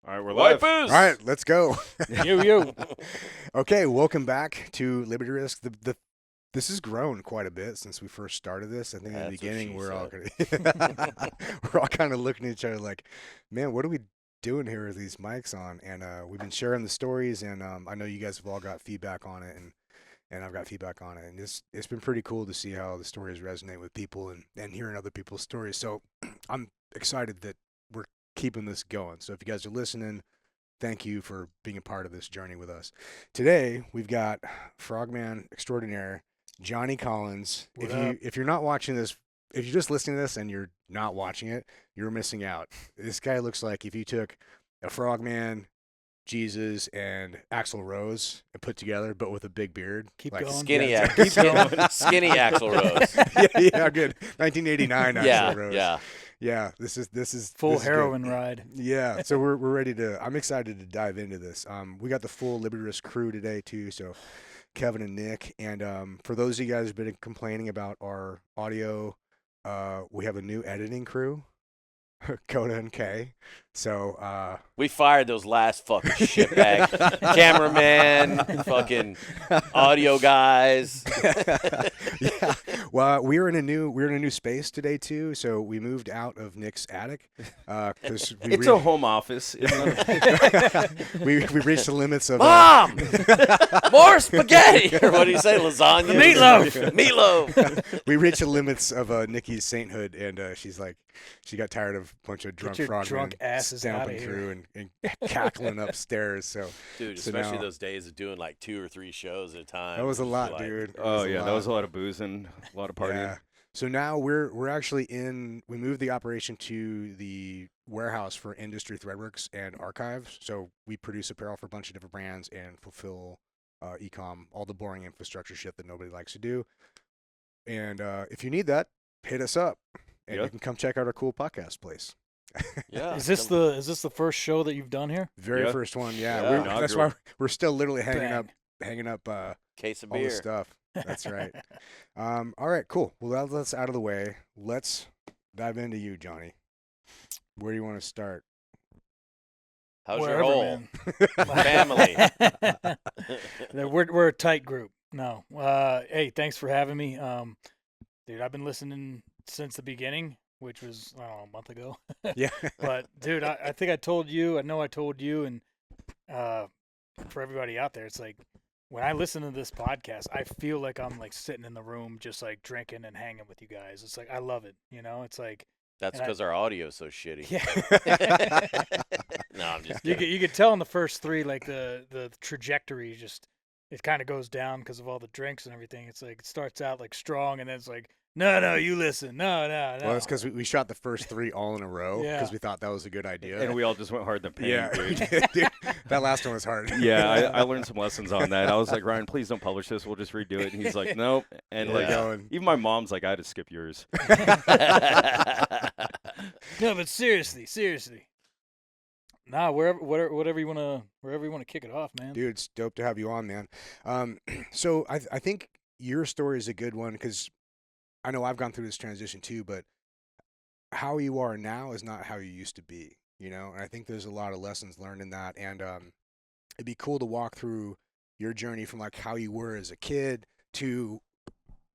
All right, we're live. All right, let's go. Yo. Okay, welcome back to Liberty Risk. This has grown quite a bit since we first started this. I think in the That's what beginning she we're all said. we're all kind of looking at each other like, man, what are we doing here with these mics on? And we've been sharing the stories, and I know you guys have all got feedback on it, and I've got feedback on it, and it's been pretty cool to see how the stories resonate with people and hearing other people's stories. So I'm excited that we're keeping this going. So if you guys are listening, thank you for being a part of this journey with us. Today we've got Frogman extraordinaire Johnny Collins. If you're not watching this, if you're just listening to this and you're not watching it, you're missing out. This guy looks like if you took a Frogman, Jesus, and Axl Rose and put together, but with a big beard. Keep like, going. Skinny, Skinny Axl Rose. yeah, good. 1989 Axl Rose. Yeah, this is full this heroin is ride. Yeah, so we're ready to. I'm excited to dive into this. We got the full Liberty Risk crew today too. So Kevin and Nick, and for those of you guys who've been complaining about our audio, we have a new editing crew, Coda and Kay. So we fired those last fucking shitbag cameraman, fucking audio guys. Yeah. Well, we're in a new space today too. So we moved out of Nick's attic because It's a home office. we reached the limits of Mom, more spaghetti. Or what do you say, lasagna? Meatloaf. We reached the limits of Nikki's sainthood, and she's like, she got tired of a bunch of drunk frogmen drunk asses stamping outta here. through and cackling upstairs. So, Dude, so especially now, those days of doing like 2 or 3 shows at a time. that was a lot, Like, dude. Oh yeah, that was a lot of boozing, a lot of partying. Yeah. So now we're actually we moved the operation to the warehouse for Industry Threadworks and Archives. So we produce apparel for a bunch of different brands and fulfill e-com, all the boring infrastructure shit that nobody likes to do. And if you need that, hit us up, and you can come check out our cool podcast place. Yeah. Is this the first show that you've done here? Very first one, yeah. Yeah. That's why we're still literally hanging Bang. up Case of all beer. this stuff. That's right. All right, cool. Well, that's out of the way. Let's dive into you, Johnny. Where do you want to start? How's Wherever, your whole man. family? We're a tight group. No. Hey, thanks for having me. Dude, I've been listening since the beginning, which was a month ago. Yeah. But dude, I think I told you. I know I told you, and for everybody out there, it's like when I listen to this podcast, I feel like I'm like sitting in the room, just like drinking and hanging with you guys. It's like I love it. You know, it's like That's because our audio's so shitty. yeah. No, I'm just You kidding. could tell in the first 3, like the trajectory just it kind of goes down because of all the drinks and everything. It's like it starts out like strong, and then it's like no, you listen, no. Well, it's because we shot the first 3 all in a row because Yeah. we thought that was a good idea. And we all just went hard in the paint. yeah, we Dude. did, dude. That last one was hard. Yeah, I learned some lessons on that. I was like, Ryan, please don't publish this. We'll just redo it. And he's like, nope. And like, going. even my mom's like, I had to skip yours. No, but seriously. Nah, whatever you wanna kick it off, man. Dude, it's dope to have you on, man. So I think your story is a good one because I know I've gone through this transition too, but how you are now is not how you used to be, you know? And I think there's a lot of lessons learned in that. And it'd be cool to walk through your journey from like how you were as a kid to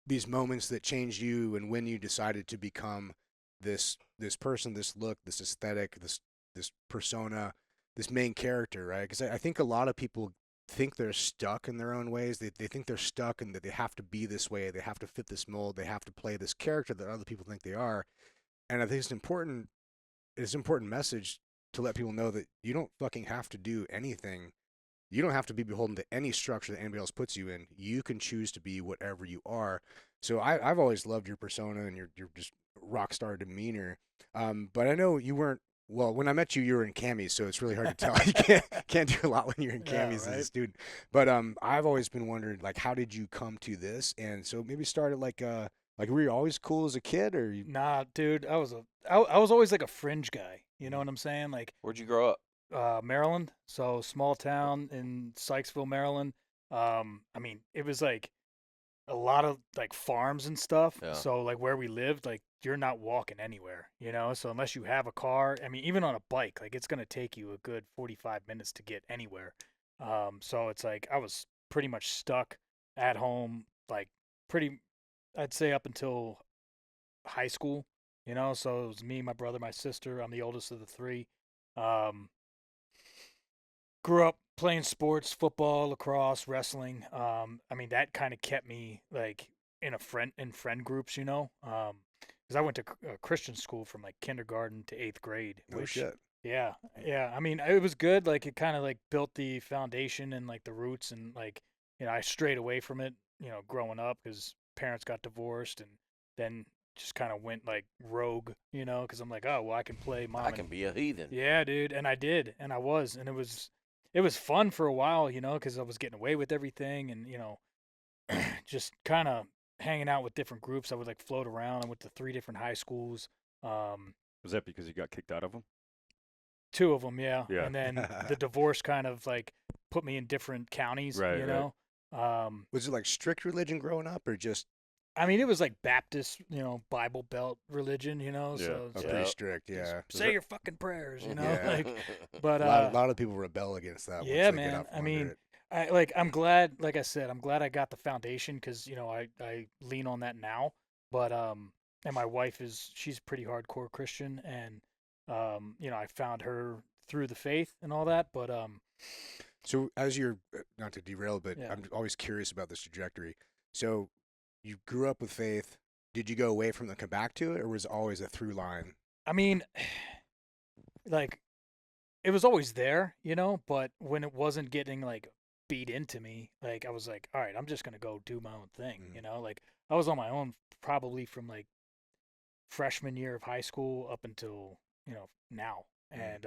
these moments that changed you and when you decided to become this person, this look, this aesthetic, this persona, this main character, right? Because I think a lot of people think they're stuck in their own ways. They think they're stuck and that they have to be this way. They have to fit this mold. They have to play this character that other people think they are. And I think it's an important message to let people know that you don't fucking have to do anything. You don't have to be beholden to any structure that anybody else puts you in. You can choose to be whatever you are. So I've always loved your persona and your just rock star demeanor. But I know you weren't. Well, when I met you, you were in camis, so it's really hard to tell. You can't do a lot when you're in camis as a student. But I've always been wondering, like, how did you come to this? And so maybe start at like were you always cool as a kid, or you? Nah, dude, I was always like a fringe guy. You know what I'm saying? Like Where'd you grow up? Maryland, so small town in Sykesville, Maryland. I mean, it was like a lot of like farms and stuff. Yeah. So like where we lived, like you're not walking anywhere, you know? So unless you have a car, I mean, even on a bike, like it's going to take you a good 45 minutes to get anywhere. So it's like I was pretty much stuck at home, like I'd say up until high school, you know? So it was me, my brother, my sister. I'm the oldest of the three. Um, Grew up playing sports, football, lacrosse, wrestling. I mean that kind of kept me like in friend groups, you know. Because I went to Christian school from like kindergarten to 8th grade. No shit. Yeah, yeah. I mean it was good. Like it kind of like built the foundation and like the roots, and like I strayed away from it, growing up because parents got divorced, and then just kind of went like rogue, because I'm like, oh well, I can play mom. I can be a heathen. Yeah, dude, and I did, and I was, and it was fun for a while, because I was getting away with everything, and just kind of hanging out with different groups. I would like float around. I went to 3 different high schools. Was that because you got kicked out of them? 2 of them, yeah. Yeah. And then the divorce kind of like put me in different counties, Right, you right. know. Was it like strict religion growing up, or just I mean, it was like Baptist, Bible Belt religion, Yeah. so it's pretty like, strict? Yeah. say your fucking prayers, Yeah. like. But A lot of people rebel against that. yeah, once they get man. out from I under mean, it. I'm glad, like I said, I'm glad I got the foundation because, I lean on that now. But, and my wife she's pretty hardcore Christian, and, I found her through the faith and all that. But, So as you're not to derail, but Yeah. I'm always curious about this trajectory. So you grew up with faith. Did you go away from it and come back to it, or was it always a through line? I mean, like, it was always there, but when it wasn't getting, like, beat into me, like, I was like, all right, I'm just going to go do my own thing, Like, I was on my own probably from, like, freshman year of high school up until now, and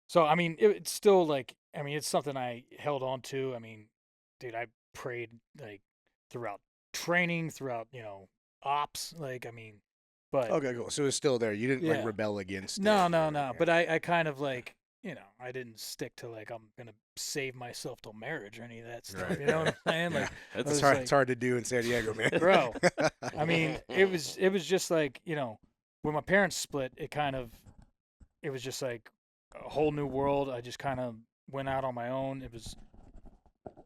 so I mean it's still like, I mean it's something I held on to. I mean, dude, I prayed like throughout training, throughout ops, like, I mean, but Okay, cool. So it's still there. You didn't like Yeah. rebel against it. no, or- but I kind of like, I didn't stick to like I'm gonna save myself till marriage or any of that stuff. Right, You know what I'm saying? Yeah. Like, That's was It's hard. like- It's hard to do in San Diego, man. Bro, I mean, it was just like, when my parents split, it was just like a whole new world. I just kind of went out on my own. It was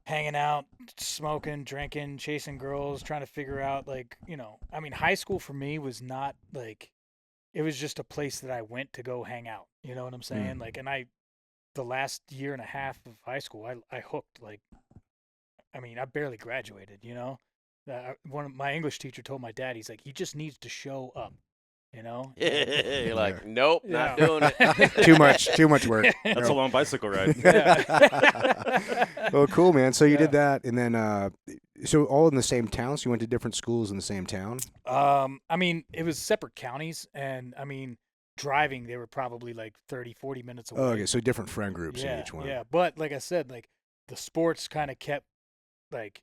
hanging out, smoking, drinking, chasing girls, trying to figure out like, I mean, high school for me was not like, it was just a place that I went to go hang out. You know what I'm saying? Like, and the last year and a half of high school, I hooked like, I mean, I barely graduated, one of my English teacher told my dad, he's like, he just needs to show up, You're like, Yeah. nope, not Yeah. doing it. Too much work. That's a long bicycle ride. Yeah. Well, cool, man. So you Yeah. did that, and then so all in the same town. So you went to different schools in the same town. I mean, it was separate counties, and I mean, driving, they were probably like 30, 40 minutes away. Oh, okay. So different friend groups yeah, in each one. Yeah, but like I said, like the sports kind of kept like,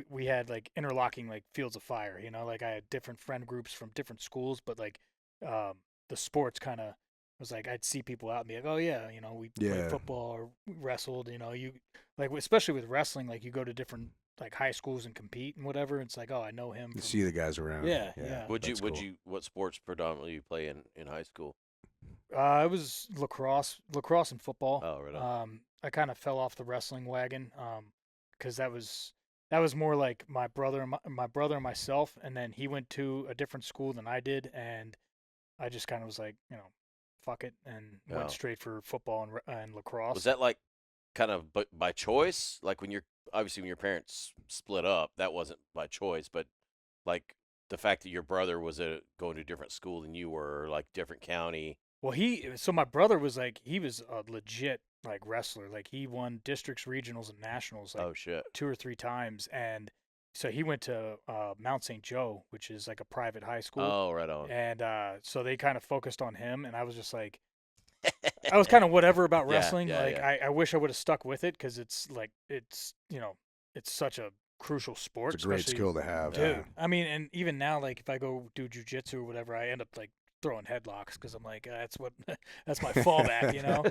we had like interlocking like fields of fire, like I had different friend groups from different schools, but like the sports kind of was like I'd see people out and be like, oh yeah, we Yeah. played football or we wrestled, you like, especially with wrestling, like you go to different like high schools and compete and whatever. It's like, oh, I know him. You from- see the guys around. Yeah, yeah. that's cool. What sports predominantly you play in high school? It was lacrosse and football. Oh, right on. I kind of fell off the wrestling wagon, because that was more like my brother and myself, and then he went to a different school than I did, and I just kind of was like, fuck it, and Yeah. went straight for football and lacrosse. Was that like kind of by choice? Like when when your parents split up, that wasn't by choice, but like the fact that your brother was going to a different school than you were, like different county. Well, so my brother was like, he was a legit like wrestler. Like he won districts, regionals, and nationals like Oh shit. 2 or 3 times, and so he went to Mount St. Joe, which is like a private high school. Oh, right on. And so they kind of focused on him, and I was just like, I was kind of whatever about Yeah, wrestling. yeah, like yeah. I wish I would have stuck with it because it's like it's such a crucial sport. It's a great especially- skill to have. dude. Yeah. I mean, and even now, like if I go do jujitsu or whatever, I end up like throwing headlocks because I'm like, that's my fallback, you know.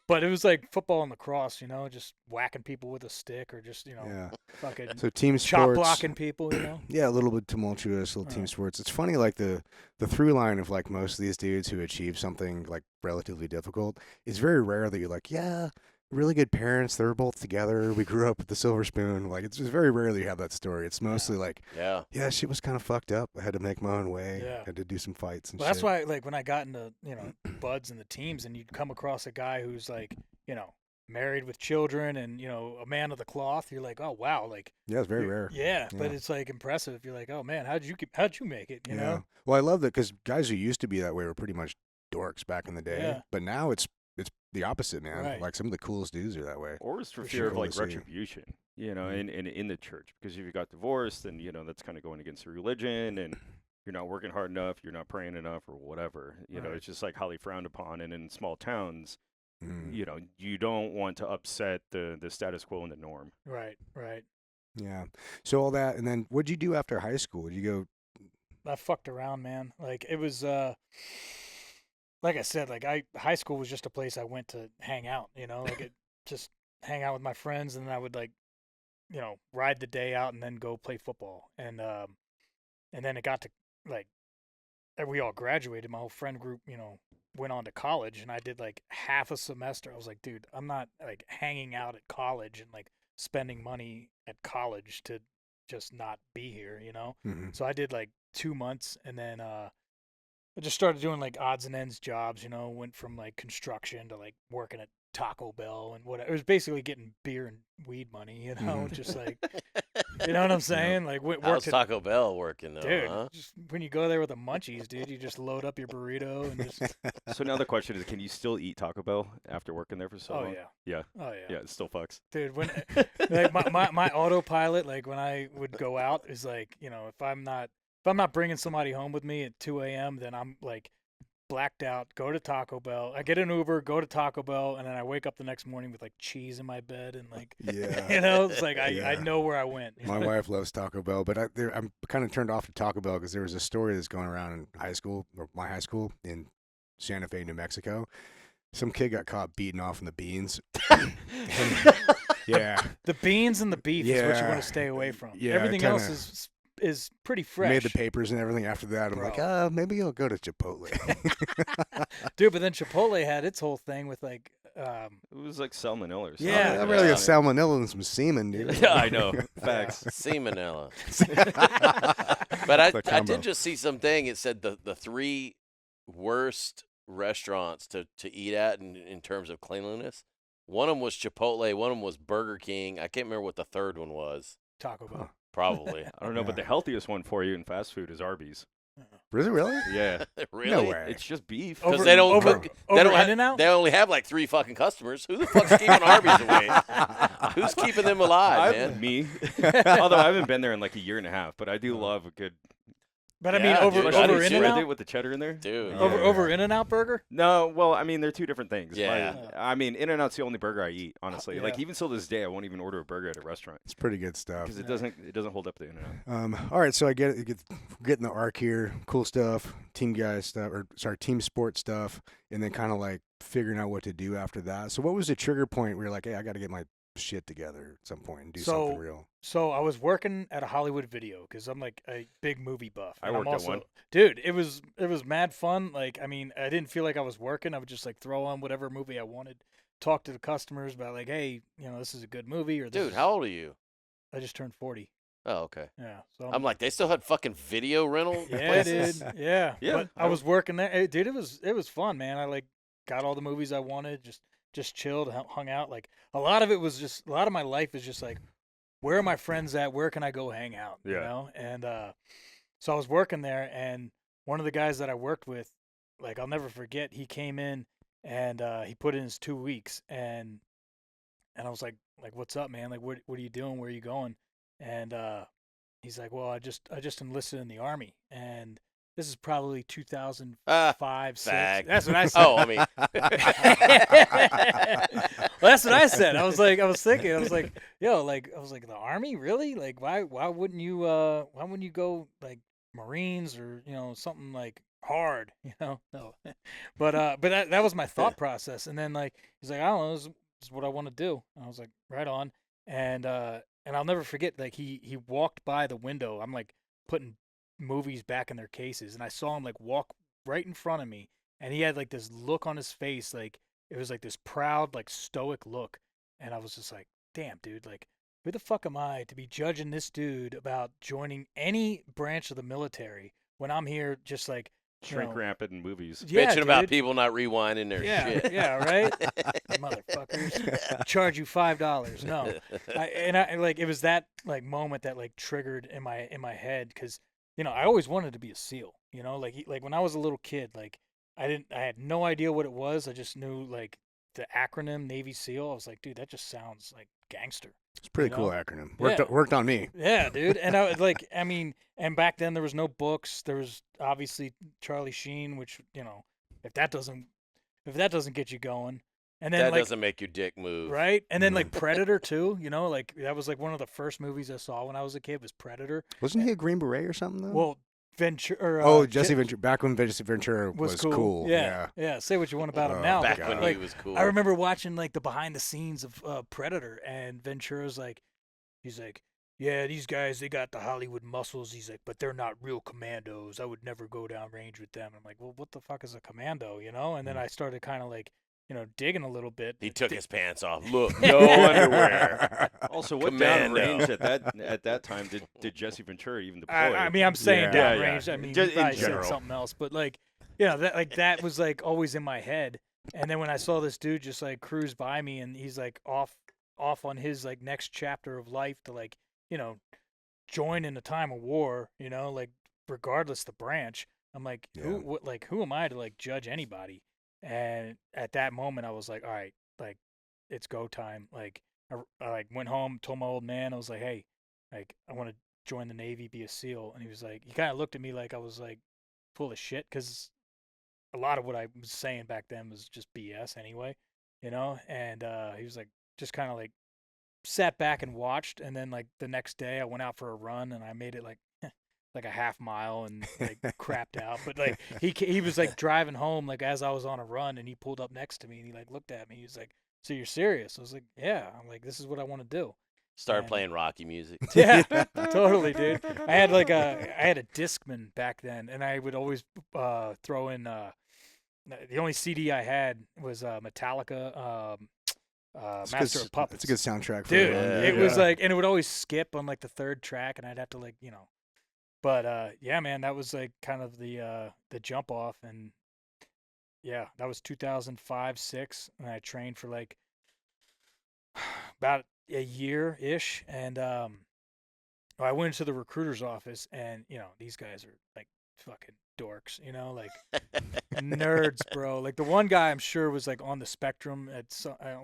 But it was like football and lacrosse, you know, just whacking people with a stick or just, you know, Yeah. fucking So team chop sports. blocking people, you know. Yeah, a little bit tumultuous, little team sports. It's funny, like the through line of like most of these dudes who achieve something like relatively difficult. It's very rare that you're like, yeah, really good parents. They were both together. We grew up with the silver spoon. Like it's just very rarely you have that story. It's mostly like, Yeah. yeah, shit was kind of fucked up. I had to make my own way. Yeah. Had to do some fights and Well, shit. that's why, like, when I got into, you know, buds and the teams, and you'd come across a guy who's like, you know, married with children and, you know, a man of the cloth, you're like, oh wow, like, Yeah, it's very rare. yeah, but Yeah. it's like impressive. You're like, oh man, how'd you make it? You know? Well, I love that because guys who used to be that way were pretty much dorks back in the day. Yeah. But now it's the opposite, man. Right. Like some of the coolest dudes are that way. Or it's for For fear sure, of like we'll see. retribution, you know, in the church, because if you got divorced, then you know that's kind of going against the religion, and you're not working hard enough, you're not praying enough, or whatever. You know, Right. it's just like highly frowned upon, and in small towns, Mm. you know, you don't want to upset the status quo and the norm. Right. Yeah. So all that, and then what'd you do after high school? Did you go? I fucked around, man. Like it was, like I said, like high school was just a place I went to hang out. You know, like just hang out with my friends, and then I would like, you know, ride the day out and then go play football, and then it got to like, we all graduated. My whole friend group, you know, went on to college, and I did like half a semester. I was like, dude, I'm not like hanging out at college and like spending money at college to just not be here, you know? Mhm. So I did like 2 months, and then I just started doing like odds and ends jobs, you know, went from like construction to like working at Taco Bell and whatever. It was basically getting beer and weed money, you know, Mhm. just like, you know what I'm saying? Like How's worked at, Taco Bell working though? dude, Huh? just when you go there with the munchies, dude, you just load up your burrito and just, So now the question is, can you still eat Taco Bell after working there for so oh long? yeah. Yeah. Oh yeah. Yeah, it still fucks. Dude, when like my autopilot, like when I would go out, is like, you know, if I'm not bringing somebody home with me at 2 a.m., then I'm like blacked out. Go to Taco Bell. I get an Uber, go to Taco Bell, and then I wake up the next morning with like cheese in my bed and like, Yeah. you know, it's like I Yeah. know where I went. you My know? wife loves Taco Bell, but I'm kind of turned off to Taco Bell because there was a story that's going around in high school, or my high school in Santa Fe, New Mexico. Some kid got caught beating off in the beans. Yeah. The beans and the beef is what you Yeah. want to stay away from. Yeah, Everything else kinda- is pretty fresh. Made the papers and everything after that. I'm like, Bro. maybe I'll go to Chipotle. Dude, but then Chipotle had its whole thing with like It was like salmonella or something. Yeah, I'm really a Yeah. salmonella and some semen, dude. Yeah, I know. Facts. Seamanella. But I The combo. did just see something. It said the 3 worst restaurants to eat at in terms of cleanliness. One of them was Chipotle. One of them was Burger King. I can't remember what the third one was. Taco Bell. Probably. I don't know, but the healthiest one for you in fast food is Arby's. Is it really? Yeah. Really? No way. It's just beef. Because they don't over, cook. They over don't have, In-N-Out? They only have like 3 fucking customers. Who the fuck's keeping Arby's awake? Who's keeping them alive, man? Me. Although I haven't been there in like a year and a half, but I do love a good But I mean, Yeah, over dude, I over do too. In-N-Out, with the cheddar in there. Dude. Yeah. over In-N-Out burger. No, well, I mean they're two different things. Yeah. I mean In-N-Out's the only burger I eat, honestly. Yeah. Like even till this day, I won't even order a burger at a restaurant It's pretty good stuff. because it doesn't hold up to In-N-Out. All right, so I get getting the arc here, cool stuff, team guys stuff, or sorry, team sport stuff, and then kind of like figuring out what to do after that. So, what was the trigger point where you're like, hey, I got to get my shit together at some point and do something real? So I was working at a Hollywood video because I'm like a big movie buff. I and I'm worked at also, one. Dude, it was mad fun. Like, I mean, I didn't feel like I was working. I would just like throw on whatever movie I wanted, talk to the customers about like, hey, you know, this is a good movie. Or this Dude, is- how old are you? I just turned 40. Oh, okay. Yeah. So I'm like, they still had fucking video rental yeah, places? dude. Yeah. Yeah, But I was working there. Hey, dude, it was fun, man. I like got all the movies I wanted. Just chilled, hung out. Like a lot of it was just a lot of my life is just like, where are my friends at? Where can I go hang out? You Yeah. know? And so I was working there, and one of the guys that I worked with, like I'll never forget, he came in and he put in his 2 weeks, and I was like, what's up, man? Like, what are you doing? Where are you going? And he's like, well, I just enlisted in the Army, and this is probably 2005, 6. fag. That's what I said. Oh, I mean, Well, that's what I said. I was thinking, the Army, really? Like, why wouldn't you go like Marines or, you know, something like hard, no. But that was my thought process. And then like he's like, I don't know, this is what I want to do. And I was like, right on. And I'll never forget, like he walked by the window. I'm like putting movies back in their cases, and I saw him like walk right in front of me, and he had like this look on his face, like it was like this proud, like stoic look. And I was just like, damn, dude, like who the fuck am I to be judging this dude about joining any branch of the military when I'm here just like Shrink rampant in movies. yeah, Bitching about dude. people not rewinding their shit. Yeah, right. Motherfuckers, charge you $5. No, I like it was that like moment that like triggered in my head, because I always wanted to be a SEAL. Like when I was a little kid, like I had no idea what it was. I just knew like the acronym Navy SEAL. I was like, dude, that just sounds like gangster. It's a pretty cool acronym. Worked on me. Yeah, dude. And I mean, and back then there was no books. There was obviously Charlie Sheen, which if that doesn't get you going, and then That like, doesn't make your dick move. right, and then like Predator too. Like that was like one of the first movies I saw when I was a kid was Predator. Wasn't he a Green Beret or something though? Well, Ventura. Jesse Ventura. Back when Jesse Ventura was cool. Yeah. Say what you want about him now. Back but, when like, he was cool. I remember watching like the behind the scenes of Predator, and Ventura's like, he's like, yeah, these guys, they got the Hollywood muscles. He's like, but they're not real commandos. I would never go down range with them. I'm like, well, what the fuck is a commando, And then I started kind of like, digging a little bit. He took his pants off. Look, no underwear. Also, what Commando. downrange at that time did Jesse Ventura even deploy? I mean, I'm saying Yeah. downrange. Yeah. I mean, Just he in probably said general. something else, but like, that was like always in my head. And then when I saw this dude just like cruise by me, and he's like off on his like next chapter of life to like, join in a time of war, like regardless the branch. I'm like, Yeah. who am I to like judge anybody? And at that moment, I was like, all right, like it's go time. Like I like went home, told my old man, I was like, hey, like I want to join the Navy, be a SEAL. And he was like, he kind of looked at me like I was like full of shit, because a lot of what I was saying back then was just BS anyway, And he was like, just kind of like sat back and watched. And then like the next day, I went out for a run, and I made it like like a half mile, and like crapped out. But like he was like driving home like as I was on a run, and he pulled up next to me, and he like looked at me. He was like, "So you're serious?" I was like, "Yeah." I'm like, "This is what I want to do." Started And- playing Rocky music. Yeah, totally, dude. I had a Discman back then, and I would always throw in the only CD I had was Metallica, Master of Puppets. It's a good soundtrack for Dude, everyone. it was like, and it would always skip on like the third track, and I'd have to like, But yeah, man, that was like kind of the jump off, and yeah, that was 2005-06, and I trained for like about a year ish, and I went into the recruiter's office, and these guys are like fucking dorks, like nerds, bro. Like the one guy I'm sure was like on the spectrum at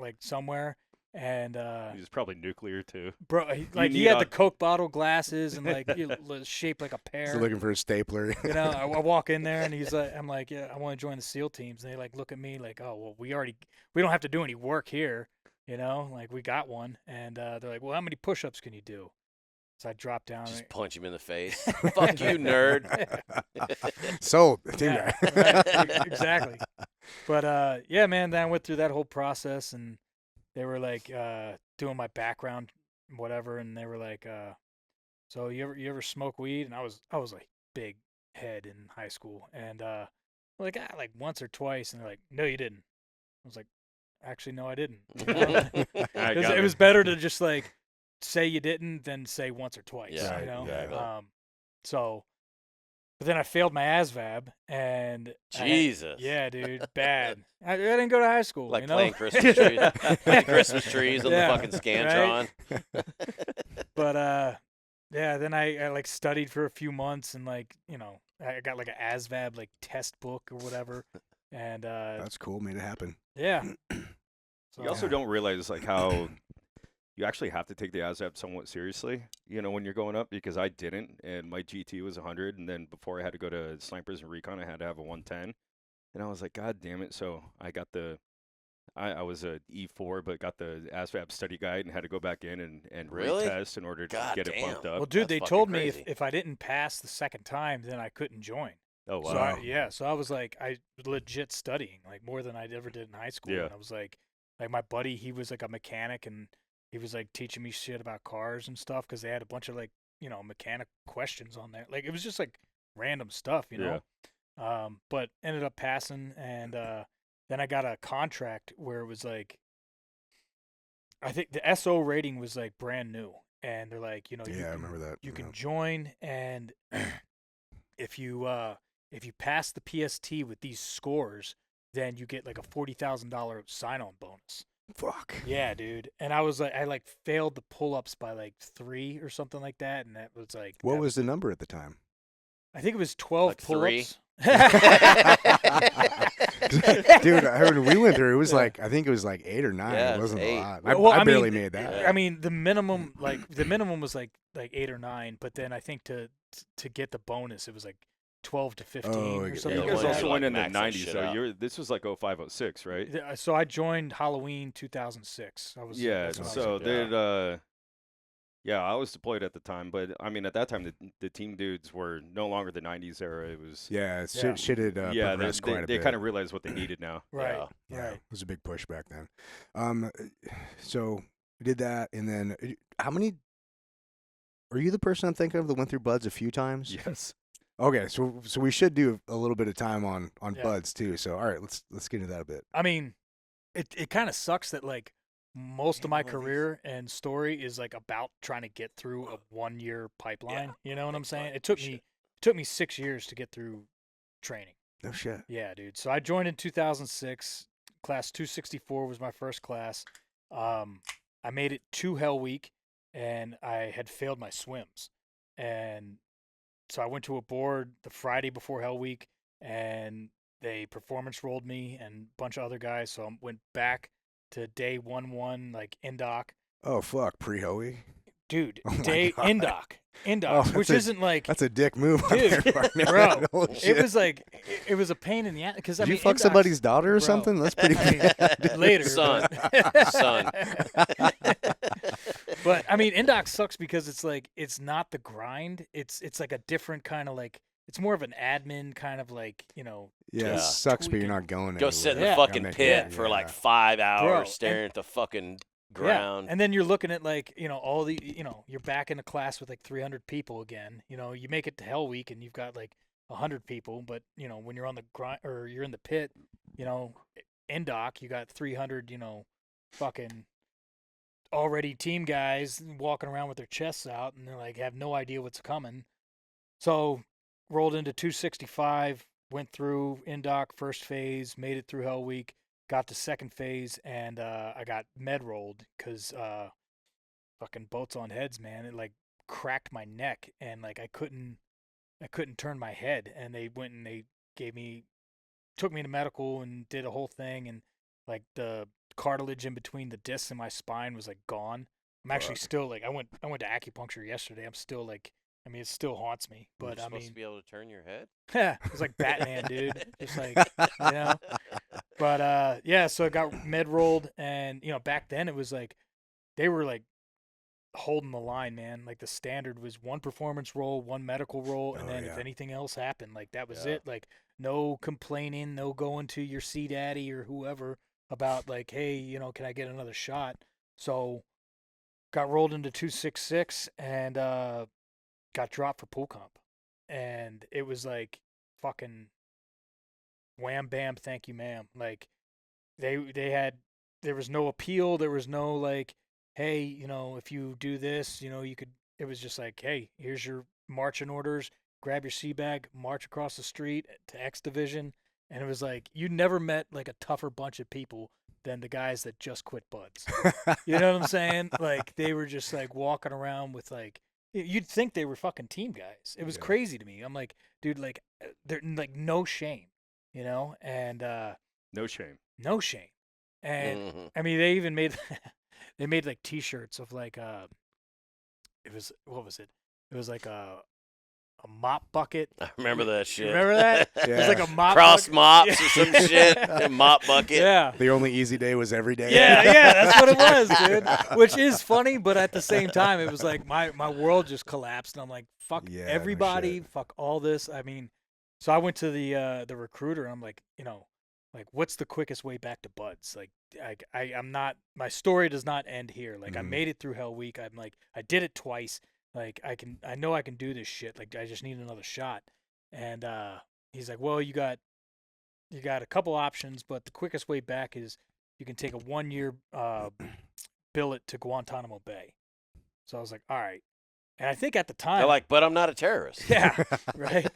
like somewhere. And He was probably nuclear too. bro, he need had the a- Coke bottle glasses and like shaped like a pear. Still looking for a stapler. I walk in there, and he's like, I'm like, yeah, I want to join the SEAL teams. And they like look at me like, oh, well, we don't have to do any work here, like we got one. And they're like, well, how many push-ups can you do? So I dropped down. Just and- punch him in the face. Fuck you, nerd. Sold. Yeah, right, exactly. But yeah, man, then I went through that whole process, and they were like doing my background, whatever, and they were like, so you ever smoke weed? And I was like big head in high school, and like once or twice, and they're like, no, you didn't. I was like, actually, no, I didn't. It was better to just like say you didn't than say once or twice. Yeah, exactly. So, but then I failed my ASVAB, and Jesus. yeah, dude, bad. I didn't go to high school. Like playing Christmas trees, playing Christmas trees on Yeah, the fucking Scantron. But yeah, then I like studied for a few months, and like I got like an ASVAB like test book or whatever, and That's cool. Made it happen. yeah. You also don't realize like how you actually have to take the ASVAB somewhat seriously, when you're going up, because I didn't, and my GT was 100, and then before I had to go to snipers and recon, I had to have a 110, and I was like, God damn it! So I got I was a E4, but got the ASVAB study guide and had to go back in and Really? retest in order to God get it bumped damn. up. Well, dude, That's they fucking told me crazy. if I didn't pass the second time, then I couldn't join. Oh wow. So Wow. so I was like, I was legit studying like more than I'd ever did in high school. Yeah. And I was like my buddy, he was like a mechanic, and he was like teaching me shit about cars and stuff because they had a bunch of like mechanic questions on there. Like it was just like random stuff, Yeah. But ended up passing, and then I got a contract where it was like, I think the SO rating was like brand new, and they're like, Yeah, I remember that. you yeah. can join, and if you pass the PST with these scores, then you get like a $40,000 sign-on bonus. Fuck. Yeah, dude. And I was like, I like failed the pull-ups by like 3 or something like that, and that was like, What was the number at the time? I think it was 12 Like 3? pull-ups. Dude, I heard when we went through, it was Yeah. like, I think it was like 8 or 9. Yeah, It wasn't it's a 8. lot. Well, I I barely mean, made that. Yeah. I mean, the minimum was like 8 or 9, but then I think to get the bonus, it was like 12 to 15 Oh, or yeah, something. You yeah, guys yeah. like also that. went in the max that 90s, shit so out. this was like 05, 06, right? So I joined Halloween 2006. I was Yeah. that's when I was So in- did yeah, I was deployed at the time, but I mean at that time the team dudes were no longer the 90s era. It was Yeah, Yeah. shit had yeah, progressed quite a they bit. kind of realized what they needed now. right, Yeah, right. it was a big push back then. So we did that, and then how many? Are you the person I'm thinking of that went through buds a few times? Yes. Okay, so we should do a little bit of time on Yeah. buds too. So all right, let's get into that a bit. I mean, it kind of sucks that like most of my One of these. career and story is like about trying to get through a 1-year pipeline. You know what I'm saying? It took me 6 years to get through training. No shit. Yeah, dude. So I joined in 2006. Class 264 was my first class. I made it to Hell Week, and I had failed my swims. And so I went to a board the Friday before Hell Week, and they performance rolled me and a bunch of other guys. So I went back to day 1-1, like Indoc. Oh fuck, pre-Hoey. Dude, Oh my day God. Indoc, Oh, which that's isn't like, That's a dick move on Dude, their part, man. bro, Holy shit. it was like, it was a pain in the ass. Because I Did mean, you fuck Indoc's- somebody's daughter or bro, something? That's pretty I mean, bad. later, Son. but- Son. But I mean, Indoc sucks because it's like it's not the grind. It's like a different kind of like, it's more of an admin kind of like, Yeah, Yeah. it sucks, but you're tweaking. not going Go anywhere. sit in Yeah. the fucking Make pit it- for like yeah. 5 hours and- staring at the fucking ground. Yeah. And then you're looking at like, all the, you're back in a class with like 300 people again. You make it to Hell Week and you've got like 100 people, but when you're on the grind or you're in the pit, Indoc, you got 300, fucking already team guys walking around with their chests out, and they're like have no idea what's coming. So rolled into 265, went through Indoc first phase, made it through Hell Week, got to second phase, and I got med rolled because fucking boats on heads, man. It like cracked my neck, and like I couldn't turn my head, and they went and they took me to medical and did a whole thing, and like the cartilage in between the discs in my spine was like gone. I'm actually still like I went to acupuncture yesterday. I'm still like, I mean, it still haunts me, You're but I supposed mean, to be able to turn your head. it was like Batman, dude. Just like, But yeah, so I got med rolled, and back then it was like they were like holding the line, man. Like the standard was 1 performance roll, 1 medical roll, and Oh, then if yeah. anything else happened, like that was Yeah. it. Like no complaining, no going to your C daddy or whoever about like, hey, can I get another shot? So got rolled into 266 and got dropped for pool comp, and it was like fucking wham bam, thank you ma'am. Like there was no appeal, there was no like, hey, if you do this, you could. It was just like, hey, here's your marching orders, grab your sea bag, march across the street to X division. And it was like you never met like a tougher bunch of people than the guys that just quit buds. You know what I'm saying? Like they were just like walking around with like, you'd think they were fucking team guys. It was Yeah. crazy to me. I'm like, dude, like they're like no shame, and No shame. no shame. And Mhm. I mean, they even made they made like T-shirts of like it was, what was it? It was like a mop bucket. I remember that You shit. remember that? It was like a mop Cross bucket. mops or some Yeah. shit. A mop bucket. Yeah. The only easy day was every day. Yeah, that's what it was, dude. Which is funny, but at the same time, it was like my world just collapsed, and I'm like, fuck Yeah, no everybody, shit. fuck all this. I mean, So I went to the recruiter and I'm like, like what's the quickest way back to buds? Like I'm not, my story does not end here. Like I made it through Hell Week. I'm like, I did it twice. Like I know I can do this shit. Like I just need another shot. And he's like, well, you got a couple options, but the quickest way back is you can take a 1-year billet to Guantanamo Bay. So I was like, all right. And I think at the time, They're like, but I'm not a terrorist. yeah, right.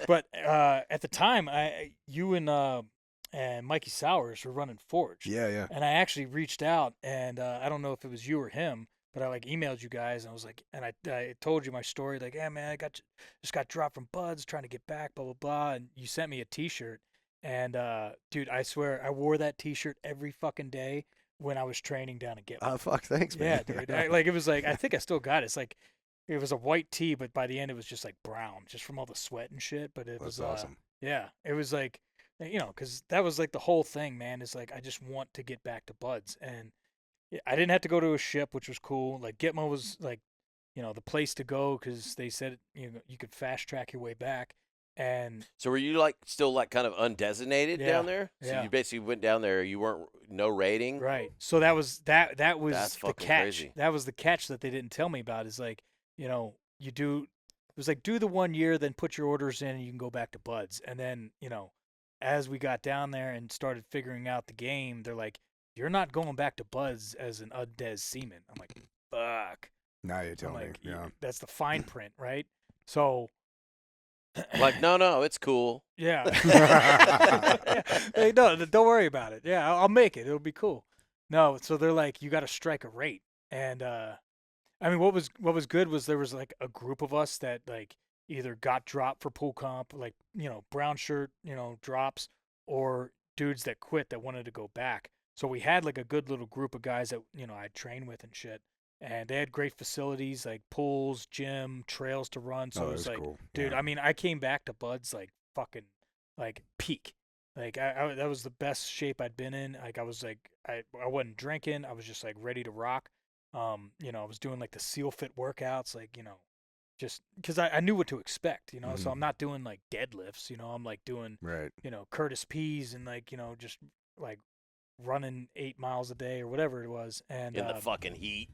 But at the time, you and Mikey Sowers were running Forge. Yeah. And I actually reached out, and I don't know if it was you or him, but I like emailed you guys, and I was like, and I told you my story, like, yeah, man, just got dropped from buds, trying to get back, blah blah blah, and you sent me a T-shirt, and dude, I swear I wore that T-shirt every fucking day when I was training down at Gitmo. Oh, fuck. Thanks, man. Yeah, dude. It was like, I think I still got it. It's like, it was a white tee, but by the end it was just like brown, just from all the sweat and shit. But it That's was awesome. yeah, it was like, because that was like the whole thing, man. Is like, I just want to get back to buds, and I didn't have to go to a ship, which was cool. Like Gitmo was like, the place to go because they said you could fast track your way back. And So were you like still like kind of undesignated Yeah, down there? So yeah. you basically went down there. You weren't no rating. right, so that was that was That's the fucking catch. crazy. That was the catch that they didn't tell me about. Is like, you do. It was like, do the 1 year, then put your orders in, and you can go back to buds. And then as we got down there and started figuring out the game, they're like, you're not going back to buds as an UDES seaman. I'm like, fuck. Now you're I'm telling like, me. Yeah. that's the fine print, right? So Like, no, it's cool. yeah. Hey, no, don't worry about it. Yeah, I'll make it. It'll be cool. No, so they're like, you got to strike a rate. And I mean, what was good was there was like a group of us that like either got dropped for pool comp, like brown shirt, drops, or dudes that quit that wanted to go back. So we had like a good little group of guys that I'd train with and shit. And they had great facilities like pools, gym, trails to run. So Oh, it was that's like, cool. dude, Yeah. I mean, I came back to buds like fucking like peak. Like I that was the best shape I'd been in. Like I was like, I wasn't drinking. I was just like ready to rock. I was doing like the seal fit workouts, like, just because I knew what to expect, so I'm not doing like deadlifts, I'm like doing, Right. Curtis P's and like, just like running 8 miles a day or whatever it was. And In the fucking heat.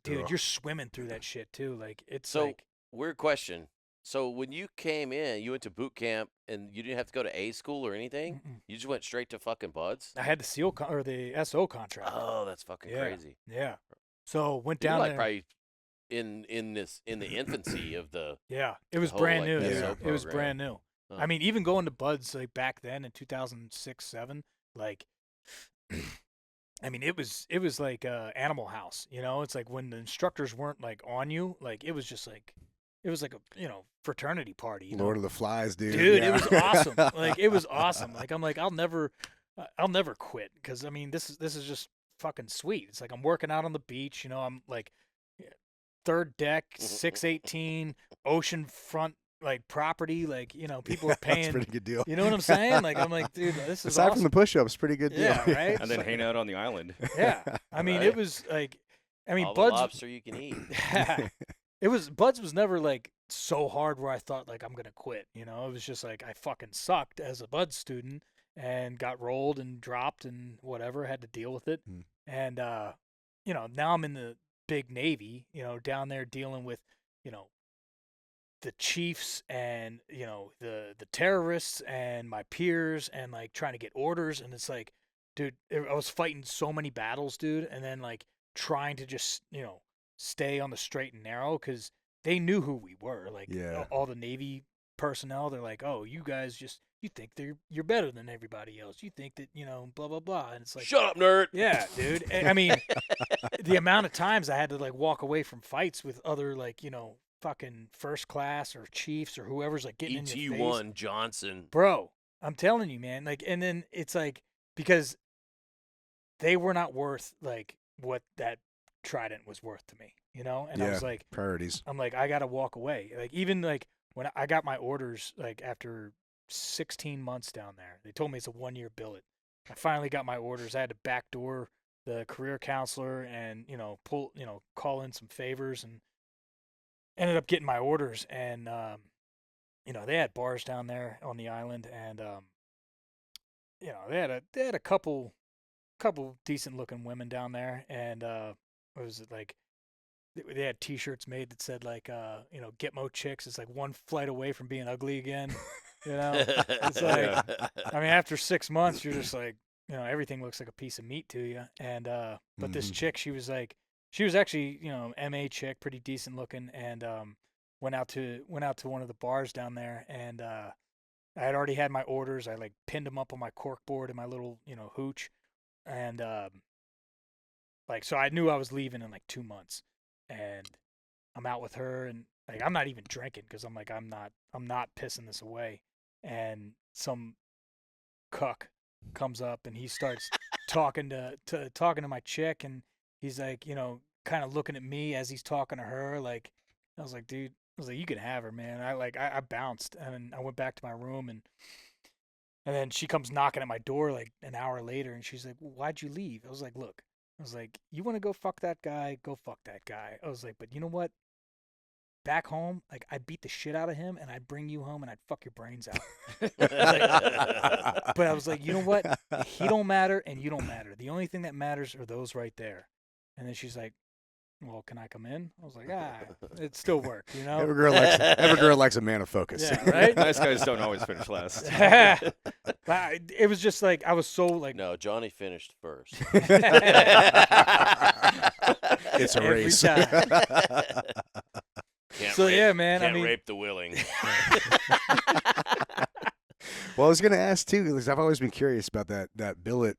dude, Ugh. you're swimming through that shit too. Like it's So like, weird question. So when you came in, you went to boot camp and you didn't have to go to A school or anything. mm-mm. You just went straight to fucking buds. I had the SEAL or the SO contract. Oh, that's fucking Yeah. crazy. Yeah. So went You're down like there. probably in the infancy of the. Yeah, it was whole, brand like, new. SO Yeah. It was program. brand new. Huh. I mean, even going to buds like back then in 2006, 7, like, I mean, it was like Animal House. It's like when the instructors weren't like on you, like it was just like, it was like a fraternity party. Lord of the Flies, dude. Dude, Yeah. it was awesome. Like it was awesome. Like I'm like, I'll never quit because I mean this is just fucking sweet. It's like I'm working out on the beach. I'm like third deck, 618, ocean front like property. Like people are That's a paying. pretty good deal. You know what I'm saying? Like I'm like, dude, this is Aside awesome. from the push-ups, pretty good deal. Yeah, right? And then hang out on the island. Yeah, I mean Right. it was like, I mean all the buds. lobster you can eat. It was buds was never like so hard where I thought like I'm gonna quit. It was just like I fucking sucked as a bud student and got rolled and dropped and whatever, had to deal with it. Mm. And now I'm in the big Navy, down there dealing with, the chiefs and the terrorists and my peers and like trying to get orders, and it's like, dude, I was fighting so many battles, dude, and then like trying to just stay on the straight and narrow because they knew who we were. Like Yeah. all the Navy personnel, they're like, oh, you guys you think you're better than everybody else. You think that blah blah blah, and it's like, Shut up, nerd. yeah, dude. I mean, the amount of times I had to like walk away from fights with other like fucking first class or chiefs or whoever's like getting in your face. ET1 Johnson. Bro, I'm telling you, man. Like, and then it's like, because they were not worth like what that trident was worth to me, And I Yeah. was like, Priorities. I'm like, I gotta walk away. Like, even like when I got my orders, like after 16 months down there, they told me it's a 1-year billet. I finally got my orders. I had to backdoor the career counselor and call in some favors, and ended up getting my orders. And they had bars down there on the island, and they had a couple decent looking women down there, and what was it like? They had T-shirts made that said like Gitmo chicks is like one flight away from being ugly again. It's like Yeah. I mean after 6 months you're just like everything looks like a piece of meat to you. And but this chick, she was actually MA chick, pretty decent looking, and went out to one of the bars down there, and I had already had my orders. I like pinned them up on my cork board in my little hooch, and so I knew I was leaving in like 2 months, and I'm out with her, and like I'm not even drinking because I'm like I'm not pissing this away, and some cuck comes up and he starts talking to my chick, and he's like kind of looking at me as he's talking to her. Like I was like, dude, I was like, you can have her, man. I bounced, and I went back to my room, and then she comes knocking at my door like an hour later, and she's like, well, why'd you leave? I was like, look, I was like, you want to go fuck that guy? Go fuck that guy. I was like, but you know what? Back home, like I'd beat the shit out of him, and I'd bring you home, and I'd fuck your brains out. But I was like, you know what? He don't matter, and you don't matter. The only thing that matters are those right there. And then she's like, well, can I come in? I was like, it still worked, Every girl likes a man of focus. Yeah, right? Nice guys don't always finish last. It was just like I was so like No, Johnny finished first. It's a every race. time. Can't So, rape, yeah, man, I Can't mean- rape the willing. Well, I was going to ask too, because I've always been curious about that billet.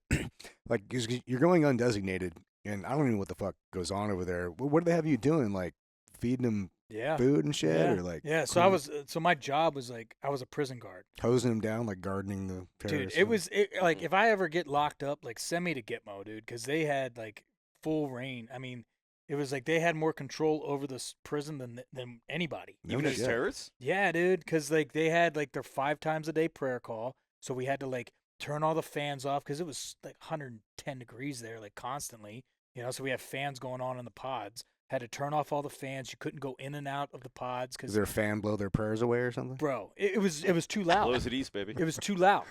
Like, 'cause you're going undesignated, and I don't even know what the fuck goes on over there. What do they have you doing? Like feeding them Yeah. food and shit, Yeah. or like Yeah, so my job was like I was a prison guard. hosing them down, like gardening the Dude, terrorists? like if I ever get locked up, like send me to Gitmo, dude, because they had like full reign. I mean, it was like they had more control over this prison than anybody. No Even as shit. terrorists? Yeah, dude, because like they had like their 5 times a day prayer call, so we had to like turn all the fans off because it was like 110 degrees there, like constantly. So we have fans going on in the pods. Had to turn off all the fans. You couldn't go in and out of the pods Is because, there a fan blow their prayers away or something? bro, it was too loud. Blows it east, baby. It was too loud,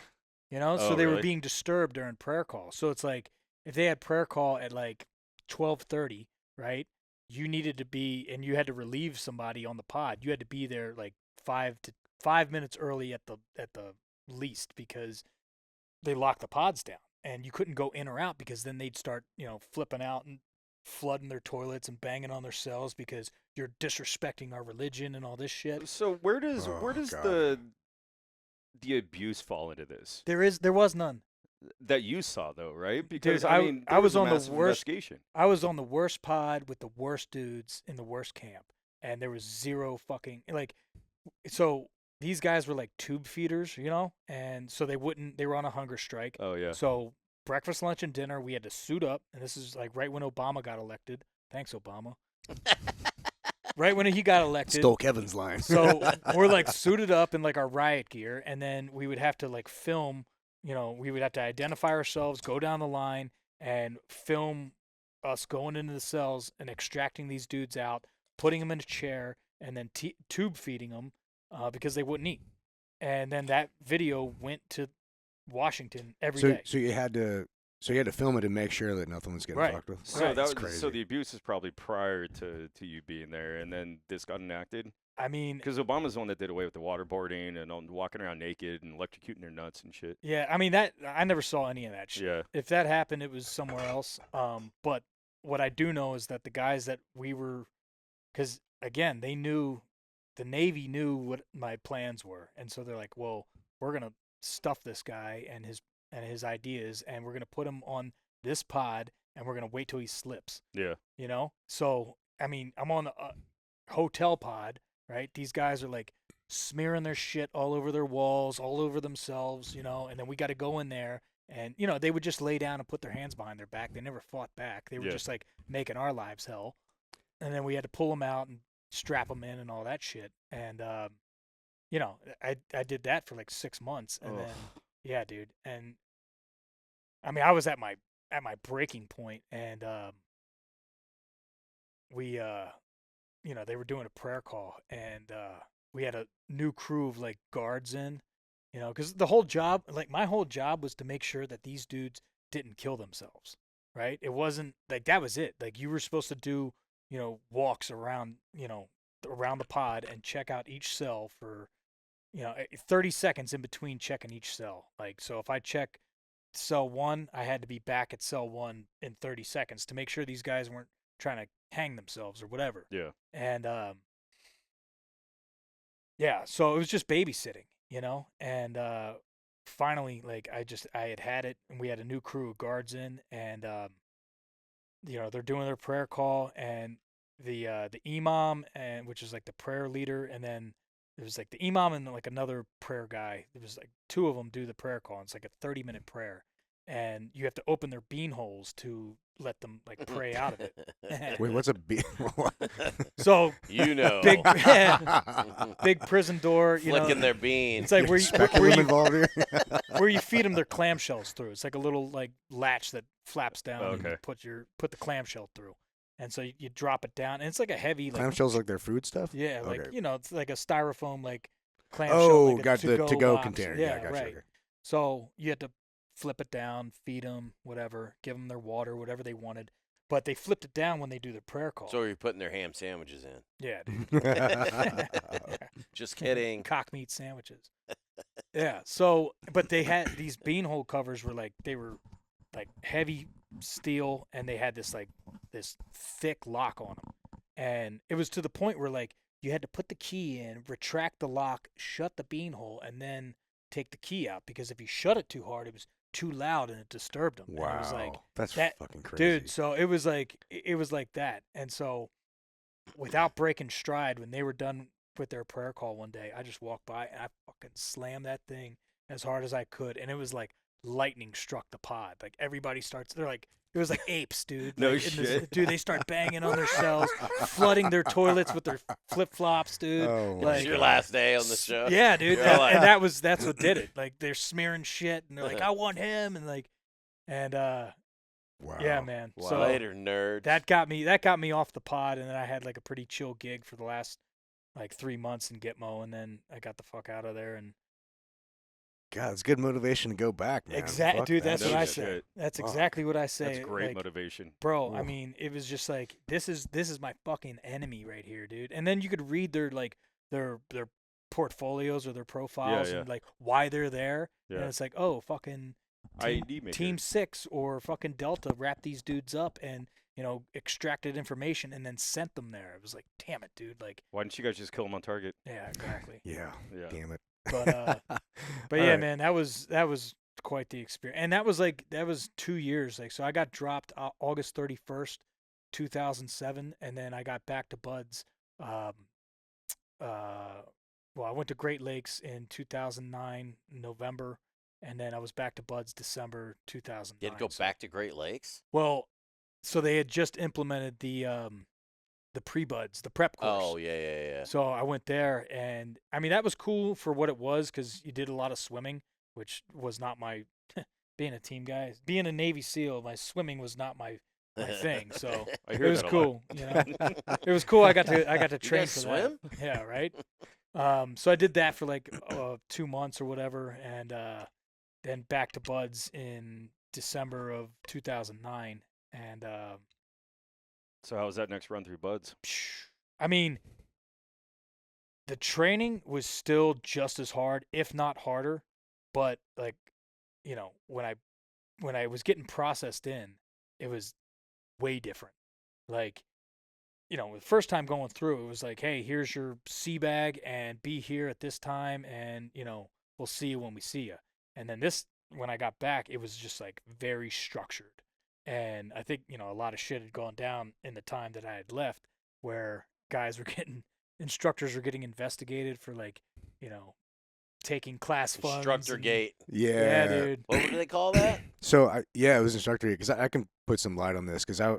so Oh, they were really? being disturbed during prayer call. So it's like if they had prayer call at like 12:30, right? You needed to be, and you had to relieve somebody on the pod. You had to be there like 5 minutes early at the least, because they locked the pods down, and you couldn't go in or out because then they'd start flipping out and flooding their toilets and banging on their cells because you're disrespecting our religion and all this shit. So where does Oh, the abuse fall into this? There was none. That you saw though, right? Because Dude, I mean, I there was a on the massive worst- investigation. I was on the worst pod with the worst dudes in the worst camp, and there was zero fucking like. So these guys were like tube feeders, and so they were on a hunger strike. Oh yeah. So breakfast, lunch, and dinner, we had to suit up, and this is like right when Obama got elected. Thanks, Obama. Right when he got elected. Stole Kevin's line. So we're like suited up in like our riot gear, and then we would have to like film. We would have to identify ourselves, go down the line, and film us going into the cells and extracting these dudes out, putting them in a chair, and then tube feeding them because they wouldn't eat. And then that video went to Washington every day. So you had to film it to make sure that nothing was getting Right. fucked with. So Right. That's that was, crazy. so the abuse is probably prior to you being there, and then this got enacted. I mean, Because Obama's the one that did away with the waterboarding and walking around naked and electrocuting their nuts and shit. yeah, I mean that I never saw any of that shit. Yeah. If that happened, it was somewhere else. But what I do know is that the guys that we were, because again, they knew, the Navy knew what my plans were, and so they're like, well, we're gonna stuff this guy and his ideas, and we're gonna put him on this pod, and we're gonna wait till he slips. Yeah. So I mean, I'm on a hotel pod, right? These guys are like smearing their shit all over their walls, all over themselves, and then we got to go in there, and they would just lay down and put their hands behind their back. They never fought back. They were Yeah. just like making our lives hell, and then we had to pull them out and strap them in and all that shit. And I did that for like 6 months, and then yeah, dude, and I mean I was at my breaking point, and we they were doing a prayer call, and we had a new crew of like guards in, because the whole job, like my whole job was to make sure that these dudes didn't kill themselves, right? It wasn't like that was it. Like you were supposed to do, walks around, around the pod and check out each cell for, 30 seconds in between checking each cell. Like, so if I check cell 1, I had to be back at cell 1 in 30 seconds to make sure these guys weren't trying to hang themselves or whatever. Yeah. And yeah, so it was just babysitting, and finally, like I had it, and we had a new crew of guards in, and they're doing their prayer call, and the imam, and which is like the prayer leader, and then it was like the imam and like another prayer guy. It was like two of them do the prayer call. And it's like a 30-minute prayer, and you have to open their bean holes to let them like pray out of it. Wait, what's a bean? So big big prison door, flicking their beans. It's like where Speculum involved here. where you feed them their clamshells through. It's like a little like latch that flaps down and Okay. you put the clamshell through. And so you drop it down, and it's like a heavy like Clamshells like their food stuff? yeah, like Okay. it's like a styrofoam like clamshell. Oh, like a got the to-go box. container. Yeah, Gotcha. right. Okay. So you had to flip it down, feed them, whatever, give them their water, whatever they wanted. But they flipped it down when they do the prayer call. So you're putting their ham sandwiches in. Yeah, dude. Just kidding. Cock meat sandwiches. Yeah. So, but they had these beanhole covers were like heavy steel, and they had this thick lock on them, and it was to the point where like you had to put the key in, retract the lock, shut the beanhole, and then take the key out, because if you shut it too hard, it was too loud and it disturbed them. Wow. And it was like, that's that- fucking crazy. dude. So it was like that, and so without breaking stride, when they were done with their prayer call one day, I just walked by and I fucking slammed that thing as hard as I could, and it was like lightning struck the pod. Like everybody starts, they're like, it was like apes, dude. No Like, in this- shit. dude, they start banging on their cells, flooding their toilets with their flip flops, dude. Oh, my like- It's your last day on the show. Yeah, dude. You're And, like- and that's what did it. Like they're smearing shit, and they're like, I want him, and Wow. yeah, man. Wow. So Later, nerds. that got me off the pod, and then I had like a pretty chill gig for the last like 3 months in Gitmo, and then I got the fuck out of there. And God, it's good motivation to go back, man. exactly, Fuck dude. that That's what No I shit. say. shit. That's Fuck. exactly what I say. That's great like, motivation. bro. I Oof. mean, it was just like this is my fucking enemy right here, dude. And then you could read their portfolios or their profiles yeah. and like why they're there, and Yeah. it's like, oh, fucking IED maker. Team 6 or fucking Delta wrapped these dudes up and extracted information and then sent them there. It was like, damn it, dude. Like, Why didn't you guys just kill him on target? yeah, exactly. Yeah. Yeah. Damn it. But All yeah, right. man, that was quite the experience, and that was 2 years. Like, so I got dropped August 31st, 2007, and then I got back to Buds. Well, I went to Great Lakes in 2009 November, and then I was back to Buds December 2009. You had to go So- back to Great Lakes? Well, so they had just implemented the pre-buds, the prep course. Oh, yeah. So I went there, and I mean that was cool for what it was, because you did a lot of swimming, which was not my being a team guy, being a Navy SEAL. My swimming was not my thing, so I it hear was that a cool. lot. It was cool. I got to You train guys for swim? that. Yeah, right. So I did that for like 2 months or whatever, and then back to Buds in December of 2009, and So how was that next run through Buds? I mean, the training was still just as hard, if not harder, but like, when I was getting processed in, it was way different. Like, the first time going through, it was like, hey, here's your sea bag and be here at this time, and we'll see you when we see you. And then when I got back, it was just like very structured. And I think, a lot of shit had gone down in the time that I had left, where instructors were getting investigated for like, taking class funds. Instructor and- gate. Yeah, dude. What do they call that? So it was instructor because I can put some light on this because I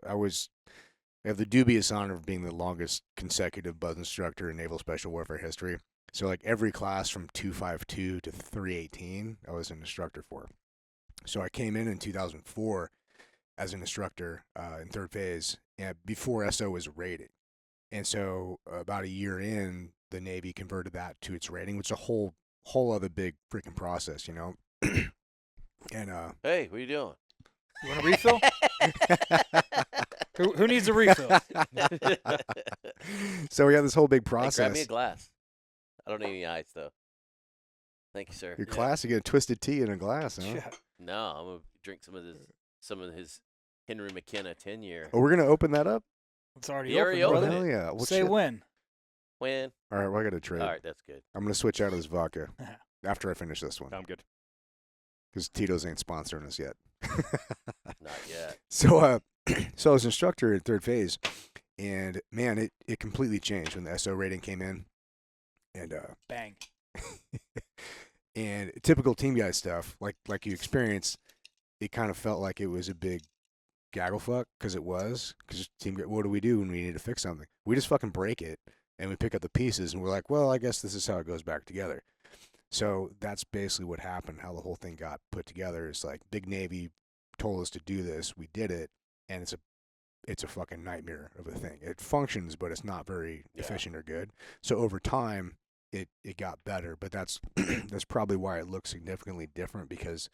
have the dubious honor of being the longest consecutive Buzz instructor in Naval Special Warfare history. So like every class from 252 to 318, I was an instructor for. So I came in 2004 as an instructor in third phase, and before SO was rated. And so about a year in, the Navy converted that to its rating, which is a whole other big freaking process, you know. And Hey, what are you doing? You want a refill? Who needs a refill? so we have this whole big Hey, process. grab me a glass. I don't need any ice though. Thank you, sir. Your class, you get a twisted tea in a glass, huh? Yeah. No, I'm gonna drink some of his Henry McKenna 10-year. Oh, we're gonna open that up. It's already You already open, Oh, opened brother. it. hell yeah! Well, Say shit. when. When? All right, well, I got to trade. All right, that's good. I'm gonna switch out of this vodka after I finish this one I'm good. because Tito's ain't sponsoring us yet. Not yet. So, so I was instructor in third phase, and man, it completely changed when the SO rating came in, and Bang. and typical team guy stuff like you experienced, it kind of felt like it was a big gaggle fuck because it was team. What do we do when we need to fix something? We just fucking break it and we pick up the pieces and we're like, well, I guess this is how it goes back together. So that's basically what happened. How the whole thing got put together is like Big Navy told us to do this, we did it, and it's a fucking nightmare of a thing. It functions, but it's not very efficient or good. So over time, it got better, but that's that's probably why it looks significantly different because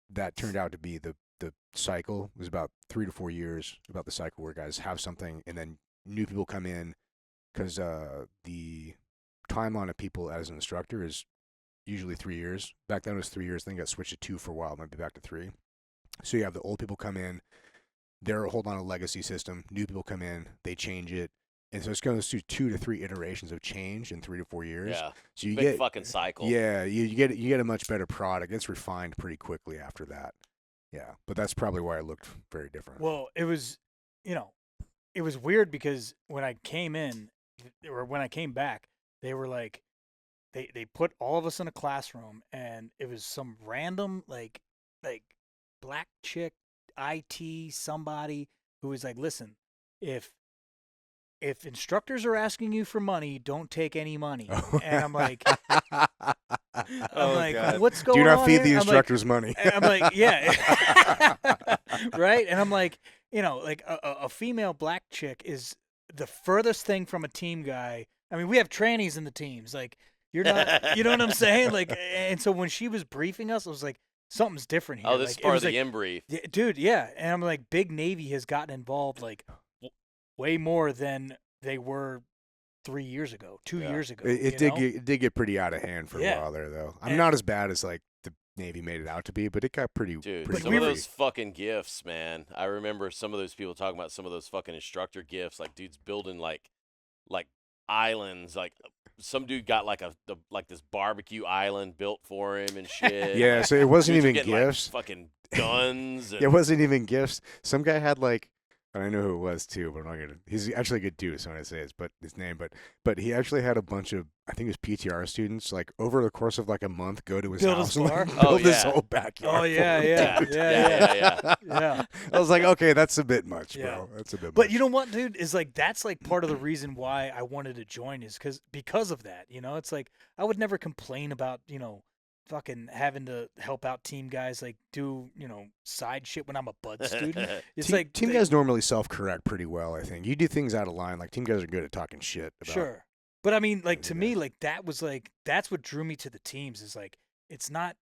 that turned out to be the cycle. It was about 3 to 4 years, about the cycle where guys have something and then new people come in because the timeline of people as an instructor is usually 3 years. Back then it was 3 years, then got switched to 2 for a while, might be back to 3. So you have the old people come in, they're holding on a legacy system. New people come in, they change it. And so it's going through 2 to 3 iterations of change in 3 to 4 years. Yeah. So you Big get fucking cycle. Yeah, you get a much better product. It's refined pretty quickly after that. Yeah, but that's probably why it looked very different. Well, it was, it was weird because when I came in, or when I came back, they were like, they put all of us in a classroom, and it was some random like black chick IT somebody who was like, listen, if instructors are asking you for money, don't take any money. And I'm like, God. what's going on? Do not feed here? the I'm like- instructors money. And I'm like, yeah. Right? And I'm like, like a female black chick is the furthest thing from a team guy. I mean, we have trannies in the teams. Like, you're not, you know what I'm saying? Like, and so when she was briefing us, I was like, something's different here. Oh, this like, is part it of was the like, in-brief. yeah, dude, yeah. And I'm like, Big Navy has gotten involved like way more than they were 3 years ago, 2 Yeah. years ago. It did get pretty out of hand for Yeah. a while there, though. I'm And- not as bad as like the Navy made it out to be, but it got pretty. Dude, pretty some of goofy. those fucking gifts, man. I remember some of those people talking about some of those fucking instructor gifts. Like, dudes building like islands. Like, some dude got like this barbecue island built for him and shit. Yeah, Like, so it wasn't dudes are even getting, gifts. Like, fucking guns. And, It wasn't even gifts. Some guy had like, and I know who it was too, but I'm not gonna. He's actually a good dude, so I'm gonna say his name. But he actually had a bunch of, I think it was PTR students, like over the course of like a month, go to his Build a house and like, bar? build Oh, his yeah. whole backyard. Oh, yeah, for him, yeah, dude. yeah. Yeah. I was like, okay, that's a bit much, Yeah. bro. That's a bit much. But you know what, dude? Is like that's like part of the reason why I wanted to join is because of that. It's like I would never complain about fucking having to help out team guys like do side shit when I'm a bud student. It's team, like team they- guys normally self-correct pretty well. I think you do things out of line. Like team guys are good at talking shit. About, Sure. But I mean, like to Yeah. me, like that was like that's what drew me to the teams is like it's not.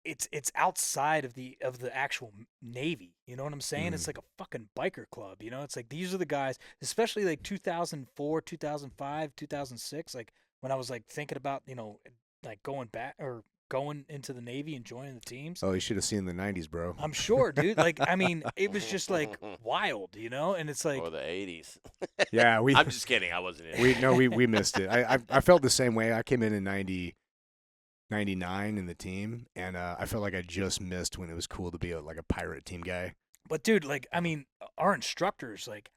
It's outside of the actual Navy. You know what I'm saying? It's like a fucking biker club. It's like these are the guys, especially like 2004, 2005, 2006. Like when I was like thinking about like going back or going into the Navy and joining the teams. Oh, you should have seen the '90s, bro. I'm sure, dude. Like I mean, it was just like wild, and it's like or the 80s. Yeah, I'm just kidding. I wasn't in it. we missed it. I felt the same way. I came in 99 in the team, and I felt like I just missed when it was cool to be like a pirate team guy. But dude, like I mean, our instructors, like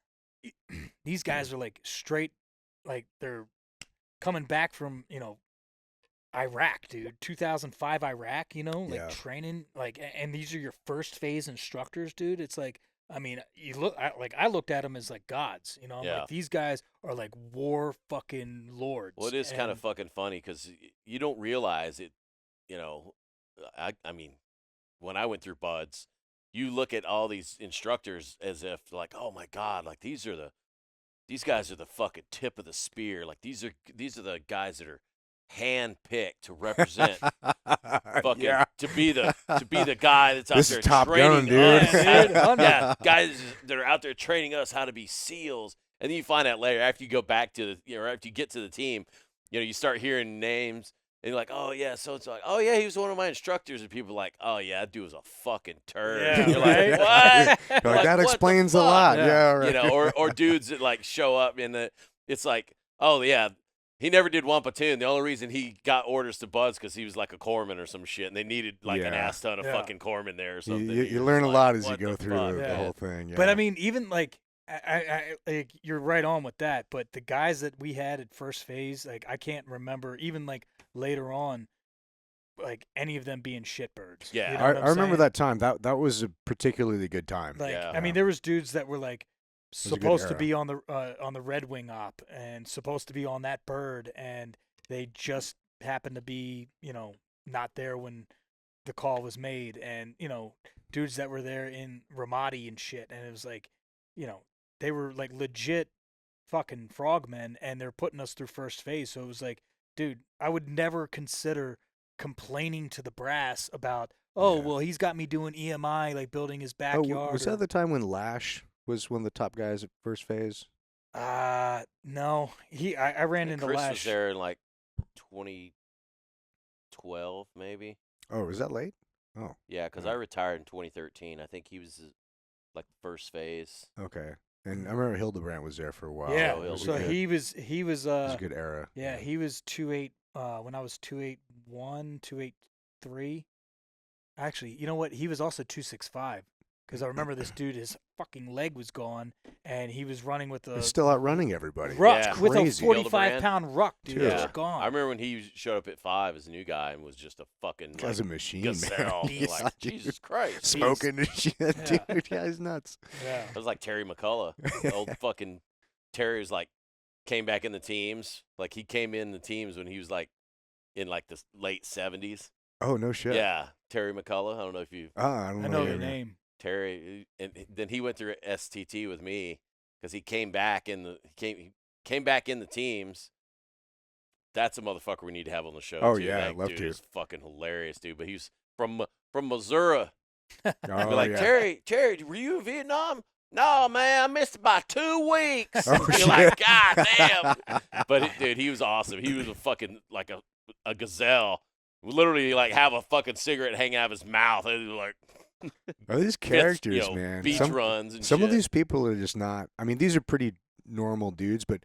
these guys are like straight, like they're coming back from Iraq, dude. 2005 Iraq, like Yeah. training, like, and these are your first phase instructors, dude. It's like, I mean, I looked at them as like gods, I'm Yeah. like these guys are like war fucking lords. Well, it is kind of and- fucking funny because you don't realize it. I mean, when I went through buds, you look at all these instructors as if like, oh my god, like these are the these guys are the fucking tip of the spear. Like these are the guys that are hand-picked to represent fucking Yeah. to be the guy that's out This there is Top training Gun, dude. us. Yeah, Yeah, guys that are out there training us how to be SEALs. And then you find out later after you go back to after you get to the team, you start hearing names and you're like, oh yeah, so it's like, oh yeah, he was one of my instructors, and people are like, oh yeah, that dude was a fucking turd. Yeah, And you're right? like, what? You're like, that what the explains a fuck? lot. Yeah. Yeah, right. Or dudes that like show up and it's like, oh yeah, he never did one platoon. The only reason he got orders to Buds because he was like a corpsman or some shit, and they needed like an Yeah. ass ton of Yeah. fucking corpsmen there or something. You You're learn a just lot like, as you what go the through fuck? the Yeah. whole thing. Yeah. But I mean, even like, I like you're right on with that. But the guys that we had at first phase, like I can't remember even like later on, like any of them being shitbirds. Yeah. You know I what I'm remember saying? that time. That was a particularly good time. Like, Yeah. I mean, there was dudes that were like was a good supposed to era. be on the Red Wing op and supposed to be on that bird, and they just happened to be, not there when the call was made, and dudes that were there in Ramadi and shit, and it was like, they were like legit fucking frogmen, and they're putting us through first phase. So it was like, dude, I would never consider complaining to the brass about, oh, Yeah. well, he's got me doing EMI, like building his Oh, backyard. was that the time when Lash was one of the top guys at first phase? No, I ran into Chris Lash. was there in like 2012, maybe. Oh, was that late? Oh, Yeah, because Yeah. I retired in 2013. I think he was like the first phase. okay. And I remember Hildebrand was there for a while. Yeah, It was a so good, he was it was a good era. yeah, he was 2.8 when I was 2.81, 2.83. Actually, you know what? He was also 2.65 because I remember this dude, his fucking leg was gone, and he was running with He's a still outrunning everybody. ruck Yeah. with a Crazy. 45-pound ruck, dude. Yeah. Just gone. I remember when he showed up at 5 as a new guy and was just a fucking Guy's a machine, man. gazelle. You're Beast. like, Jesus Christ. Smoking and shit, Yeah. dude. Yeah, he's nuts. Yeah. It was like Terry McCullough. Old fucking Terry's like came back in the teams. Like he came in the teams when he was like in like the late 70s. Oh, no shit. Yeah, Terry McCullough. I don't know if you I don't I know the him. name. Terry, and then he went through STT with me because he came back in the he came back in the teams. That's a motherfucker we need to have on the show. Oh, too. yeah, That I'd love dude to. is fucking hilarious, dude. But he's from Missouri. Oh, Be like, yeah. Terry, were you in Vietnam? No, man, I missed it by 2 weeks. Oh, You're like, God damn. But dude, he was awesome. He was a fucking like a gazelle. Literally, like have a fucking cigarette hanging out of his mouth. And like, Oh, these characters, man. beach Some, runs and some shit. of these people are just not. I mean, these are pretty normal dudes, but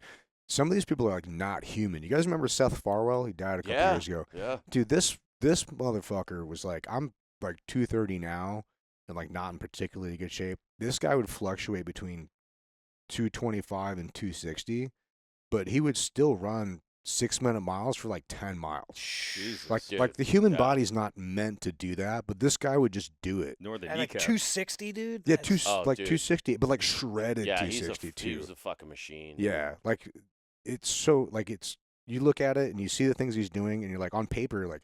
some of these people are like not human. You guys remember Seth Farwell? He died a couple Yeah. years ago. Yeah. Dude, this motherfucker was like, I'm like 230 now and like not in particularly good shape. This guy would fluctuate between 225 and 260, but he would still run 6-minute miles for like 10 miles. Jesus. Like Dude, the human yeah. body's not meant to do that, but this guy would just do it. Nor the At like kneecap. 260, dude. Yeah, That's- Oh, like dude. 260, but like shredded Yeah, 260 he too. was a fucking machine. Yeah, like it's so like it's you look at it and you see the things he's doing and you're like on paper like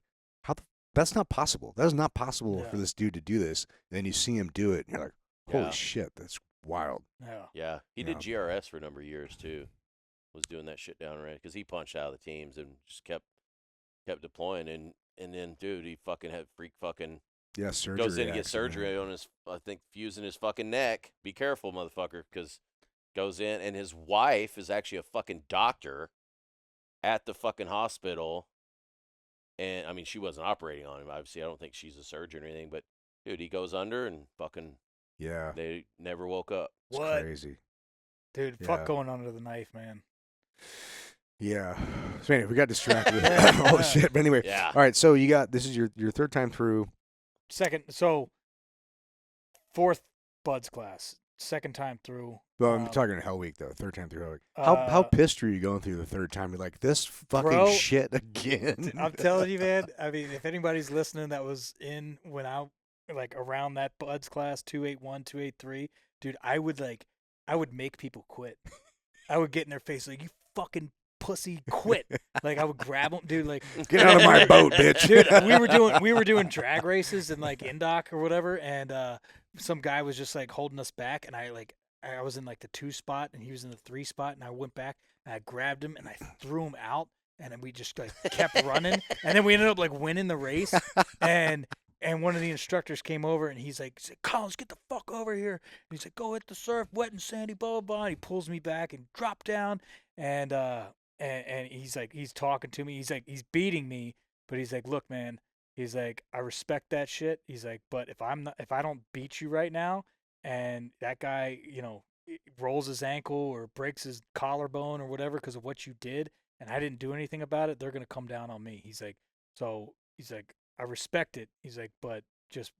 that's not possible. That is not possible Yeah. for this dude to do this. And then you see him do it and you're like, holy Yeah. shit, that's wild. Yeah. Yeah, he did Yeah. GRS for a number of years too. Was doing that shit down there because he punched out of the teams and just kept deploying and then dude, he fucking had freak fucking Yeah, surgery. goes in to get accident. surgery on his I think fusing his fucking neck. Be careful, motherfucker, because goes in and his wife is actually a fucking doctor at the fucking hospital. And I mean, she wasn't operating on him. Obviously, I don't think she's a surgeon or anything. But dude, he goes under and fucking Yeah, they never woke up. it's What? crazy. Dude, Yeah. fuck going under the knife, man. Yeah. So anyway, we got distracted with all the shit. But anyway, Yeah. all right. So you got this is your third time through. Fourth Buds class, second time through. Well, I'm Um, talking Hell Week though. Third time through Hell Week. How pissed are you going through the third time? You're like this fucking Bro, shit again. I'm telling you, man. I mean, if anybody's listening that was in when I like around that Buds class 281, 283, dude, I would make people quit. I would get in their face like, you fucking pussy, quit. Like I would grab them, dude. Like Get out of my boat, bitch. dude, we were doing drag races in like Indoc or whatever, and some guy was just like holding us back, and I I was in like the 2 spot and he was in the 3 spot, and I went back and I grabbed him and I threw him out, and then we just like kept running, and then we ended up like winning the race, and one of the instructors came over and he's like, Collins, get the fuck over here. And he's like, go hit the surf, wet and sandy, blah, blah, blah. And he pulls me back and drop down. And he's like, he's talking to me. He's like, he's beating me, but he's like, look, man, he's like, I respect that shit. He's like, but if I don't beat you right now, and that guy, rolls his ankle or breaks his collarbone or whatever because of what you did, and I didn't do anything about it, they're going to come down on me. He's like, I respect it. He's like, but just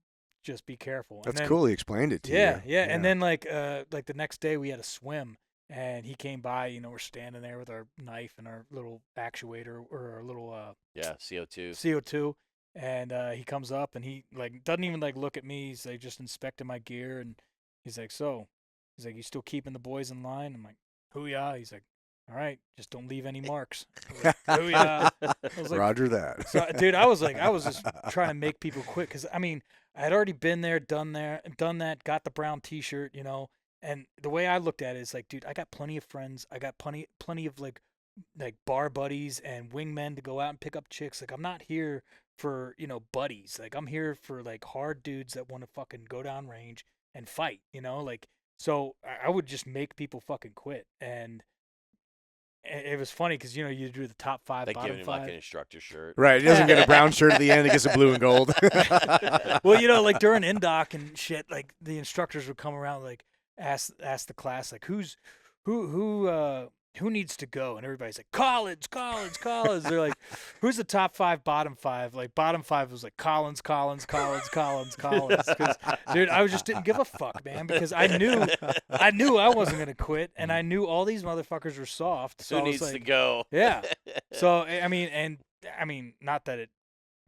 be careful. That's cool. He explained it to you. Yeah. And then like the next day we had a swim, and he came by. We're standing there with our knife and our little actuator or our little CO2. And he comes up and he like doesn't even like look at me. He's like just inspecting my gear, and he's like, you still keeping the boys in line? I'm like, hoo-yah. He's like, all right, just don't leave any marks. Like, I was like, Roger that. So, dude, I was just trying to make people quit, because I mean, I had already been there, done that, got the brown T-shirt, and the way I looked at it is like, dude, I got plenty of friends, I got plenty of like bar buddies and wingmen to go out and pick up chicks. Like, I'm not here for buddies. Like, I'm here for like hard dudes that want to fucking go down range and fight. Like, so I would just make people fucking quit. And it was funny because you do the top 5, they bottom give him 5. like an instructor shirt. Right. He doesn't get a brown shirt at the end. He gets a blue and gold. Well, like during in-doc and shit, like the instructors would come around, like ask the class, like who needs to go, and everybody's like Collins. They're like, who's the top 5, bottom 5? Like bottom 5 was like Collins. Because dude, I just didn't give a fuck, man, because I knew I wasn't gonna quit, and I knew all these motherfuckers were soft. So Who I was needs like, to go? Yeah. So I mean, not that it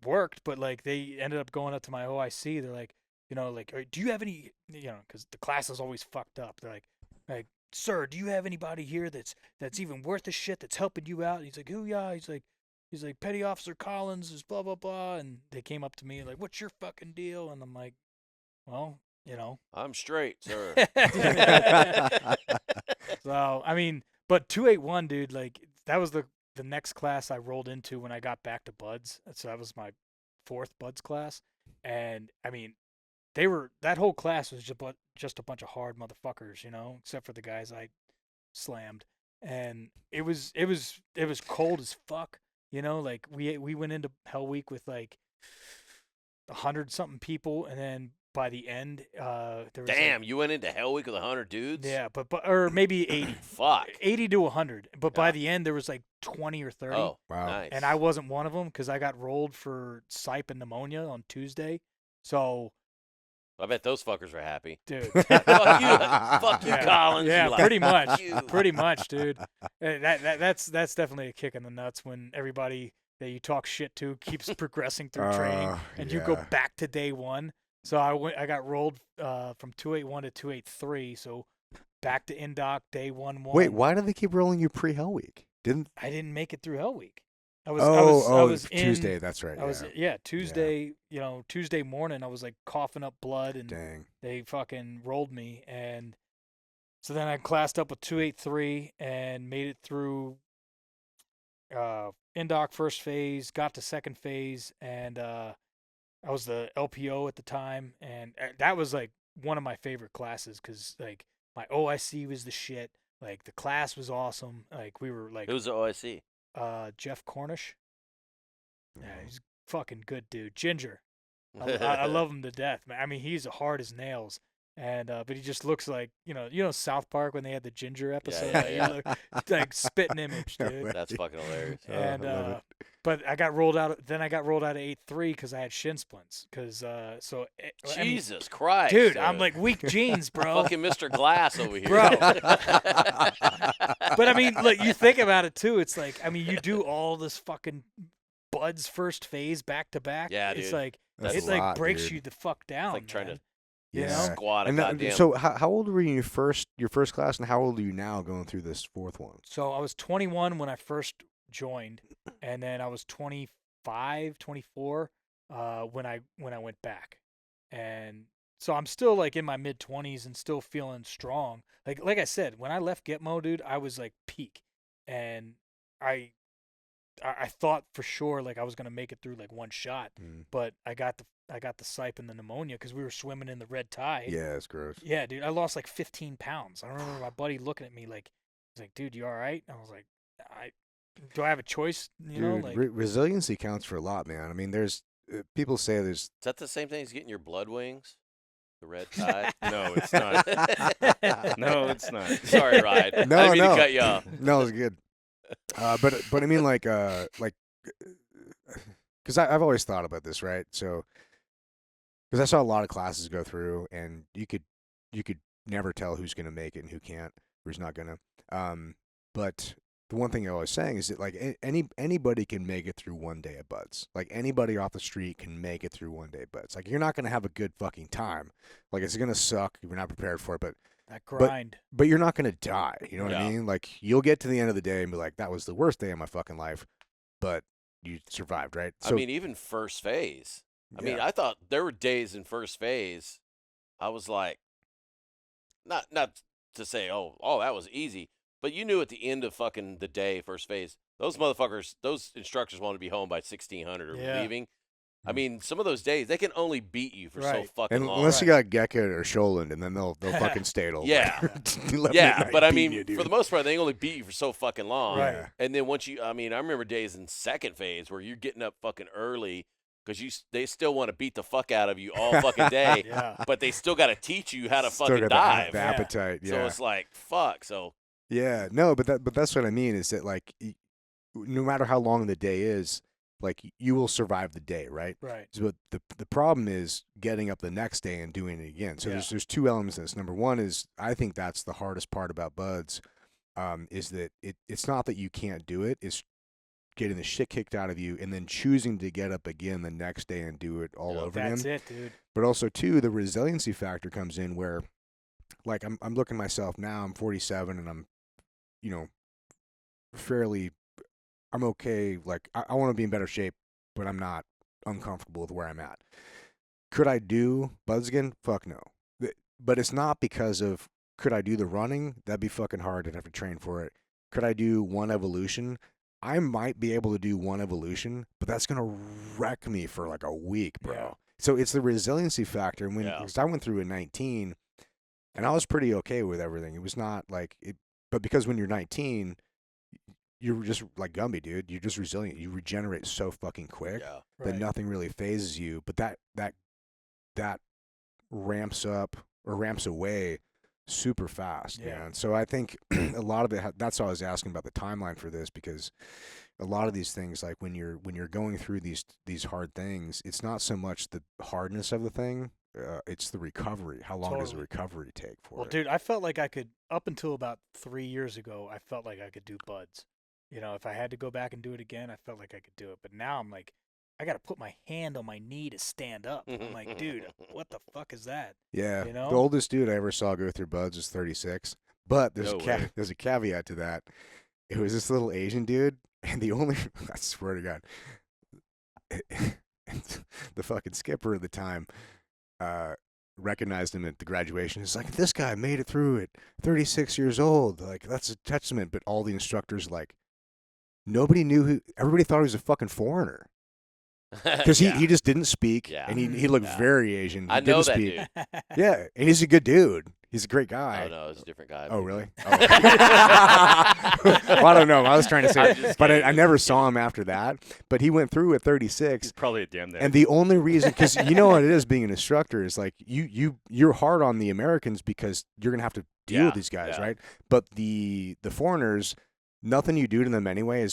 worked, but like they ended up going up to my OIC. They're like, do you have any, because the class is always fucked up. They're like, sir, do you have anybody here that's even worth a shit, that's helping you out? And he's like, yeah. He's like, Petty Officer Collins is blah blah blah, and they came up to me like, what's your fucking deal? And I'm like, well, I'm straight, sir. So I mean, but 281, dude, like that was the next class I rolled into when I got back to Buds. So that was my 4th Buds class, and I mean, that whole class was just a bunch of hard motherfuckers, except for the guys I slammed. And it was cold as fuck, like we went into Hell Week with like 100-something people, and then by the end, there was Damn, you went into Hell Week with 100 dudes? Yeah, but or maybe 80. Fuck. 80 to 100. But by the end, there was like 20 or 30. Oh, Wow. nice. And I wasn't one of them because I got rolled for sype and pneumonia on Tuesday. So, I bet those fuckers were happy. dude. Fuck you, Collins. Yeah, You like, pretty much. fuck you. Pretty much, dude. That's definitely a kick in the nuts when everybody that you talk shit to keeps progressing through training, and you go yeah. back to day one. So I got rolled from 281 to 283. So back to Indoc day 1-1. Wait, why do they keep rolling you pre-Hell Week? I didn't make it through Hell Week. I was in Tuesday. That's right. Tuesday. Tuesday morning I was like coughing up blood, and Dang. they fucking rolled me, and so then I classed up with 283 and made it through Indoc first phase, got to second phase, and I was the LPO at the time, and that was like one of my favorite classes because like my OIC was the shit. Like the class was awesome. Like we were like, Who's the OIC? Jeff Cornish. Yeah, he's a fucking good dude. Ginger. I love him to death, man. I mean, he's hard as nails. And but he just looks like, South Park when they had the Ginger episode. Yeah. He looked like spitting image, dude. That's fucking hilarious. And I love it. but I got rolled out. Then I got rolled out of 8-3 because I had shin splints. Because Jesus Christ, dude, I'm like weak jeans, bro. Fucking Mr. Glass over here, Bro. But I mean, look, you think about it too. It's like, I mean, you do all this fucking Buds first phase back to back. Yeah, it's dude. like That's it a like lot, breaks dude. you the fuck down. It's like trying man. to You know? squat a And goddamn. so how old were you in your first class, and how old are you now going through this 4th one? So I was 21 when I first joined, and then I was 25, 24 when I went back. And so I'm still like in my mid-20s and still feeling strong. Like I said, when I left Gitmo, dude, I was like peak, and I thought for sure like I was gonna make it through like one shot, but I got the sype and the pneumonia because we were swimming in the red tide. Yeah, it's gross. Yeah, dude, I lost like 15 pounds. I remember my buddy looking at me like, he's like, dude, you all right? I was like, do I have a choice? You know, Dude, like resiliency counts for a lot, man. I mean, there's people say there's Is that the same thing as getting your blood wings? The red tide? No, it's not. No, it's not. Sorry, Ryan. No, I didn't mean no. to cut you off. no, it's good. But I mean like because I've always thought about this, right? So because I saw a lot of classes go through, and you could never tell who's gonna make it and who can't, or who's not gonna. But the one thing I was saying is that like anybody can make it through one day at Buds. Like anybody off the street can make it through one day at Buds. Like you're not gonna have a good fucking time. Like it's gonna suck if you're not prepared for it, but that grind. but you're not gonna die. You know what I Yeah. mean? Like you'll get to the end of the day and be like, that was the worst day of my fucking life, but you survived, right? I mean, even first phase. I mean, yeah. I thought there were days in first phase, I was like, not to say, oh, that was easy, but you knew at the end of fucking the day, first phase, those motherfuckers, those instructors want to be home by 1600 or Yeah. leaving. I mean, some of those days they can only beat you for so Right. fucking and long. unless you got Gecko or Sholand, and then they'll fucking stay till Yeah. like 11 Yeah, at night but I beating mean, you, dude. for the most part, they only beat you for so fucking long. Right. Yeah. And then once you, I mean, I remember days in second phase where you're getting up fucking early because they still want to beat the fuck out of you all fucking day, Yeah. but they still got to teach you how to Still fucking got the dive. the appetite. Yeah. So it's like, fuck. So Yeah, no, but that's what I mean is that like no matter how long the day is, like you will survive the day, right? Right. So the problem is getting up the next day and doing it again. So Yeah. there's two elements to this. Number one is I think that's the hardest part about Buds, is that it's not that you can't do it, it's getting the shit kicked out of you and then choosing to get up again the next day and do it all Yeah, over That's again. it, dude. But also too, the resiliency factor comes in where like I'm looking at myself now, I'm 47 and I'm, you know, I'm okay. Like I want to be in better shape, but I'm not uncomfortable with where I'm at. Could I do Buds again? Fuck no. But it's not because of could I do the running? That'd be fucking hard. I'd have to train for it. Could I do one evolution? I might be able to do one evolution, but that's gonna wreck me for like a week, bro. Yeah. So it's the resiliency factor. And Yeah. because I went through at 19, and I was pretty okay with everything. It was not like it, but because when you're 19, you're just like Gumby, dude. You're just resilient. You regenerate so fucking quick yeah, that Right. nothing really phases you. But that ramps up or ramps away super fast, Yeah. man. So I think a lot of it. That's why I was asking about the timeline for this, because a lot of these things, like when you're going through these hard things, it's not so much the hardness of the thing. It's the recovery. How long does the Totally. recovery take for Well, it? dude, I felt like I could, up until about 3 years ago, I felt like I could do Buds. You know, if I had to go back and do it again, I felt like I could do it. But now I'm like, I got to put my hand on my knee to stand up. I'm like, dude, what the fuck is that? Yeah, You know? the oldest dude I ever saw go through Buds was 36. But there's No a way. there's a caveat to that. It was this little Asian dude, and the only I swear to God, the fucking skipper at the time recognized him at the graduation. He's like, this guy made it through at 36 years old. Like that's a testament. But all the instructors like nobody knew who. Everybody thought he was a fucking foreigner because Yeah. he just didn't speak, Yeah. and he looked Yeah. very Asian. He I know didn't that speak. dude. Yeah, and he's a good dude. He's a great guy. Oh no, it's a different guy. Oh, maybe. really? Oh. Well, I don't know. I was trying to I'm say, just but kidding. I never saw him after that. But he went through at 36, He's probably a damn that. and the only reason, because you know what it is being an instructor is like you're hard on the Americans because you're gonna have to deal with Yeah, these guys, yeah. right? But the foreigners, nothing you do to them anyway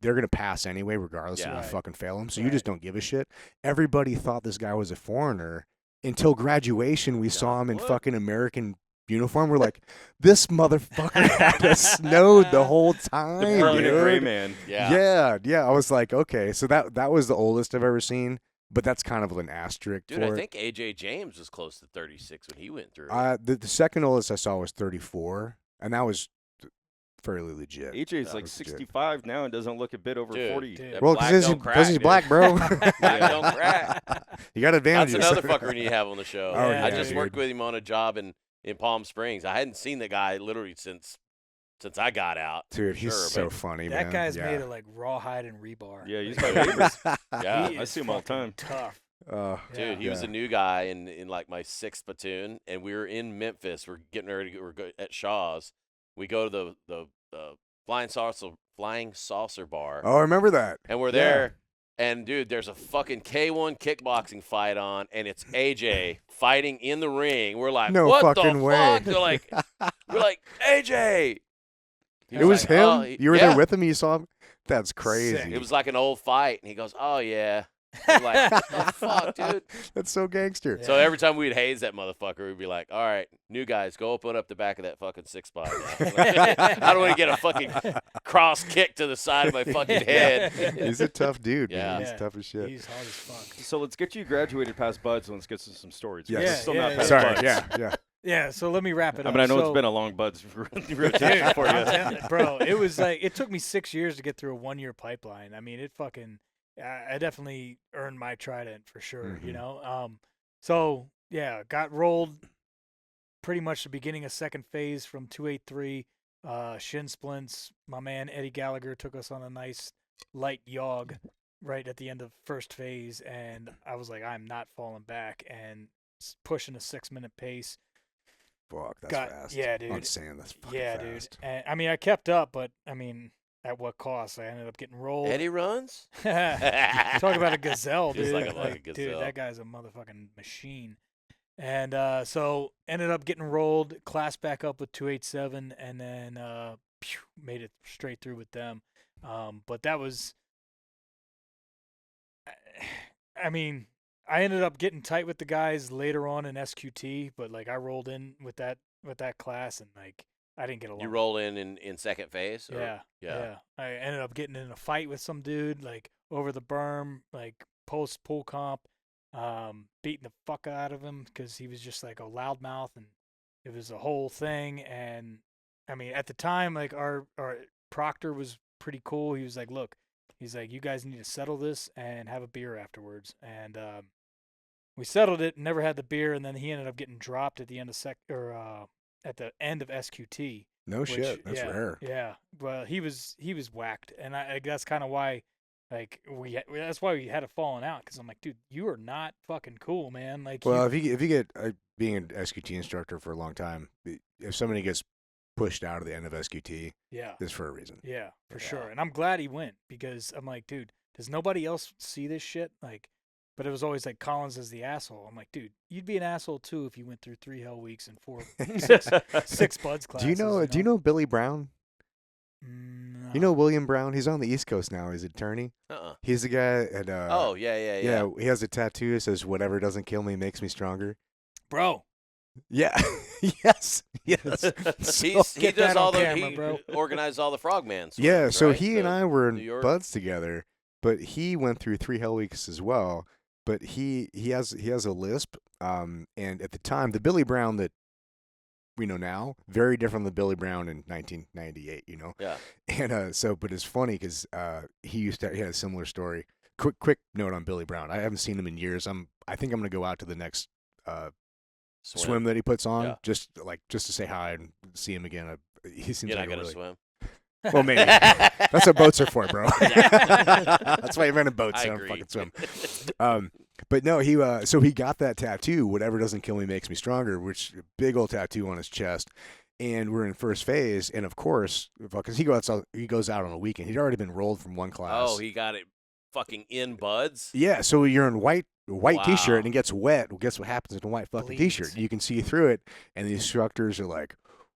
they're gonna pass anyway, regardless Yeah. if you Right. fucking fail them. So you Right. just don't give a shit. Everybody thought this guy was a foreigner until graduation. We saw him in What? fucking American uniform. We're like, this motherfucker had us snowed the whole time, the permanent dude. gray man. Yeah. Yeah. I was like, okay, so that was the oldest I've ever seen, but that's kind of an asterisk Dude, for I it. think AJ James was close to 36 when he went through. The second oldest I saw was 34, and that was fairly legit. AJ's like That's legit. 65 now and doesn't look a bit over Dude, 40. that Well, black because don't crack, he's dude. black, bro. Black don't crack. You got advantages. That's another fucker we need to have on the show. Oh, yeah, I just dude. worked with him on a job in Palm Springs. I hadn't seen the guy literally since I got out. Dude, for he's sure, so but- funny, That man. guy's yeah. made of like rawhide and rebar. Yeah, he's my neighbor. Yeah, He I is see him all the fucking time. Tough. dude, he was a new guy in like my 6th platoon, and we were in Memphis. We're getting ready to we're at Shaw's. We go to the flying saucer bar, Oh, I remember that. and we're yeah. there. And dude, there's a fucking K1 kickboxing fight on, and it's AJ fighting in the ring. We're like, No what fucking the way. fuck? We're like, AJ. He It was like, him. "Oh, You were yeah." there with him. You saw him. That's crazy. Sick. It was like an old fight, and he goes, "Oh yeah." I'm like, what the fuck, dude? That's so gangster. Yeah. So every time we'd haze that motherfucker, we'd be like, all right, new guys, go open up the back of that fucking 6-spot. I don't want to get a fucking cross kick to the side of my fucking head. He's a tough dude. Yeah. Man. He's tough as shit. He's hard as fuck. So let's get you graduated past Buds and let's get to some stories. Yes. We're Yeah, still yeah, not yeah. past Sorry. Buds. Yeah. Yeah, so let me wrap it I up. mean, I know So- it's been a long Buds rotation Dude, for I'm you. telling you, bro, it was like it took me 6 years to get through a 1-year pipeline. I mean, it fucking, I definitely earned my trident for sure, you Mhm. know. So yeah, got rolled pretty much the beginning of second phase from 283, shin splints. My man Eddie Gallagher took us on a nice light yog right at the end of first phase, and I was like, I'm not falling back, and pushing a 6-minute pace. Fuck, that's Got- fast. yeah, dude. I'm saying that's fucking Yeah, fast. dude. And, I mean, I kept up, but I mean, at what cost? I ended up getting rolled. Eddie runs? Talk about a gazelle, Just dude. like a Dude, gazelle. that guy's a motherfucking machine. And so ended up getting rolled, class back up with 287, and then made it straight through with them. But that was, I mean, I ended up getting tight with the guys later on in SQT, but like I rolled in with that class, and like I didn't get along. You roll in second phase? Or? Yeah, yeah. I ended up getting in a fight with some dude, like over the berm, like post pool comp, beating the fuck out of him because he was just like a loudmouth, and it was a whole thing. And I mean, at the time, like our proctor was pretty cool. He was like, "Look," he's like, "you guys need to settle this and have a beer afterwards." And we settled it, never had the beer, and then he ended up getting dropped at the end of at the end of SQT. No shit. That's yeah, rare. Yeah. Well, he was whacked, and I that's kind of why, like that's why we had a falling out, because I'm like, dude, you are not fucking cool, man. Like, Well, if you get being an SQT instructor for a long time, if somebody gets pushed out of the end of SQT, yeah, it's for a reason. yeah, for Yeah. sure. And I'm glad he went, because I'm like, dude, does nobody else see this shit? Like, but it was always like Collins is the asshole. I'm like, dude, you'd be an asshole too if you went through 3 Hellweeks and 6 Buds classes. Do you know Billy Brown? No. You know William Brown? He's on the East Coast now. He's an attorney. Uh-uh. He's the guy at Oh, yeah. he has a tattoo that says "Whatever doesn't kill me makes me stronger." bro? Yeah. yes. So- he Get does that all on the camera, he bro. organized all the frogman. yeah, swims, so right? he and I were in New York? Buds together, but he went through 3 Hellweeks as well. But he has a lisp, and at the time, the Billy Brown that we know now, very different than the Billy Brown in 1998. You know, Yeah. and but it's funny because he had a similar story. Quick note on Billy Brown. I haven't seen him in years. I think I'm gonna go out to the next swim that he puts on, Yeah. just to say hi and see him again. He seems You're like not a gonna really swim. well, maybe. That's what boats are for, bro. Yeah. That's why you rent a boat, I so I don't agree. fucking swim. But no, so he got that tattoo, "Whatever doesn't kill me makes me stronger," which big old tattoo on his chest. And we're in first phase, and of course, because he goes out on a weekend. He'd already been rolled from one class. Oh, he got it fucking in Buds. Yeah, so you're in white t-shirt Wow. and it gets wet. Well, guess what happens in a white fucking t-shirt? Bleeds. You can see through it, and the instructors are like,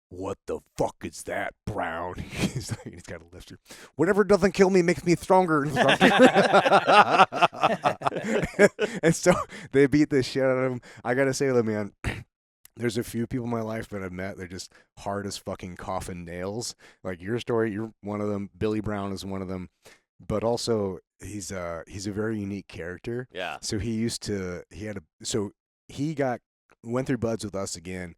"What the fuck is that, Brown?" he's got a lifter. "Whatever doesn't kill me makes me stronger." And so they beat the shit out of him. I gotta say though, man, there's a few people in my life that I've met. They're just hard as fucking coffin nails. Like your story, you're one of them. Billy Brown is one of them. But also, he's a very unique character. Yeah. So he went through Buds with us again,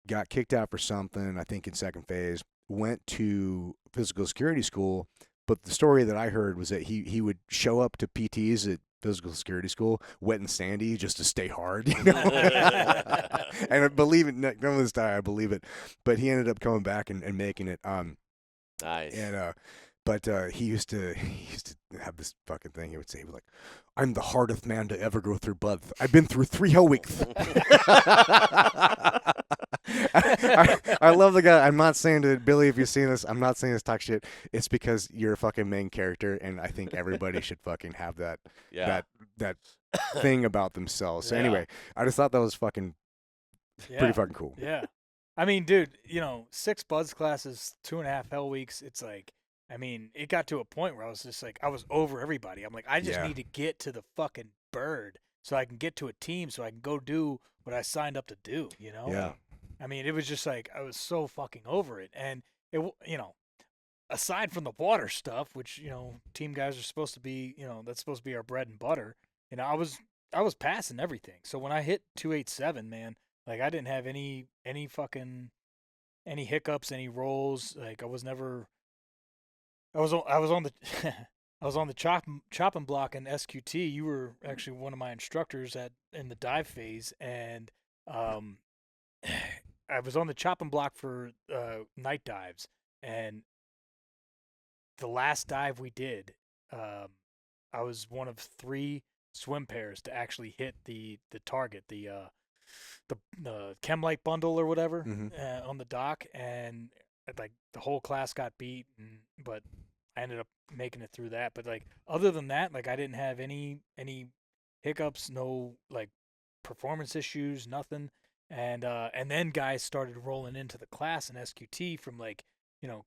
got kicked out for something, I think in second phase, went to physical security school, but the story that I heard was that he would show up to PTs at physical security school wet and sandy just to stay hard, you know. And I believe it. None of this time I believe it, but he ended up coming back and making it. Nice. And but he used to have this fucking thing. He would say, he was like, "I'm the hardest man to ever go through blood. I've been through 3 Hellweeks." I love the guy. I'm not saying to Billy, if you've seen this, I'm not saying this talk shit. It's because you're a fucking main character, and I think everybody should fucking have that that thing about themselves. So anyway, I just thought that was fucking pretty fucking cool. Yeah. I mean, dude, 6 Buds classes, 2.5 Hellweeks. It's like, I mean, it got to a point where I was just like, I was over everybody. I'm like, I just need to get to the fucking bird so I can get to a team so I can go do what I signed up to do, Yeah. I mean, it was just like, I was so fucking over it. And, aside from the water stuff, which, team guys are supposed to be, that's supposed to be our bread and butter, I was passing everything. So when I hit 287, man, like I didn't have any hiccups, any rolls. Like I was never. I was on the I was on the chopping block in SQT. You were actually one of my instructors in the dive phase, and I was on the chopping block for night dives, and the last dive we did, I was one of 3 swim pairs to actually hit the target, the chem light bundle or whatever on the dock, and like the whole class got beat, but I ended up making it through that. But like other than that, like I didn't have any hiccups, no like performance issues, nothing. And then guys started rolling into the class in SQT from like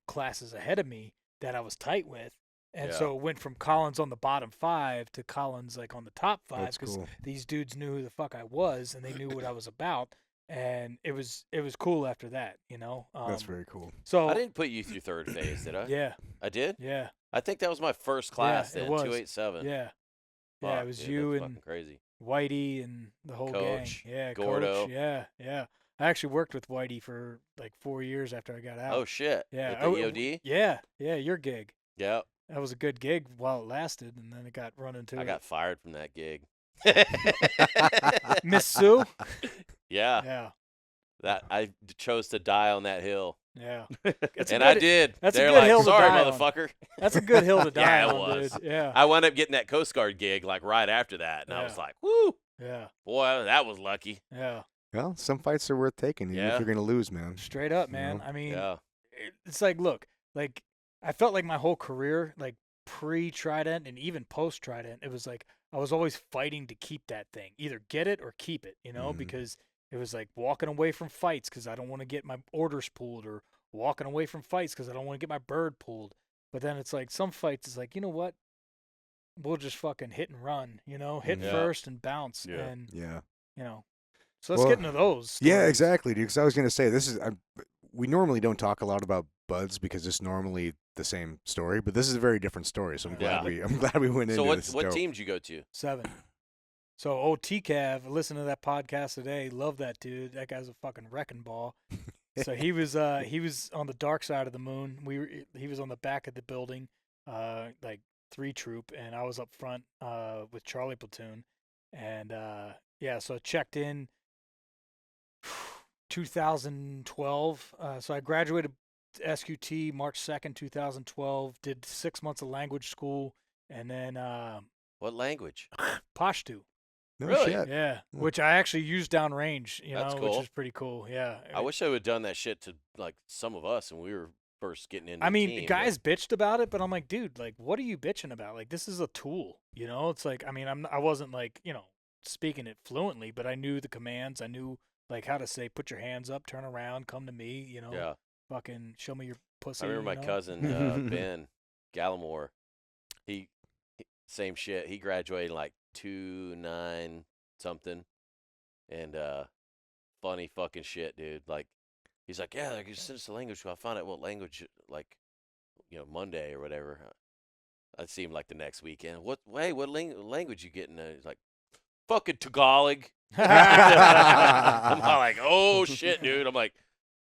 classes ahead of me that I was tight with. And so it went from Collins on the bottom 5 to Collins like on the top 5 because these dudes knew who the fuck I was and they knew what I was about, and it was cool after that, That's very cool. So I didn't put you through 3rd phase, did I? Yeah. I did? Yeah. I think that was my first class Yeah, then, it was. 287. Yeah. Fuck, Yeah, it was dude, you that's and fucking crazy. Whitey and the whole Coach, gang. Yeah, Gordo. Coach. Yeah. I actually worked with Whitey for like 4 years after I got out. Oh shit. Yeah. With the EOD? Yeah, your gig. Yeah. That was a good gig while it lasted, and then it got run into. I got fired from that gig. Miss Sue. Yeah. Yeah. That I chose to die on that hill. Yeah. I did. That's They're a good like, hill to sorry, die on. motherfucker. That's a good hill to die Yeah, it on, was. dude. Yeah. I wound up getting that Coast Guard gig like right after that, and I was like, woo. Yeah. Boy, that was lucky. Yeah. Well, some fights are worth taking, even if you're gonna lose, man. Straight up, man. I mean, Yeah. it's like, look, like I felt like my whole career, like pre-Trident and even post-Trident, it was like I was always fighting to keep that thing, either get it or keep it, because it was like walking away from fights because I don't want to get my orders pulled, or walking away from fights because I don't want to get my bird pulled. But then it's like some fights is like, you know what? We'll just fucking hit and run, hit first and bounce. Yeah. And, so let's get into those. Yeah, stories. exactly, dude. Because I was gonna say we normally don't talk a lot about Buds because it's normally the same story, but this is a very different story. So I'm glad we went into this. So what team did you go to? 7. So old TCAV, listen to that podcast today. Love that dude. That guy's a fucking wrecking ball. So he was on the dark side of the moon. He was on the back of the building, like 3 troop, and I was up front with Charlie platoon. And so I checked in 2012. So I graduated SQT March 2nd, 2012. Did 6 months of language school, and then What language? Pashto. No Really? shit. Yeah, which I actually used downrange, That's which cool. is pretty cool. Yeah. I wish I would have done that shit to like some of us when we were first getting into I mean, the team, guys bitched about it, but I'm like, dude, like, what are you bitching about? Like, this is a tool, It's like, I mean, I wasn't like, speaking it fluently, but I knew the commands. I knew like how to say, put your hands up, turn around, come to me, Yeah. fucking show me your pussy. I remember my cousin Ben Gallimore. He same shit. He graduated like 2.9 something, and funny fucking shit, dude. Like he's like, yeah, like you send us a language. I'll find out what language, like Monday or whatever. That seemed like the next weekend. What language you getting? He's like, fucking Tagalog. I'm like, oh shit, dude. I'm like,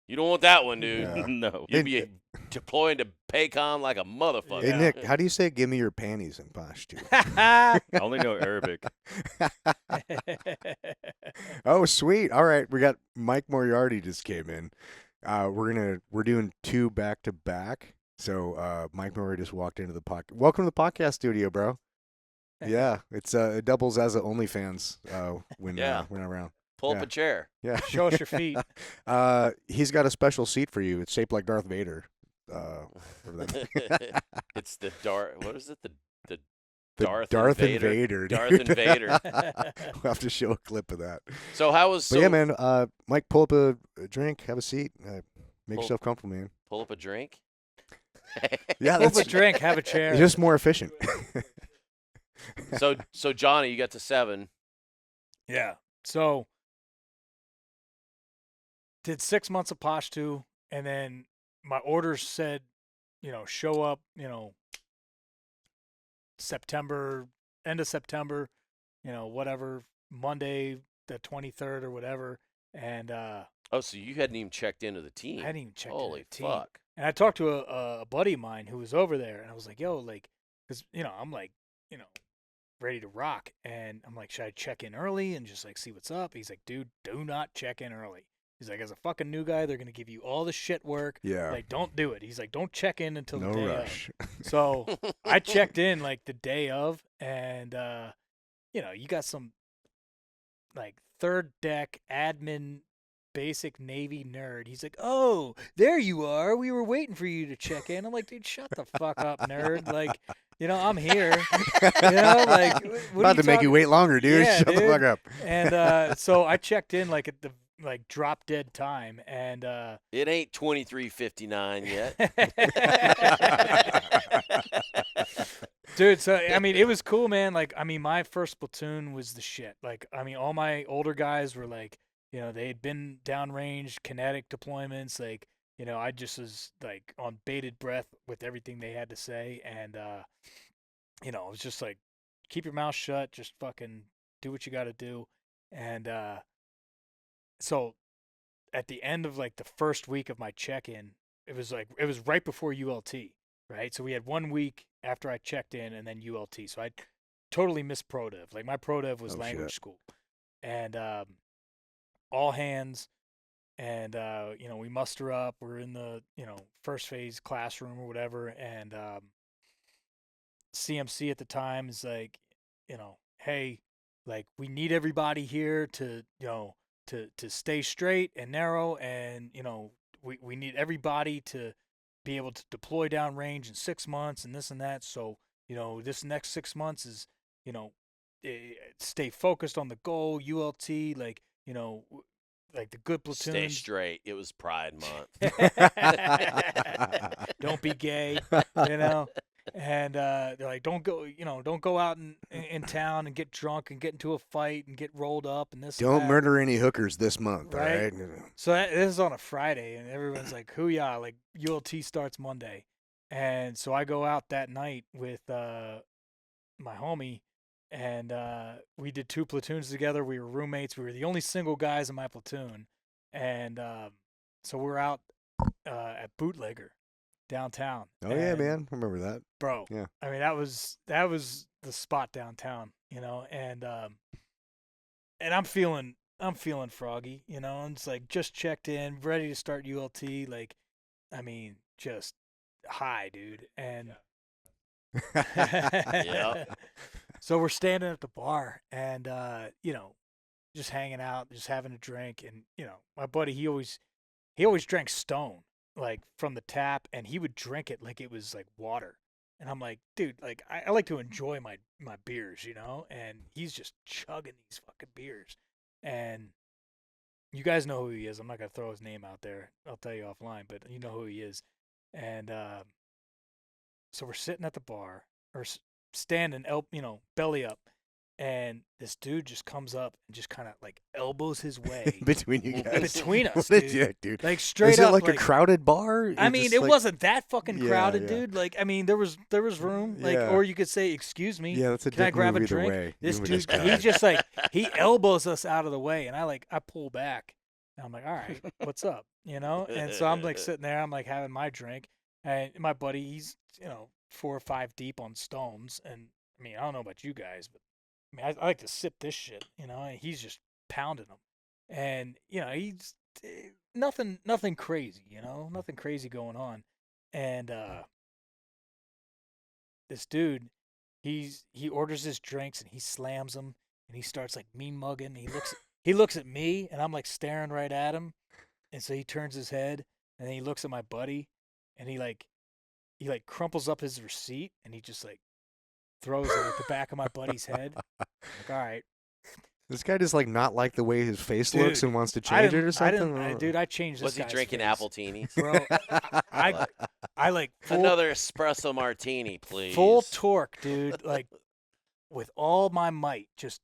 you don't want that one, dude. Yeah. No. You'd be deploying to Paycom like a motherfucker. Hey, Nick, how do you say give me your panties in Pashto? I only know Arabic. Oh, sweet. All right. We got Mike Moriarty just came in. We're doing 2 back to back. So Mike Moriarty just walked into the podcast. Welcome to the podcast studio, bro. Yeah, it doubles as an OnlyFans when we're not around. Pull up a chair. Yeah. Show us your feet. He's got a special seat for you. It's shaped like Darth Vader. It's the Darth. What is it? The Darth Invader. Darth Invader. We'll have to show a clip of that. So how was? But yeah, man. Mike, pull up a drink, have a seat, make Pull- yourself comfortable, man. Pull up a drink. Yeah, Pull up that's a drink, have a chair. just more efficient. So Johnny, you got to 7. Yeah. So did 6 months of Pashto, and then my orders said, show up, September, end of September, whatever, Monday the 23rd or whatever. And Oh, so you hadn't even checked into the team. I hadn't even checked Holy into the team. fuck. And I talked to a buddy of mine who was over there, and I was like, yo, like, because, I'm like, ready to rock. And I'm like, should I check in early and just, like, see what's up? He's like, dude, do not check in early. He's like, as a fucking new guy, they're going to give you all the shit work. Yeah. Like, don't do it. He's like, don't check in until No the day rush. of. So I checked in, like, the day of, and, you got some, like, third deck admin basic Navy nerd. He's like, oh, there you are. We were waiting for you to check in. I'm like, dude, shut the fuck up, nerd. Like, I'm here. Like, what About to make you wait longer, dude. Yeah, Shut the dude. fuck up. And so I checked in, like, at the drop dead time, and It ain't 23:59 yet. dude, so I mean, it was cool, man. Like, I mean, my first platoon was the shit. Like, I mean, all my older guys were like, they had been downrange kinetic deployments. Like, I just was like on bated breath with everything they had to say, and it was just like, keep your mouth shut, just fucking do what you got to do, and so at the end of like the first week of my check-in, it was right before ULT, right? So we had 1 week after I checked in and then ULT. So I totally missed ProDev. Like, my ProDev was language school, and all hands, and we muster up. We're in the first phase classroom or whatever, and CMC at the time is like, hey, like, we need everybody here to to stay straight and narrow, and we need everybody to be able to deploy downrange in 6 months and this and that. So this next 6 months is stay focused on the goal. ULT, like like the good platoons. Stay straight. It was Pride Month. Don't be gay, And they're like, don't go out in town and get drunk and get into a fight and get rolled up and this. Don't and that. murder any hookers this month, all Right. right? So this is on a Friday, and everyone's like, "Hoo-yah!" Like, ULT starts Monday, and so I go out that night with my homie, and we did 2 platoons together. We were roommates. We were the only single guys in my platoon, and so we're out at Bootlegger downtown. Oh yeah, man, I remember that, Bro. Yeah. I mean, that was the spot downtown, and I'm feeling froggy, and it's like, just checked in, ready to start ULT, like, I mean, just high, dude. And Yeah. So we're standing at the bar, and just hanging out, just having a drink, and my buddy, he always drank Stone, like, from the tap, and he would drink it like it was like water. And I'm like, dude, like, I like to enjoy my beers, and he's just chugging these fucking beers. And you guys know who he is. I'm not going to throw his name out there. I'll tell you offline, but you know who he is. And so we're sitting at the bar, or standing, belly up, and this dude just comes up and just kind of like elbows his way between you guys. between us, What a dude. dick, dude. Like, straight Is it up, like a crowded bar? I It's mean, just it like- wasn't that fucking Yeah, crowded, yeah. dude. Like, I mean, there was room. Like, Yeah. or you could say, "Excuse me, Yeah, that's a can I dick grab move a either drink?" way. This You and dude, this guy. he just like, he elbows us out of the way, and I pull back, and I'm like, all right, what's up, And so I'm like sitting there, I'm like having my drink, And my buddy, he's 4 or 5 deep on stones, and I mean, I don't know about you guys, but I mean, I like to sip this shit, and he's just pounding them, and he's nothing crazy, nothing crazy going on, and this dude, he orders his drinks and he slams them, and he starts like mean mugging. He looks at me, and I'm like staring right at him, and so he turns his head, and then he looks at my buddy, and he crumples up his receipt, and he just like throws it at the back of my buddy's head. I'm like, all right. This guy just not like the way his face Dude, looks and wants to change it or something. I changed this Was he guy's drinking face. apple teenies? Bro, I like Another espresso martini, please. full torque, dude. Like with all my might, just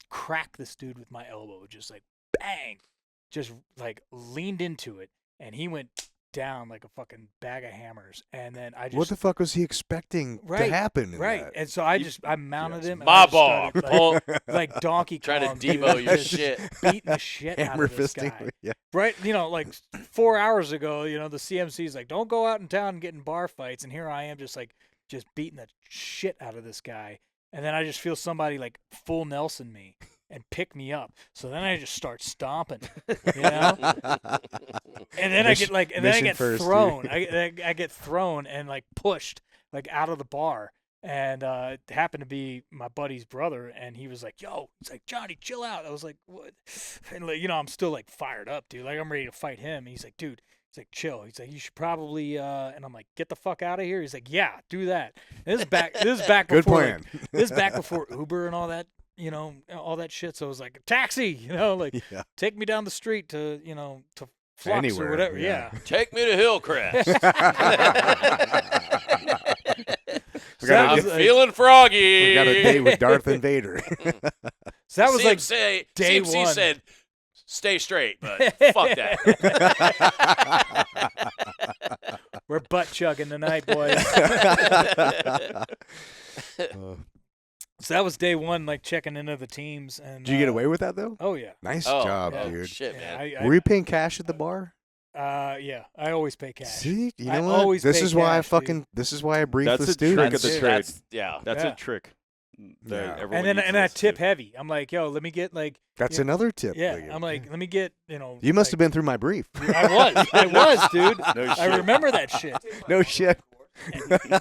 crack this dude with my elbow, just like bang, just like leaned into it, and he went down like a fucking bag of hammers. And then I just What the fuck was he expecting to happen? In right. that? And so I mounted him. And My I just ball. started, like Donkey Kong, Trying to dude, demo your just shit. beating the shit out Hammer of this fisting. guy. Yeah. Right, like 4 hours ago, the CMC's like, don't go out in town and get in bar fights, and here I am just beating the shit out of this guy, and then I just feel somebody like full Nelson me and pick me up, so then I just start stomping, and then I get thrown, I get thrown and like pushed like out of the bar. And it happened to be my buddy's brother, and he was like, "Yo," he's like, "Johnny, chill out." I was like, "What?" And I'm still like fired up, dude. Like I'm ready to fight him. And he's like, "Dude," he's like, "Chill." He's like, "You should probably," and I'm like, "Get the fuck out of here." He's like, "Yeah, do that." And this is back Good before plan. this is back before Uber and all that, all that shit. So it was like taxi, Yeah. take me down the street to to Flux Anywhere, or whatever. yeah. Take me to Hillcrest. I'm feeling froggy. We got a date with Darth Invader. So that was like CMC, day CMC one. said, stay straight, but fuck that. We're butt chugging tonight, boys. So that was day one, like checking into the teams. And Did you get away with that though? Oh yeah. Nice Oh, job, yeah. dude. Shit, Yeah, man. Were you paying cash at the bar? Yeah, I always pay cash. See, you I know what? always This pay is why I cash, fucking. This is why I brief That's the a trick students. of the trade. That's That's Yeah. a trick. that Yeah. everyone And needs then to I listen tip to. heavy. I'm like, yo, let me get like. That's Yeah. another tip. Yeah, William. I'm like, let me get You must have been through my brief. I was, dude. No I shit. remember that shit. No shit.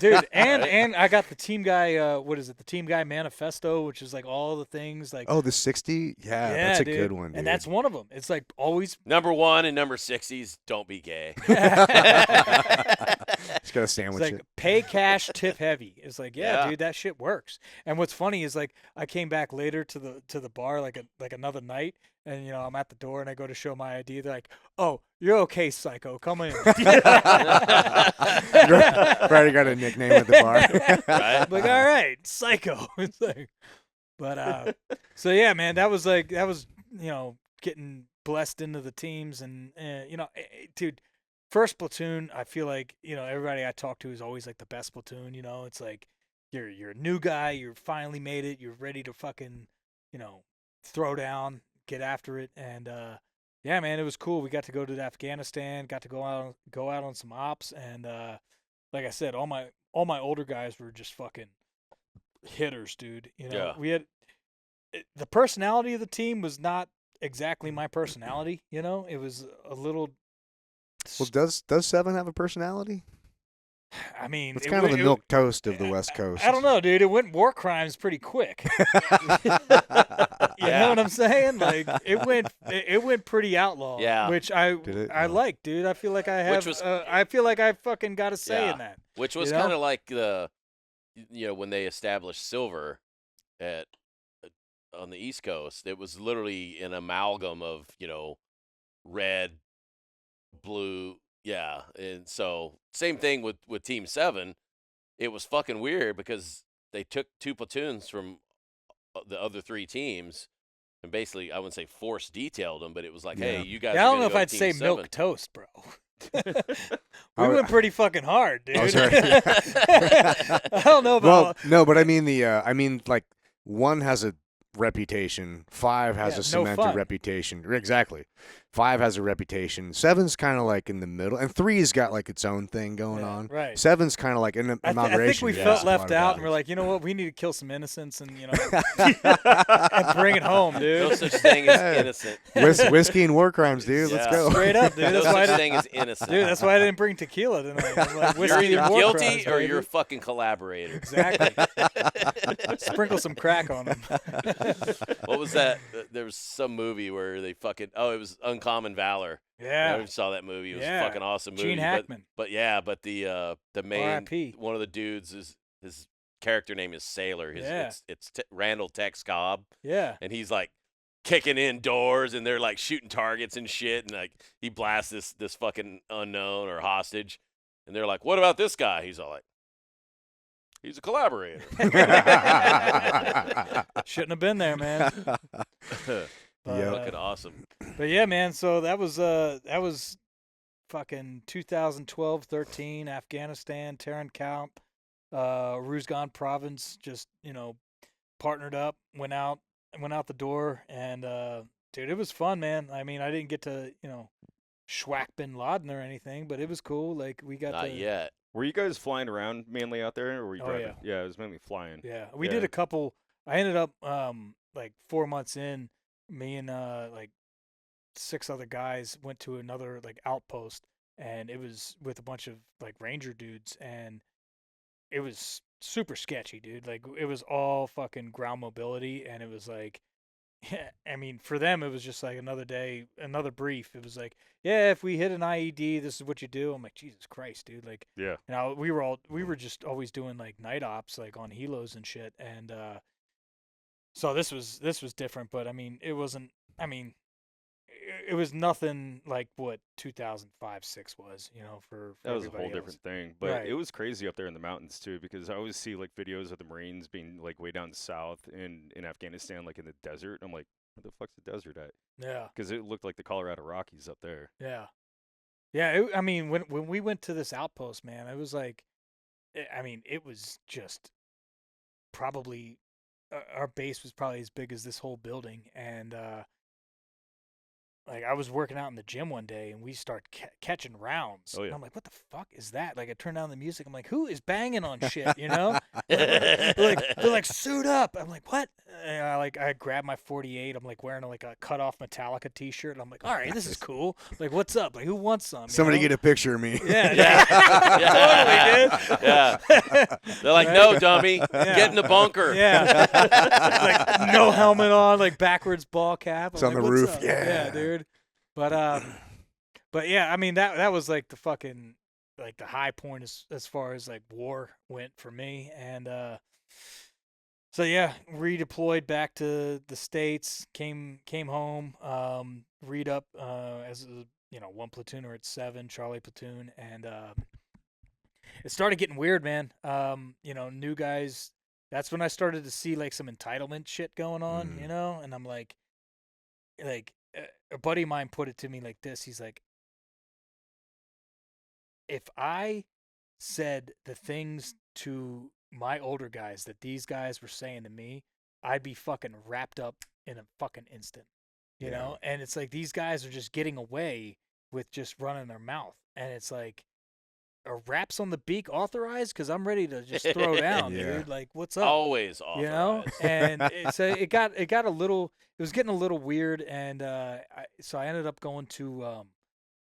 Dude, and I got the Team Guy, what is it? The Team Guy Manifesto, which is like all the things like. Oh, the 60? Yeah, that's a dude. good one, dude. And that's one of them. It's like always. Number 1 and number 60s, don't be gay. Just got to It's sandwich like it. pay cash, tip heavy. It's like, yeah, Yeah. dude, that shit works. And what's funny is like I came back later to the bar like another night, and I'm at the door and I go to show my ID. They're like, "Oh, you're okay, psycho. Come in." Brady got a nickname at the bar. Right? Like, all right, psycho. It's like, but so yeah, man, that was getting blessed into the teams, and dude, first platoon, I feel like everybody I talk to is always like the best platoon. It's like you're a new guy, you're finally made it, you're ready to fucking throw down, get after it, and yeah, man, it was cool. We got to go to Afghanistan, got to go out on some ops, and like I said, all my older guys were just fucking hitters, dude. Yeah. We had the personality of the team was not exactly my personality. It was a little. Well, does 7 have a personality? I mean, It's kind of the milk toast of the West Coast. I don't know, dude. It went war crimes pretty quick. You know what I'm saying? Like it went pretty outlaw. Yeah. Which I Did it? I Oh. like, dude. I feel like I have. was- I feel like I fucking got a say Yeah. in that. Which was You know? kind of like when they established silver on the East Coast. It was literally an amalgam of, red, blue. Yeah. And so same thing with Team 7. It was fucking weird because they took 2 platoons from the other 3 teams and basically, I wouldn't say force detailed them, but it was like, Yeah. hey, you guys Yeah, I are don't know gonna if go I'd Team say 7. milk toast, bro. I We would- went pretty fucking hard, dude. Oh, sorry. I don't know Well, about. no, but I mean like 1 has a reputation, 5 has Yeah, a no cemented fun. reputation. Exactly. 5 has a reputation. 7's kind of like in the middle, and 3's got like its own thing going on. Right. 7's kind of like an I inauguration. think we is felt a lot left of out, and we're values. like, you know what? We need to kill some innocents and and bring it home, No dude. such thing as innocent. Whiskey and war crimes, dude. Let's Yeah. go. Straight up, dude. No That's why I such didn't, thing as innocent. dude. That's why I didn't bring tequila tonight. I'm like, You're whiskey either and war guilty crimes, or baby. you're a fucking collaborator. Exactly. Sprinkle some crack on them. What was that? There was some movie where they fucking it was Uncommon Valor. I Yeah. saw that movie. It was Yeah. a fucking awesome movie. Gene Hackman. But the main R.I.P.. one of the dudes is his character name is Sailor. Yeah. It's Randall Tex Cobb, Yeah. and he's like kicking in doors, and they're like shooting targets and shit, and like he blasts this fucking unknown or hostage, and they're like, "What about this guy?" He's all like, "He's a collaborator." Shouldn't have been there, man. But, Yep. Fucking awesome. But yeah, man. So that was fucking 2012-13, Afghanistan, Terran Camp, Ruzgan province. Just partnered up, went out the door, and dude, it was fun, man. I mean, I didn't get to schwack bin Laden or anything, but it was cool. Like we got Not yet. Were you guys flying around mainly out there, or were you Oh, driving? Yeah, it was mainly flying. Yeah, we Yeah. did a couple. I ended up like 4 months in, me and like 6 other guys went to another like outpost, and it was with a bunch of like ranger dudes, and it was super sketchy, dude. Like it was all fucking ground mobility, and it was like, I mean, for them it was just like another day, another brief. It was like, yeah, if we hit an IED, this is what you do. I'm like, Jesus Christ, dude. Like, Yeah. we were just always doing like night ops, like on helos and shit, and so this was different. But I mean, it wasn't. I mean, it was nothing like what 2005-06 was, for That was a everybody whole else. different thing. But Right. it was crazy up there in the mountains too, because I always see like videos of the Marines being like way down south in Afghanistan, like in the desert. I'm like, where the fuck's the desert at? Yeah, Because it looked like the Colorado Rockies up there. yeah, yeah. I mean, when we went to this outpost, man, it was like, I mean, it was just probably our base was probably as big as this whole building, and like I was working out in the gym one day, and we start catching rounds. Oh, yeah. And I'm like, what the fuck is that? Like I turned down the music. I'm like, who is banging on shit? They're like, suit up. I'm like, what? And I grabbed my 48. I'm like wearing like a cut off Metallica T-shirt. And I'm like, all right, this is cool. Like, what's up? Like, who wants some? Somebody get a picture of me. Yeah, Yeah. totally, dude. Yeah. They're like, no, dummy, get in the bunker. Yeah. Like no helmet on, like backwards ball cap. It's I'm on like, the "What's roof." up?" Yeah. Yeah, dude. But yeah, I mean that was like the fucking like the high point as far as like war went for me, and so yeah, redeployed back to the States, came home, read up as a 1 platooner at 7, Charlie platoon, and it started getting weird, man. New guys. That's when I started to see like some entitlement shit going on, and I'm like a buddy of mine put it to me like this. He's like, if I said the things to my older guys that these guys were saying to me, I'd be fucking wrapped up in a fucking instant, you know? And it's like these guys are just getting away with just running their mouth. And it's like, are raps on the beak authorized? Because I'm ready to just throw down, Yeah. dude. Like, what's up? Always authorized. And so it got a little, it was getting a little weird, and so I ended up going to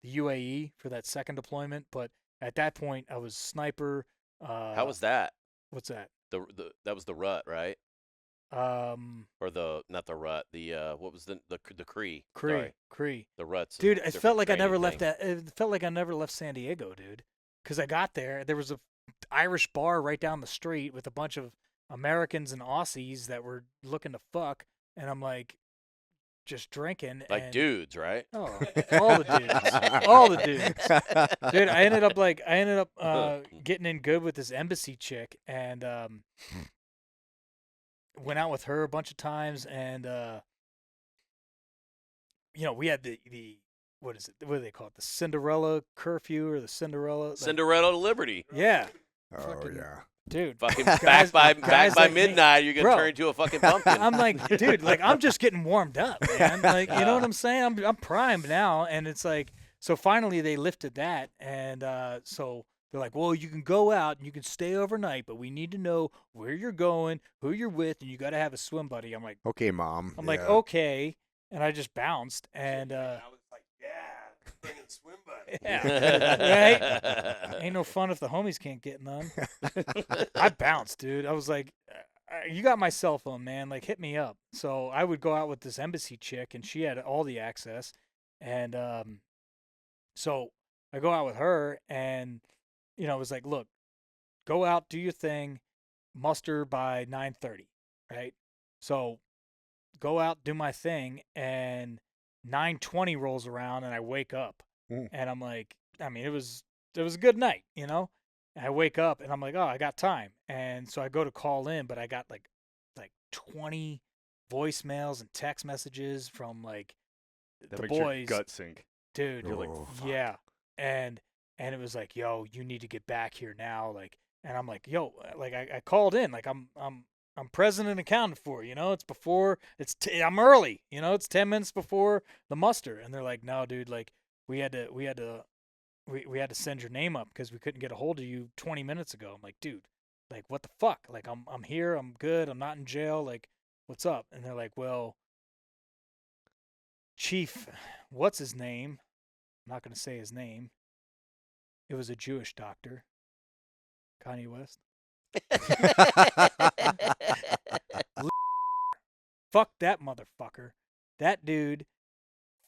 the UAE for that second deployment. But at that point, I was sniper. How was that? What's that? That was the rut, right? Or not the rut. What was the Cree? Sorry. Cree. The ruts. Dude, it different felt like I never training left thing. that. It felt like I never left San Diego, dude. Because I got there was a Irish bar right down the street with a bunch of Americans and Aussies that were looking to fuck, and I'm like, just drinking. Like and, dudes, right? Oh, all the dudes, all the dudes, dude. I ended up getting in good with this embassy chick, and went out with her a bunch of times, and we had the what is it? What do they call it? The Cinderella curfew or the Cinderella? Cinderella Liberty. Yeah. Oh Fucking- yeah. dude. Fucking guys back like by me- midnight, you're gonna Bro, turn into a fucking pumpkin. I'm like, dude, like I'm just getting warmed up, man. Like, you know what I'm saying? I'm primed now, and it's like, so finally they lifted that, and so they're like, well, you can go out and you can stay overnight, but we need to know where you're going, who you're with, and you got to have a swim buddy. I'm like, Okay, Mom. like, okay, and I just bounced, and I was like, yeah, bringing swim buddy. yeah, right? Ain't no fun if the homies can't get none. I bounced, dude. I was like, you got my cell phone, man. Like, hit me up. So I would go out with this embassy chick, and she had all the access. And so I go out with her, and, you know, it was like, look, go out, do your thing, muster by 9:30, right? So go out, do my thing, and 9:20 rolls around, and I wake up. And I'm like, I mean, it was a good night, you know? And I wake up and I'm like, oh, I got time. And so I go to call in, but I got like 20 voicemails and text messages from like That the makes your boys. gut sink. Dude, You're like, Oh, fuck. yeah. And it was like, yo, you need to get back here now. Like, and I'm like, yo, like I called in, like I'm present and accounted for, you know, it's before I'm early, you know, it's 10 minutes before the muster. And they're like, no, dude, like we had to send your name up because we couldn't get a hold of you 20 minutes ago. I'm like, dude, like what the fuck? Like I'm here, I'm good, I'm not in jail, like what's up? And they're like, well, Chief, what's his name? I'm not going to say his name. It was a Jewish doctor. Kanye West. Fuck that motherfucker. That dude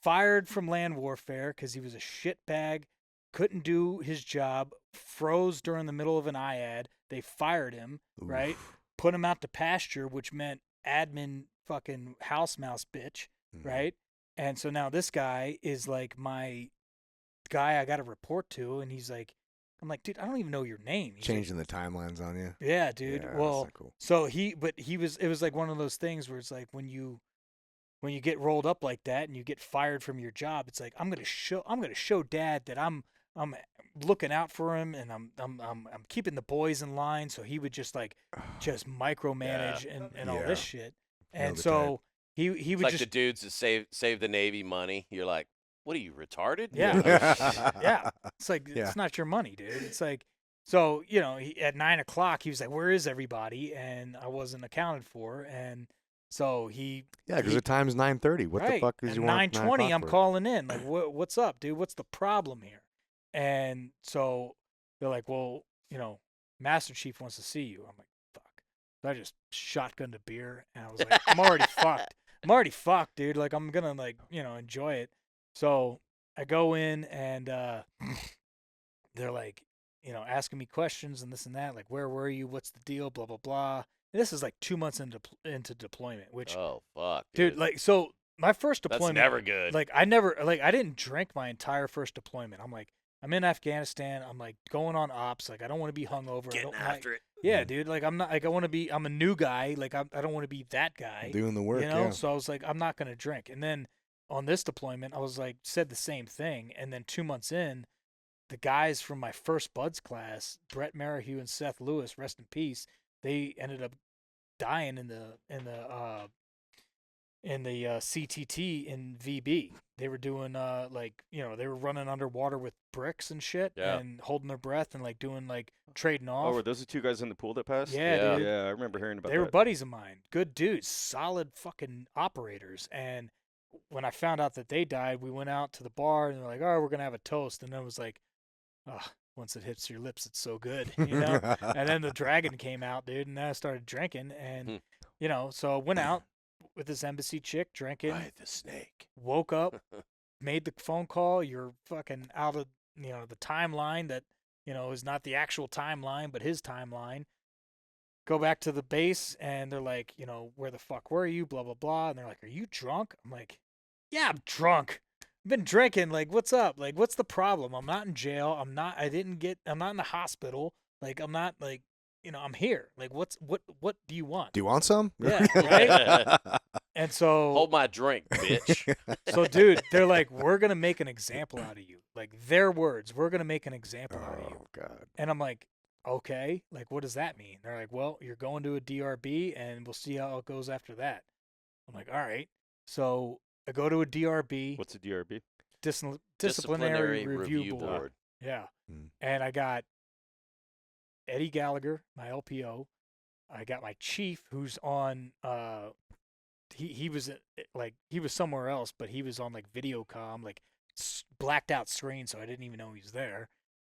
fired from land warfare because he was a shitbag, couldn't do his job, froze during the middle of an IAD. They fired him, right? Oof. Put him out to pasture, which meant admin fucking house mouse bitch, right? And so now this guy is like my guy I got to report to, and he's like, I'm like, dude, I don't even know your name. He's Changing the timelines on you. like, yeah, dude. Yeah, that's well, not cool. so it was like one of those things where it's like when you get rolled up like that and you get fired from your job, it's like I'm gonna show Dad that I'm looking out for him and I'm keeping the boys in line. So he would just just micromanage and all this shit. And the so he It's would like just the dudes that save the Navy money. You're like, what are you, retarded? yeah yeah. It's like Yeah. it's not your money, dude. It's like so you know at 9:00 he was like, where is everybody? And I wasn't accounted for, and so he Yeah, because the time's 9:30. What the fuck is and you want? 9:20 I'm for? calling in like what's up, dude? What's the problem here? And so they're like, well, you know, Master Chief wants to see you. I'm like, fuck. So I just shotgunned a beer and I was like, I'm already fucked. I'm already fucked, dude. Like I'm gonna enjoy it. So I go in and they're like, asking me questions and this and that, like where were you? What's the deal? Blah blah blah. And this is like 2 months into deployment, which Oh fuck, dude, like so my first that's deployment never good. like I didn't drink my entire first deployment. I'm like, I'm in Afghanistan. I'm like going on ops. Like I don't want to be hungover. Getting after it. Yeah, dude. Like I'm not like I'm a new guy. Like I don't want to be that guy. Doing the work, You know. yeah. So I was like, I'm not gonna drink. And then on this deployment, I was like, said the same thing. And then 2 months in, the guys from my first Buds class, Brett Merrihew and Seth Lewis, rest in peace, they ended up dying in the CTT in VB. They were doing they were running underwater with bricks and shit and holding their breath and like doing like trading off. Oh, were those the two guys in the pool that passed? Yeah, dude. Yeah, I remember hearing about They that. were buddies of mine. Good dudes, solid fucking operators. And when I found out that they died, we went out to the bar and they're like, "Oh, we're gonna have a toast." And then it was like, "Oh, once it hits your lips, it's so good," you know. And then the dragon came out, dude, and then I started drinking, and so I went out with this embassy chick drinking. Ride the snake. Woke up, made the phone call. You're fucking out of the timeline that is not the actual timeline, but his timeline. Go back to the base, and they're like, where the fuck were you? Blah blah blah. And they're like, are you drunk? I'm like, yeah, I'm drunk. I've been drinking. Like, what's up? Like, what's the problem? I'm not in jail. I'm not in the hospital. Like, I'm not like, I'm here. Like, what do you want? Do you want some? Yeah, right? And so Hold my drink, bitch. So, dude, they're like, we're going to make an example out of you. Like, their words, we're going to make an example out of you. Oh, God. And I'm like, okay, like, what does that mean? They're like, well, you're going to a DRB, and we'll see how it goes after that. I'm like, all right. So I go to a DRB. What's a DRB? Disciplinary Review Board. Board. Yeah. Mm. And I got Eddie Gallagher, my LPO. I got my chief, who's on. He was he was somewhere else, but he was on like Videocom, like blacked out screen, so I didn't even know he was there.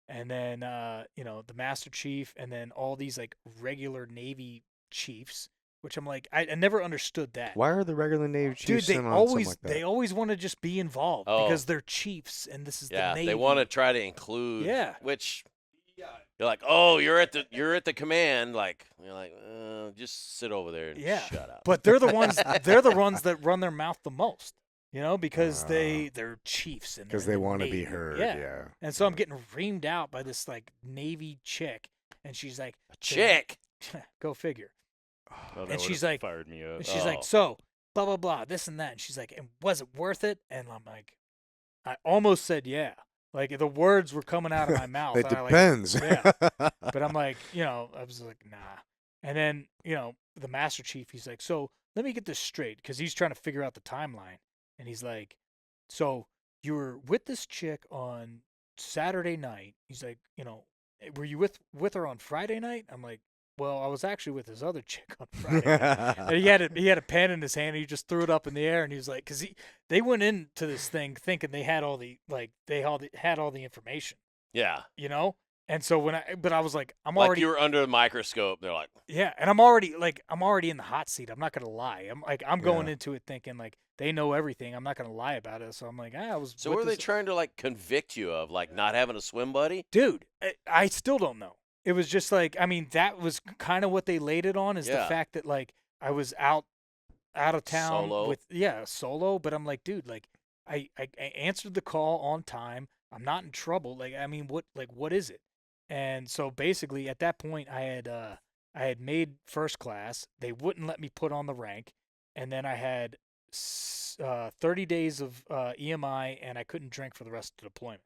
And then the Master Chief, and then all these like regular Navy chiefs, which I'm like, I never understood that. Why are the regular Navy chiefs Dude, in on something like that? they always want to just be involved because they're chiefs, and this is the Navy. They want to try to include. Yeah. Which you're like, oh, you're at the command. Like you're like, just sit over there and shut up. But they're the ones. They're the ones that run their mouth the most. Because they're chiefs and Because they're they in the want to be Navy. heard. Yeah. Yeah. And so I'm getting reamed out by this like Navy chick, and she's like, A chick. Go figure. Oh, And she's like, fired me up. And she's like, so blah blah blah, this and that. And she's like, and was it worth it? And I'm like, I almost said yeah. Like the words were coming out of my mouth. It and depends. But I'm like, I was like, nah. And then, the Master Chief, he's like, so let me get this straight, because he's trying to figure out the timeline. And he's like, so you were with this chick on Saturday night. He's like, were you with her on Friday night? I'm like, well, I was actually with this other chick on Friday night. And he had a pen in his hand, and he just threw it up in the air, and he was like, because they went into this thing thinking they had all the had all the information. Yeah. And so but I was like, I'm like already. You were under the microscope. They're like, yeah, and I'm already in the hot seat. I'm not gonna lie. I'm going into it thinking like they know everything. I'm not gonna lie about it. So I'm like, I was. so what are they trying to like convict you of? Like not having a swim buddy? Dude, I still don't know. It was just like, I mean, that was kind of what they laid it on, is the fact that like I was out of town solo. But I'm like, dude, like I answered the call on time. I'm not in trouble. Like, I mean, what is it? And so basically at that point I had made first class. They wouldn't let me put on the rank. And then I had 30 days of EMI, and I couldn't drink for the rest of the deployment.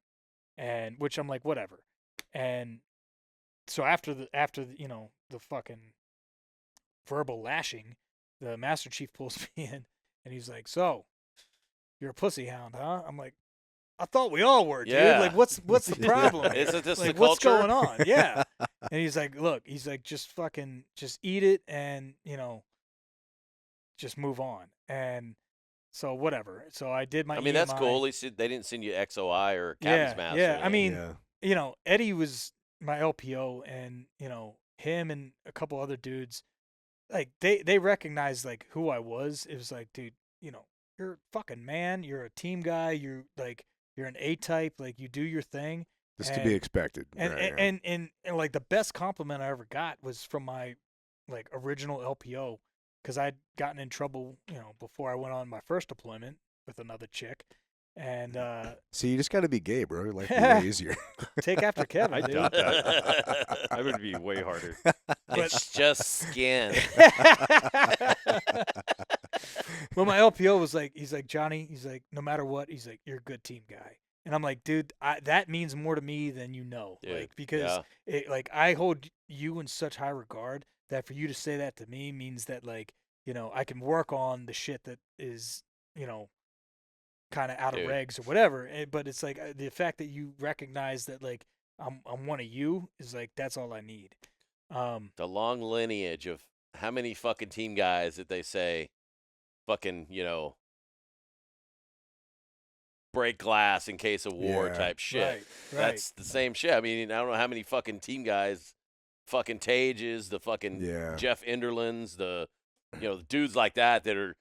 And which I'm like, whatever. And so after the fucking verbal lashing, the Master Chief pulls me in, and he's like, so you're a pussy hound, huh? I'm like, I thought we all were, dude. Yeah. Like, what's the problem? Isn't this like, the what's culture? going on? Yeah. And he's like, look, just eat it and, just move on. And so whatever. So I did my I mean, EMI. that's cool. At least they didn't send you XOI or Captain's Master. Yeah. I mean, Yeah. Eddie was my LPO, and, him and a couple other dudes, like they recognized like who I was. It was like, dude, you're a fucking man. You're a team guy. You're an A-type. Like, you do your thing. Just to be expected. And, Right, and like the best compliment I ever got was from my like original LPO, because I'd gotten in trouble, before I went on my first deployment with another chick. And See, you just got to be gay, bro. Life would be way easier. take after Kevin, I dude. doubt that. That would be way harder. It's just skin. Well, my LPO was like, he's like, Johnny, he's like, no matter what, he's like, you're a good team guy. And I'm like, dude, that means more to me than you know. Dude, like, because I hold you in such high regard that for you to say that to me means that, like, I can work on the shit that is, kind of out of regs or whatever. But it's like the fact that you recognize that, like, I'm one of you is like, that's all I need. The long lineage of how many fucking team guys that they say fucking, break glass in case of war type shit. Right. That's the same shit. I mean, I don't know how many fucking team guys, fucking Tages, the fucking Jeff Enderlins, the dudes like that are,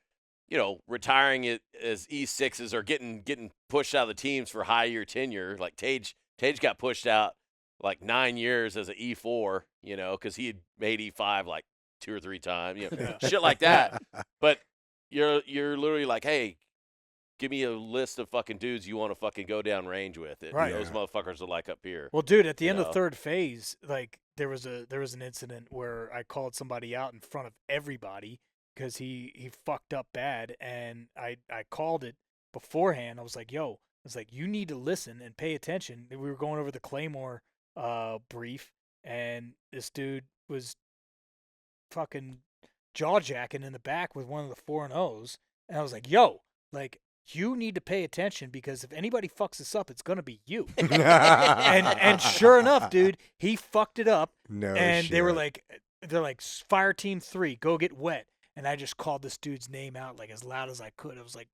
retiring it as E6s or getting pushed out of the teams for high year tenure. Like Tage got pushed out like 9 years as an E4, because he had made E5 like 2 or 3 times, shit like that. But you're literally like, hey, give me a list of fucking dudes you want to fucking go down range with. Right. Those motherfuckers are like up here. Well, dude, at the end of third phase, like there was an incident where I called somebody out in front of everybody because he fucked up bad, and I called it beforehand. I was like, yo, you need to listen and pay attention. We were going over the Claymore brief, and this dude was fucking jaw-jacking in the back with one of the 4-0s, and I was like, yo, like, you need to pay attention because if anybody fucks this up, it's going to be you. and sure enough, dude, he fucked it up. No and shit. they're like, fire team 3, go get wet. And I just called this dude's name out like as loud as I could. I was like,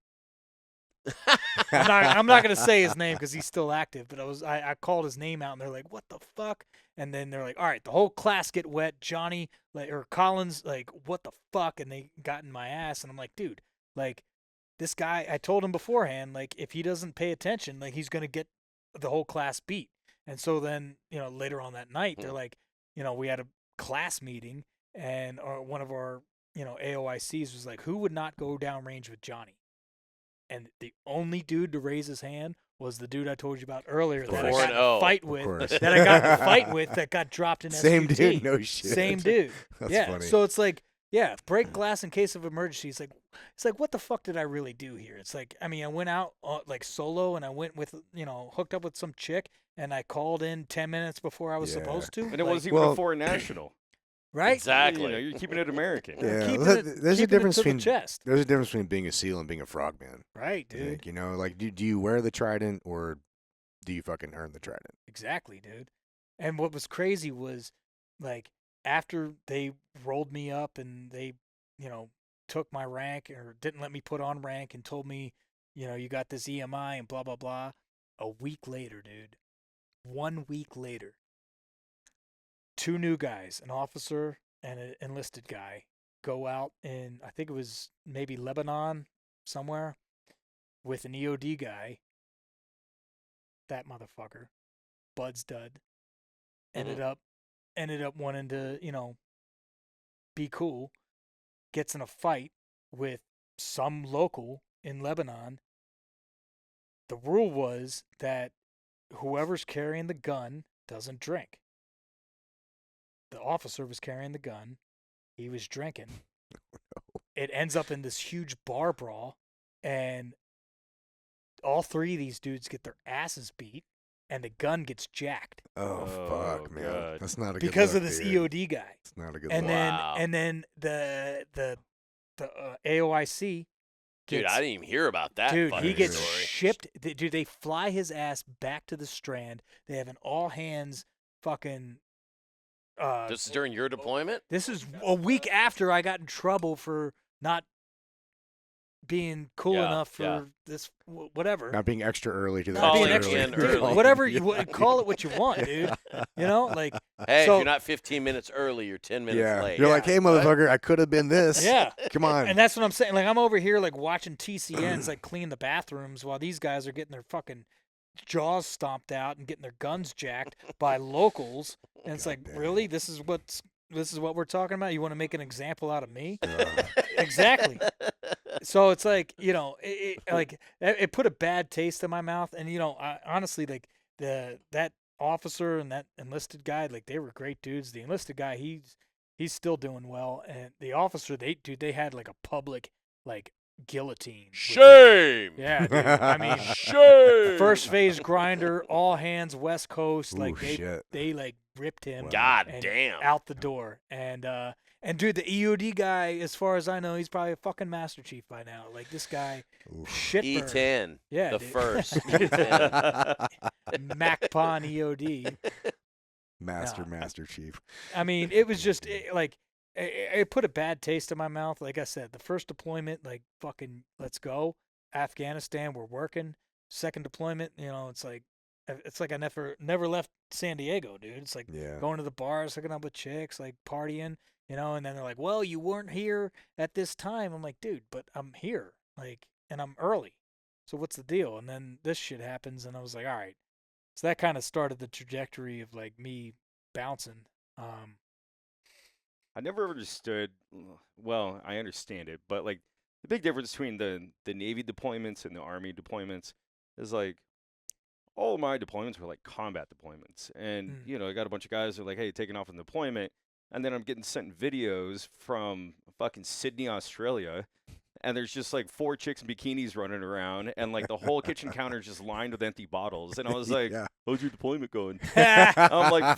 I'm not gonna say his name because he's still active, but I called his name out and they're like, what the fuck? And then they're like, all right, the whole class get wet. Johnny or Collins, like, what the fuck? And they got in my ass, and I'm like, dude, like, this guy, I told him beforehand, like, if he doesn't pay attention, like, he's gonna get the whole class beat. And so then, later on that night, they're like, we had a class meeting, and one of our, AOICs was like, who would not go downrange with Johnny? And the only dude to raise his hand was the dude I told you about earlier that I got in a fight with, that got dropped in Same SUT. dude, no shit. Same dude. That's yeah. funny. So it's like, yeah, break glass in case of emergency. It's like, what the fuck did I really do here? It's like, I mean, I went out like solo, and I went with, hooked up with some chick, and I called in 10 minutes before I was supposed to. And it wasn't even a foreign national. Right? Exactly. You're keeping it American. Yeah, There's a difference between the chest. There's a difference between being a SEAL and being a frogman. Right, I dude. think, like, do you wear the trident or do you fucking earn the trident? Exactly, dude. And what was crazy was, like, after they rolled me up and they, took my rank or didn't let me put on rank and told me, you got this EMI and blah, blah, blah. A week later, dude. 1 week later. 2 new guys, an officer and an enlisted guy, go out in, I think it was maybe Lebanon somewhere, with an EOD guy. That motherfucker, Bud's dud, ended up wanting to, be cool, gets in a fight with some local in Lebanon. The rule was that whoever's carrying the gun doesn't drink. The officer was carrying the gun. He was drinking. It ends up in this huge bar brawl, and all 3 of these dudes get their asses beat, and the gun gets jacked. Oh fuck, man. God. That's not a good because look, of this dude. EOD guy. It's not a good And look. then the AOIC Dude, I didn't even hear about that. Dude, fucking he gets story. shipped. Dude, they fly his ass back to the Strand. They have an all hands fucking. This is during your deployment? This is a week after I got in trouble for not being cool Yeah, enough for yeah. this, whatever. Not being extra early to the Calling extra in Dude, early. whatever call it what you want, dude. Like. Hey, so, if you're not 15 minutes early, you're 10 minutes Yeah, late. you're like, hey, motherfucker, I could have been this. Yeah. Come on. And that's what I'm saying. Like, I'm over here, like, watching TCNs, like, clean the bathrooms while these guys are getting their fucking jaws stomped out and getting their guns jacked by locals. And it's like, really? This is what we're talking about? You want to make an example out of me? Exactly. So it's like, it put a bad taste in my mouth. And, I, honestly, like, that officer and that enlisted guy, like, they were great dudes. The enlisted guy, he's still doing well. And the officer, they had, like, a public, like, guillotine. Shame! Yeah, dude. I mean, Shame! first phase grinder, all hands West Coast. Like, shit. they like ripped him. God and damn. out the door. And dude, the EOD guy, as far as I know, he's probably a fucking Master Chief by now. Like, this guy, shitbird. E10. Yeah, The dude. first. E10. MacPon EOD. Master Chief. I mean, it was just it put a bad taste in my mouth. Like I said, the first deployment, like, fucking let's go. Afghanistan, we're working. Second deployment, it's like I never left San Diego, dude. It's like going to the bars, hooking up with chicks, like partying, and then they're like, well, you weren't here at this time. I'm like, dude, but I'm here, like, and I'm early. So what's the deal? And then this shit happens, and I was like, all right. So that kind of started the trajectory of, like, me bouncing. I never understood. Well, I understand it, but, like, the big difference between the Navy deployments and the Army deployments is, like, all of my deployments were like combat deployments, and I got a bunch of guys who are like, hey, taking off on deployment, and then I'm getting sent videos from fucking Sydney, Australia, and there's just like 4 chicks in bikinis running around, and like the whole kitchen counter is just lined with empty bottles. And I was like, Yeah. "How's your deployment going?" I'm like,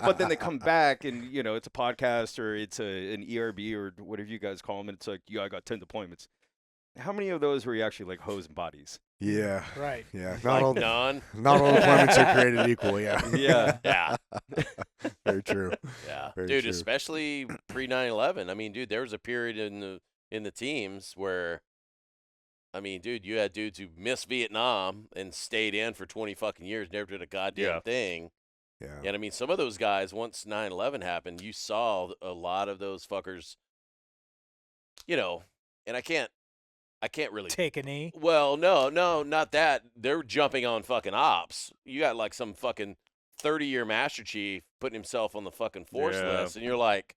but then they come back, and it's a podcast or it's an ERB or whatever you guys call them, and it's like, "Yeah, I got 10 deployments." How many of those were you actually like hosing bodies? Yeah. Right. Yeah. Like none. Not all deployments are created equal. Yeah. Yeah. Yeah. Very true. Yeah. Very Dude, true. especially pre 9/11. I mean, dude, there was a period in the teams where, I mean, dude, you had dudes who missed Vietnam and stayed in for 20 fucking years, never did a goddamn thing. Yeah. And I mean, some of those guys, once 9/11 happened, you saw a lot of those fuckers, and I can't really Take a knee. Well, no, not that. They're jumping on fucking ops. You got like some fucking 30-year Master Chief putting himself on the fucking force Yeah. list, and you're like,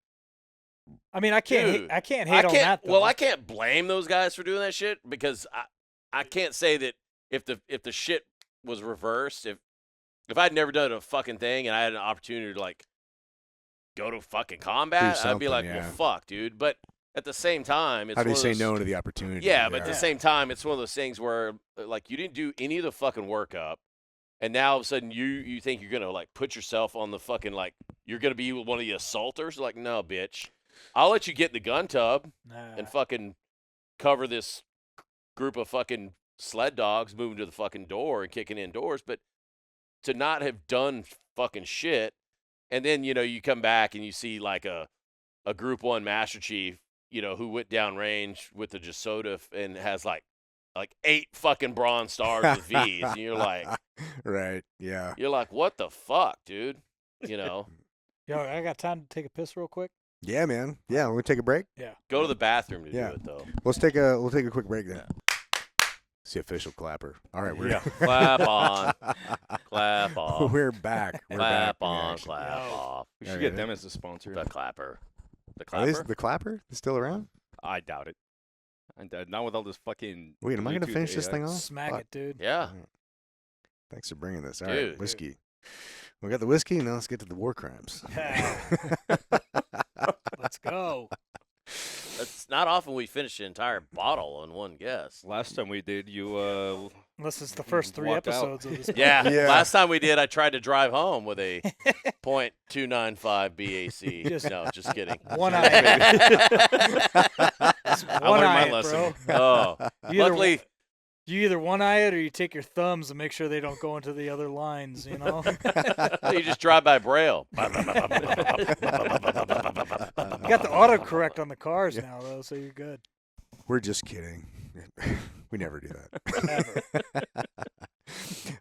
I mean, I can't. Dude, I can't hate on that. Though. well, I can't blame those guys for doing that shit because I can't say that if the shit was reversed, if I'd never done a fucking thing and I had an opportunity to like go to fucking combat, I'd be like, yeah. well, fuck, dude. But at the same time, it's How do you one of say those- no to the opportunity? Yeah, but at the same time, it's one of those things where like you didn't do any of the fucking workup, and now all of a sudden you think you're gonna like put yourself on the fucking like you're gonna be one of the assaulters. Like, no, bitch, I'll let you get in the gun tub and fucking cover this group of fucking sled dogs moving to the fucking door and kicking in doors, but to not have done fucking shit, and then you come back and you see like a Group 1 Master Chief, who went down range with the Jasota and has like 8 fucking Bronze Stars with V's, and you're like, right, yeah. you're like, what the fuck, dude? Yo, I got time to take a piss real quick. Yeah, man. Yeah, we'll take a break. Yeah. Go to the bathroom to Yeah. do it though. We'll take a quick break then. It's the official clapper. All right, we're Clap on, clap off, we're back. We're clap back. on, Actually. clap Yo. off. We should Yeah, get yeah. them as a sponsor. The clapper, the Are these- clapper. the clapper is still around? I doubt it. And not with all this fucking. Wait, am I gonna Bluetooth finish this AI. thing off? Smack Fuck. it, dude. Yeah. Thanks for bringing this. All right, Dude. whiskey. We got the whiskey. Now let's get to the war crimes. Let's go. It's not often we finish an entire bottle in one guess. Last time we did, you Unless it's the first 3 Walked out. episodes of this. Yeah. Yeah. Last time we did, I tried to drive home with a .295 BAC. Just- No, just kidding. One Just eye. kidding. One learned eye my it, lesson. bro. Oh, You either, luckily, you either one eye it or you take your thumbs and make sure they don't go into the other lines. You know. you just drive by Braille. You got the autocorrect on the cars now, though, so you're good. We're just kidding. We never do that. Never.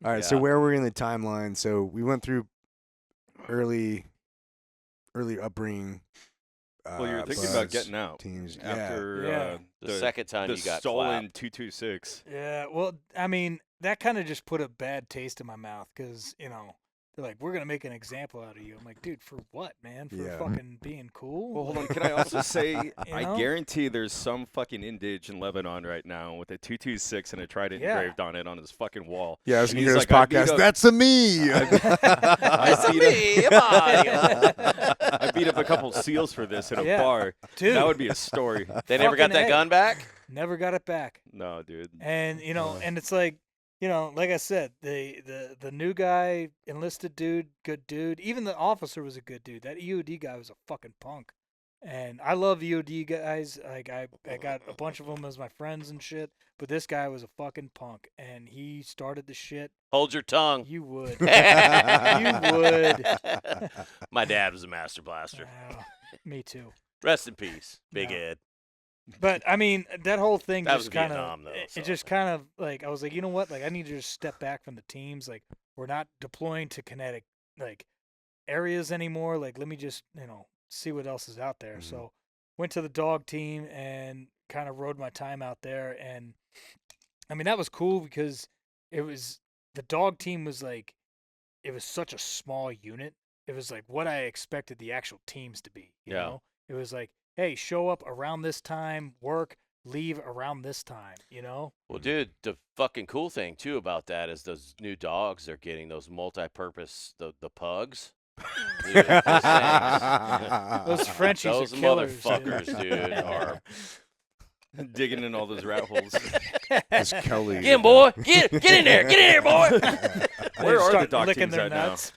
All right, so Yeah. where we're in the timeline. So we went through early upbringing. well, you're thinking about getting out teams. after Yeah. The second time the you got stolen clapped. 226. Yeah. Well, I mean, that kind of just put a bad taste in my mouth because they're like, we're gonna make an example out of you. I'm like, dude, for what, man? For Yeah. fucking being cool? Well, hold on. Can I also say, I know? guarantee there's some fucking indige in Lebanon right now with a 226 and a trident Yeah. engraved on it on his fucking wall. Yeah, I was And gonna hear he's this like, I beat podcast. up- That's a me. It's me, Mario. I beat up a couple seals for this in a Yeah. bar. Dude, That would be a story. They never got Fucking that A. gun back? never got it back. No, dude. And and it's like, like I said, the new guy, enlisted dude, good dude. Even the officer was a good dude. That EOD guy was a fucking punk. And I love EOD guys. Like I got a bunch of them as my friends and shit. But this guy was a fucking punk, and he started the shit. Hold your tongue. You would. You would. My dad was a master blaster. Me too. Rest in peace, Big Yeah. Ed. But I mean, that whole thing That was just kind of Vietnam, though, so. it just kind of like I was like, you know what? Like I need to just step back from the teams. Like we're not deploying to kinetic areas anymore. Like let me just see what else is out there. Mhm. So went to the dog team and kind of rode my time out there. And I mean that was cool because the dog team was like it was such a small unit. It was like what I expected the actual teams to be. You Yeah. know? It was like, hey, show up around this time, work, leave around this time, Well, dude, the fucking cool thing too about that is those new dogs they're getting, those multi-purpose, the pugs. Dude, those things- Those Frenchies those are killers, motherfuckers, dude, are Digging in all those rat holes. This Kelly. Get him, boy. Get in there. Get in there, boy. Where are the Start dog licking teams their at now? nuts.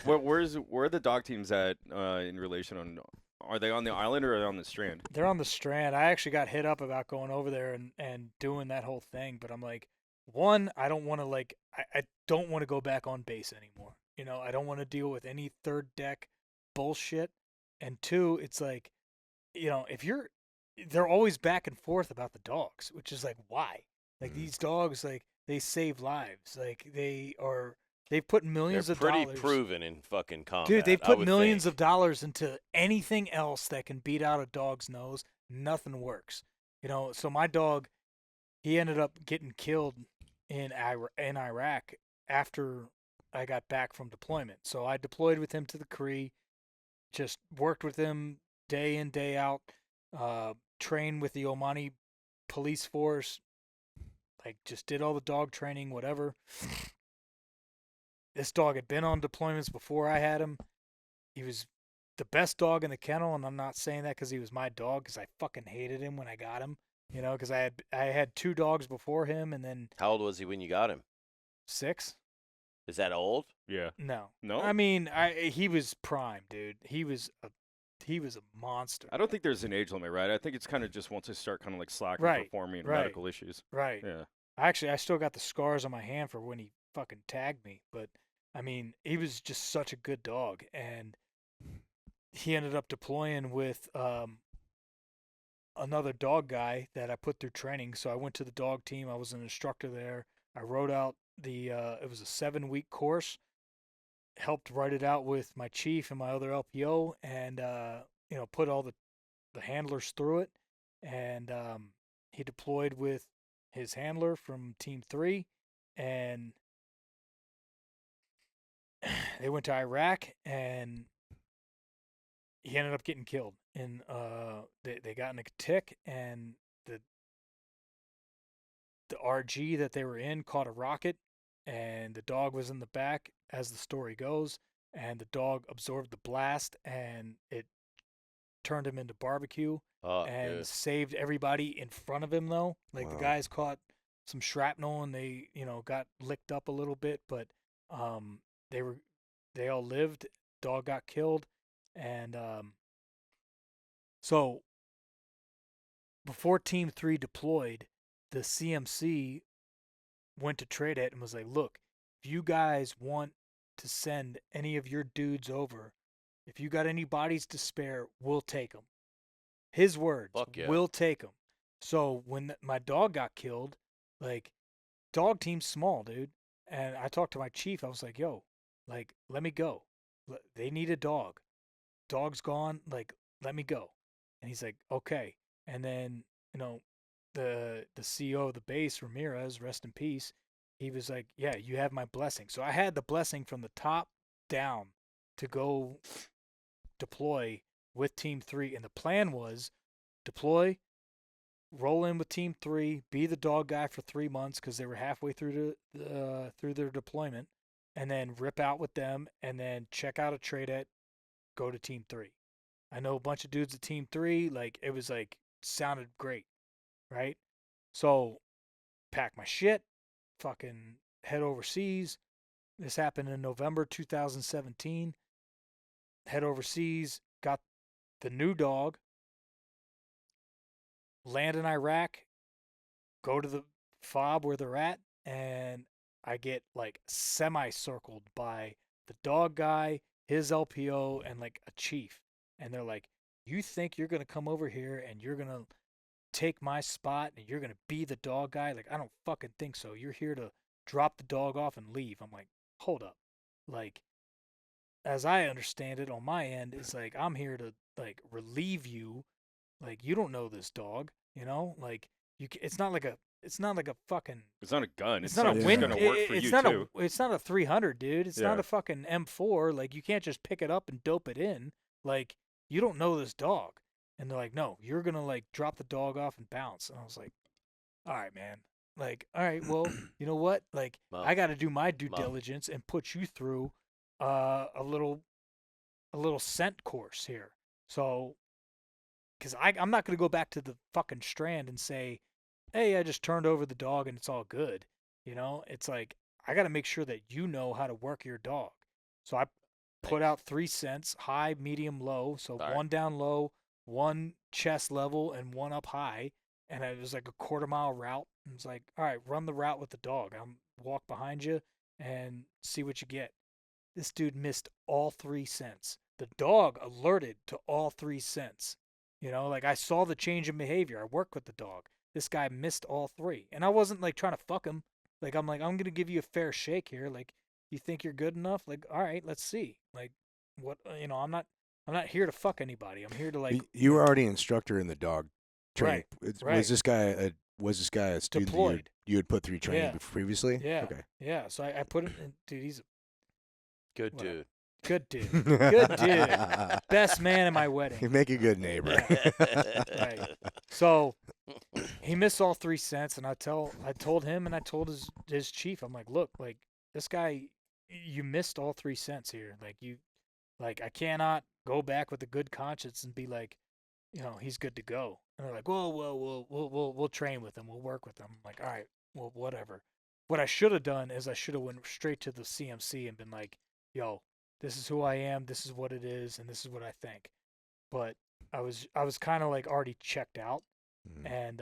Where are the dog teams at in relation on? Are they on the island or are they on the strand? They're on the Strand. I actually got hit up about going over there and doing that whole thing, but I'm like, one, I don't want to I don't want to go back on base anymore. You know, I don't want to deal with any third deck bullshit. And two, it's like, you know, they're always back and forth about the dogs, which is like, why? Like these dogs, like they save lives. Like they've put millions They're of pretty dollars. proven in fucking combat. Dude, they've I put would millions think. of dollars into anything else that can beat out a dog's nose. Nothing works. You know, so my dog, he ended up getting killed in Iraq after I got back from deployment. So I deployed with him to the Cree, just worked with him day in, day out, trained with the Omani police force, like just did all the dog training, whatever. This dog had been on deployments before I had him. He was the best dog in the kennel, and I'm not saying that because he was my dog, because I fucking hated him when I got him. You know, because I had 2 dogs before him, and then How old was he when you got him? 6. Is that old? Yeah. No, No? I mean, he was prime, dude. He was a monster. I don't think there's an age limit, right? I think it's kind of just once they start kind of like slacking Right, performing and right. medical issues. Right. Yeah. Actually, I still got the scars on my hand for when he fucking tagged me. But I mean, he was just such a good dog, and he ended up deploying with another dog guy that I put through training. So I went to the dog team. I was an instructor there. I wrote out it was a 7-week course. Helped write it out with my chief and my other LPO, and you know, put all the handlers through it. And he deployed with his handler from Team 3, and they went to Iraq, and he ended up getting killed. And they got in a tick, and the RG that they were in caught a rocket, and the dog was in the back, as the story goes, and the dog absorbed the blast, and it turned him into barbecue, and Good. saved everybody in front of him, though. Like, the Wow. guys caught some shrapnel, and they, you know, got licked up a little bit, but they all lived. Dog got killed, and so before Team 3 deployed, the CMC went to trade it and was like, look, if you guys want to send any of your dudes over, if you got any bodies to spare, we'll take them. His words, Fuck yeah. we'll take them. So when my dog got killed, like, dog team's small, dude. And I talked to my chief. I was like, yo, like, let me go. They need a dog. Dog's gone. Like, let me go. And he's like, okay. And then, you know, the CEO of the base, Ramirez, rest in peace, he was like, yeah, you have my blessing. So I had the blessing from the top down to go deploy with Team 3. And the plan was deploy, roll in with Team 3, be the dog guy for 3 months because they were halfway through through their deployment, and then rip out with them, and then check out a trade at, go to Team 3. I know a bunch of dudes at Team 3, like, it was like, sounded great, right? So, pack my shit, fucking head overseas. This happened in November 2017. Head overseas, got the new dog, land in Iraq, go to the fob where they're at, and I get like semi-circled by the dog guy, his LPO, and like a chief. And they're like, you think you're going to come over here and you're going to take my spot and you're going to be the dog guy? Like, I don't fucking think so. You're here to drop the dog off and leave. I'm like, hold up. Like, as I understand it on my end, it's like, I'm here to like relieve you. Like, you don't know this dog, you know? Like, it's not like a fucking, It's not a gun. it's It's not a something win. that's gonna work for It's you not too. it's not a 300, dude. It's not Yeah. a fucking M4. Like, you can't just pick it up and dope it in. Like, you don't know this dog. And they're like, no, you're gonna like drop the dog off and bounce. And I was like, all right, man. Like, all right, well, you know what? Like, Mom. I got to do my due Mom. diligence and put you through a little scent course here. So because I'm not going to go back to the fucking strand and say, hey, I just turned over the dog and it's all good. You know, it's like, I got to make sure that you know how to work your dog. So I put out 3 scents, high, medium, low. So All right. 1 down low, 1 chest level, and 1 up high. And it was like a 1/4 mile route. And it's like, all right, run the route with the dog. I'm walk behind you and see what you get. This dude missed all 3 scents. The dog alerted to all 3 scents. You know, like I saw the change in behavior. I worked with the dog. This guy missed all 3. And I wasn't like trying to fuck him. Like I'm going to give you a fair shake here. Like, you think you're good enough? Like, all right, let's see. Like, what, I'm not here to fuck anybody. I'm here to like. You were already an instructor in the dog training. Right. Was this guy a student Deployed. that you had put through training Yeah. previously? Yeah. Okay. Yeah. So I put him in, dude, he's a Good Whatever. dude. good dude. Good dude. Best man at my wedding. You make a good neighbor. Right. So he missed all 3 cents, and I told him, and I told his chief, I'm like, look, like this guy, you missed all 3 cents here. Like I cannot go back with a good conscience and be like, he's good to go. And they're like, well, we'll train with him, we'll work with him. I'm like, all right, well, whatever. What I should have done is I should have went straight to the CMC and been like, yo, this is who I am, this is what it is, and this is what I think. But I was kind of like already checked out. And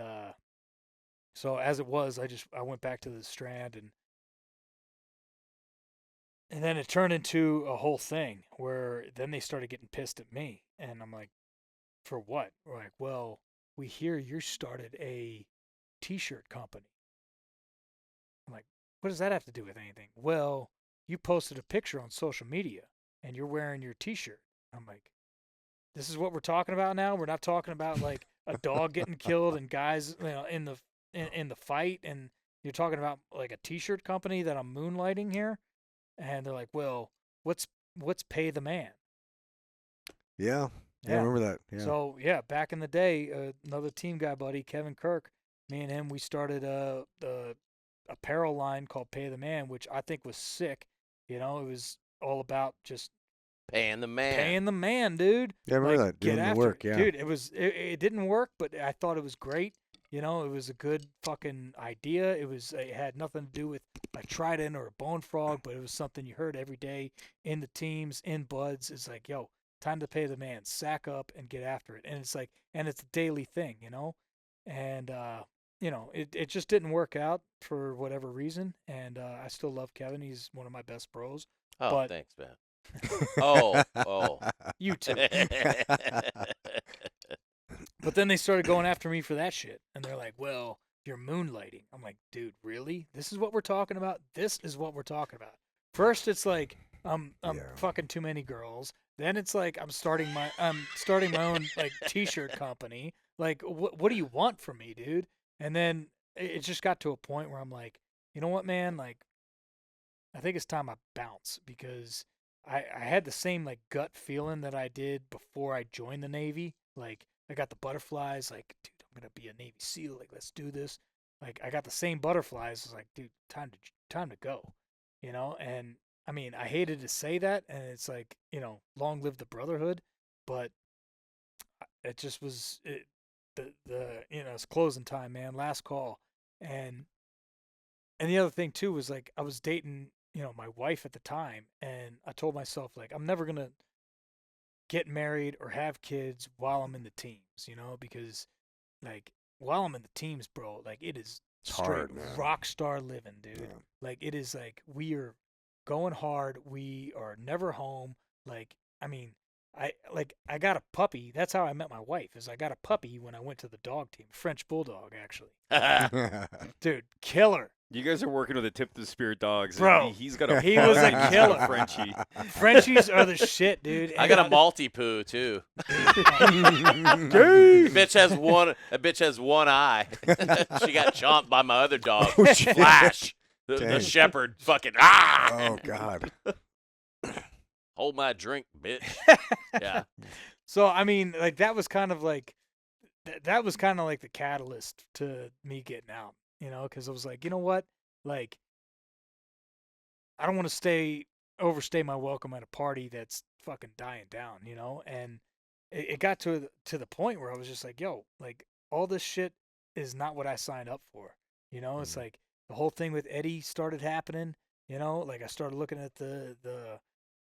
so as it was, I went back to the strand, and then it turned into a whole thing where then they started getting pissed at me, and I'm like, for what? We're like, well, we hear you started a t-shirt company. I'm like, what does that have to do with anything? Well, you posted a picture on social media and you're wearing your t-shirt. I'm like, this is what we're talking about now? We're not talking about like a dog getting killed and guys, in the fight, and you're talking about like a t-shirt company that I'm moonlighting here? And they're like, well, what's pay the man? Yeah. I remember that. Yeah. So yeah, back in the day, another team guy buddy, Kevin Kirk, me and him, we started a apparel line called Pay the Man, which I think was sick. It was all about just Paying the man. paying the man, dude. Yeah, I remember that. Get Doing the after work, it. yeah. Dude, it didn't work, but I thought it was great. It was a good fucking idea. It had nothing to do with a trident or a bone frog, but it was something you heard every day in the teams, in buds. It's like, yo, time to pay the man. Sack up and get after it. And it's like, and it's a daily thing, And it just didn't work out for whatever reason. And I still love Kevin. He's one of my best bros. Oh, but thanks, man. Oh. you too. But then they started going after me for that shit. And they're like, well, you're moonlighting. I'm like, dude, really? This is what we're talking about? This is what we're talking about. First, it's like, I'm fucking too many girls. Then it's like, I'm starting my own like t-shirt company. Like, what do you want from me, dude? And then it just got to a point where I'm like, you know what, man? Like, I think it's time I bounce, because I had the same like gut feeling that I did before I joined the Navy. Like, I got the butterflies. Like, dude, I'm gonna be a Navy SEAL. Like, let's do this. Like, I got the same butterflies. It's like, dude, time to go. And I mean, I hated to say that, and it's like, long live the brotherhood, but it just was it's closing time, man. Last call. And the other thing too was like, I was dating, my wife at the time, and I told myself, like, I'm never gonna get married or have kids while I'm in the teams, because like while I'm in the teams, bro, like it is straight hard, man. rock star living, dude. Yeah. Like it is like we are going hard. We are never home. Like, I mean, I got a puppy. That's how I met my wife. Is I got a puppy when I went to the dog team, French bulldog, actually. Dude, killer. You guys are working with a tip of the spirit dogs. Bro, he's got a he was a he's killer. got a Frenchie. Frenchies are the shit, dude. I got a Maltipoo too. Dude. That bitch has one eye. She got chomped by my other dog, Oh, shit. Flash, the Dang. shepherd. Fucking Oh God. hold my drink, bitch. Yeah. So I mean, like that was kind of like that was kind of like the catalyst to me getting out, because I was like, you know what, like I don't want to overstay my welcome at a party that's fucking dying down, and it got to the point where I was just like, yo, like all this shit is not what I signed up for. You know, it's like the whole thing with Eddie started happening. You know, like I started looking at the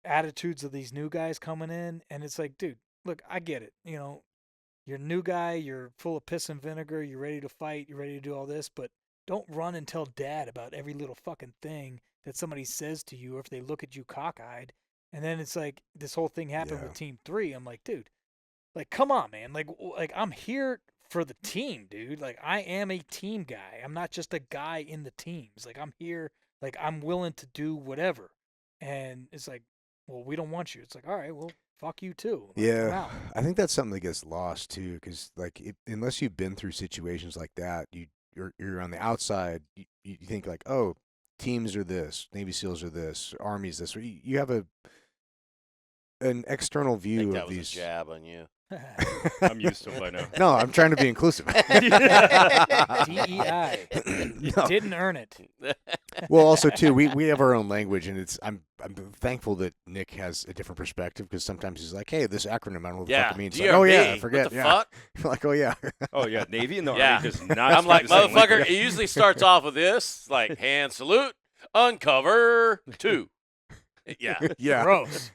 attitudes of these new guys coming in, and it's like, dude, look, I get it. You know, you're a new guy, you're full of piss and vinegar, you're ready to fight, you're ready to do all this, but don't run and tell dad about every little fucking thing that somebody says to you, or if they look at you cockeyed. And then it's like this whole thing happened with Team 3. I'm like, dude, like, come on, man. Like I'm here for the team, dude. Like, I am a team guy. I'm not just a guy in the teams. Like, I'm here. Like, I'm willing to do whatever. And it's like, well, we don't want you. It's like, all right, well, fuck you too. Like, I'm Yeah, out. I think that's something that gets lost too, because like unless you've been through situations like that, you're on the outside. You think like, oh, teams are this, Navy SEALs are this, Army's this. You have an external I view think of that was these. a jab on you. I'm used to it by now. No, I'm trying to be inclusive. DEI. You No. didn't earn it. Well, also too, we have our own language, and I'm thankful that Nick has a different perspective, because sometimes he's like, hey, this acronym, I don't know what the fuck it means. Like, oh yeah, I forget. What the Yeah. fuck? Like, oh yeah. Oh yeah, Navy and the Yeah. Army does not. I'm like, speak the same motherfucker, language. it usually starts off with this, like, hand salute, uncover, 2. Yeah. Yeah. Gross.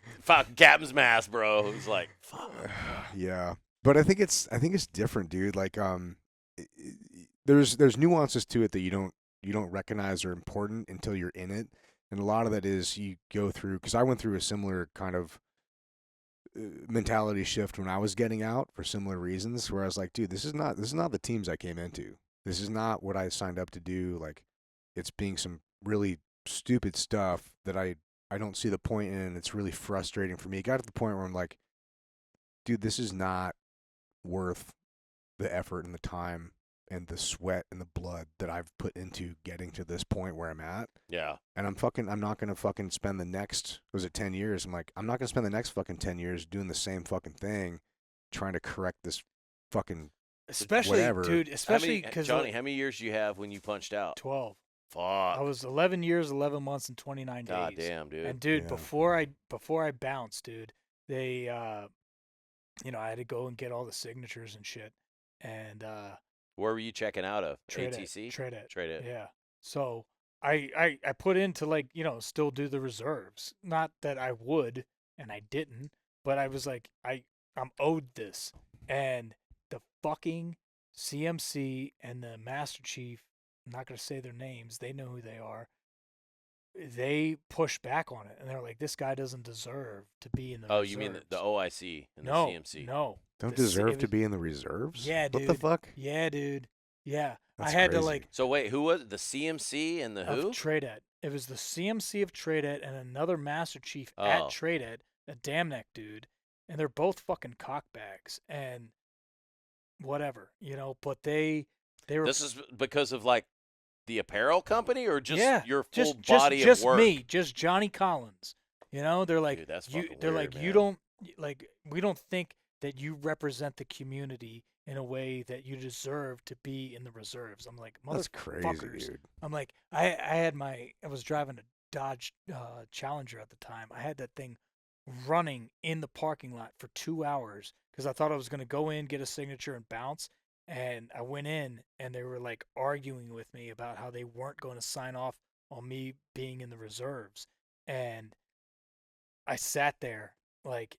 Captain's mask, bro. It's like, fuck. Yeah, but I think it's different, dude. Like there's nuances to it that you don't recognize are important until you're in it, and a lot of that is you go through, because I went through a similar kind of mentality shift when I was getting out for similar reasons, where I was like, dude, this is not the teams I came into. This is not what I signed up to do. Like, it's being some really stupid stuff that I don't see the point in, and it's really frustrating for me. It got to the point where I'm like, dude, this is not worth the effort and the time and the sweat and the blood that I've put into getting to this point where I'm at. Yeah. And I'm not going to fucking spend the next, was it 10 years? I'm like, I'm not going to spend the next fucking 10 years doing the same fucking thing, trying to correct this fucking Especially, whatever. dude, especially because Johnny, how many years you have when you punched out? 12. Fuck. I was 11 years, 11 months, and 29 days. God damn, dude. And dude, Yeah. before I bounced, dude, they I had to go and get all the signatures and shit. And Where were you checking out of? Trade ATC? it. Trade it. Yeah. So I put in to, like, still do the reserves. Not that I would, and I didn't, but I was like, I'm owed this. And the fucking CMC and the Master Chief, I'm not going to say their names, they know who they are. They pushed back on it, and they're like, this guy doesn't deserve to be in the Oh, reserves. you mean the OIC and No, the CMC? no. don't The C- deserve it to was- be in the reserves? Yeah, What dude. the fuck? Yeah, dude. Yeah. That's I had to, crazy. like, So wait, who was it? The CMC and the who? of Tradet. It was the CMC of Tradet and another Master Chief Oh. at Tradet, a Damneck dude, and they're both fucking cockbags and whatever, but they were This is because of like the apparel company, or just yeah, your full just body just of work? me, just Johnny Collins. They're like, Dude, that's you fucking they're weird, like, you man. don't, like, we don't think that you represent the community in a way that you deserve to be in the reserves. I'm like, That's crazy, motherfuckers. dude. I'm like, I was driving a Dodge Challenger at the time. I had that thing running in the parking lot for 2 hours because I thought I was going to go in, get a signature, and bounce. And I went in, and they were like arguing with me about how they weren't going to sign off on me being in the reserves. And I sat there, like,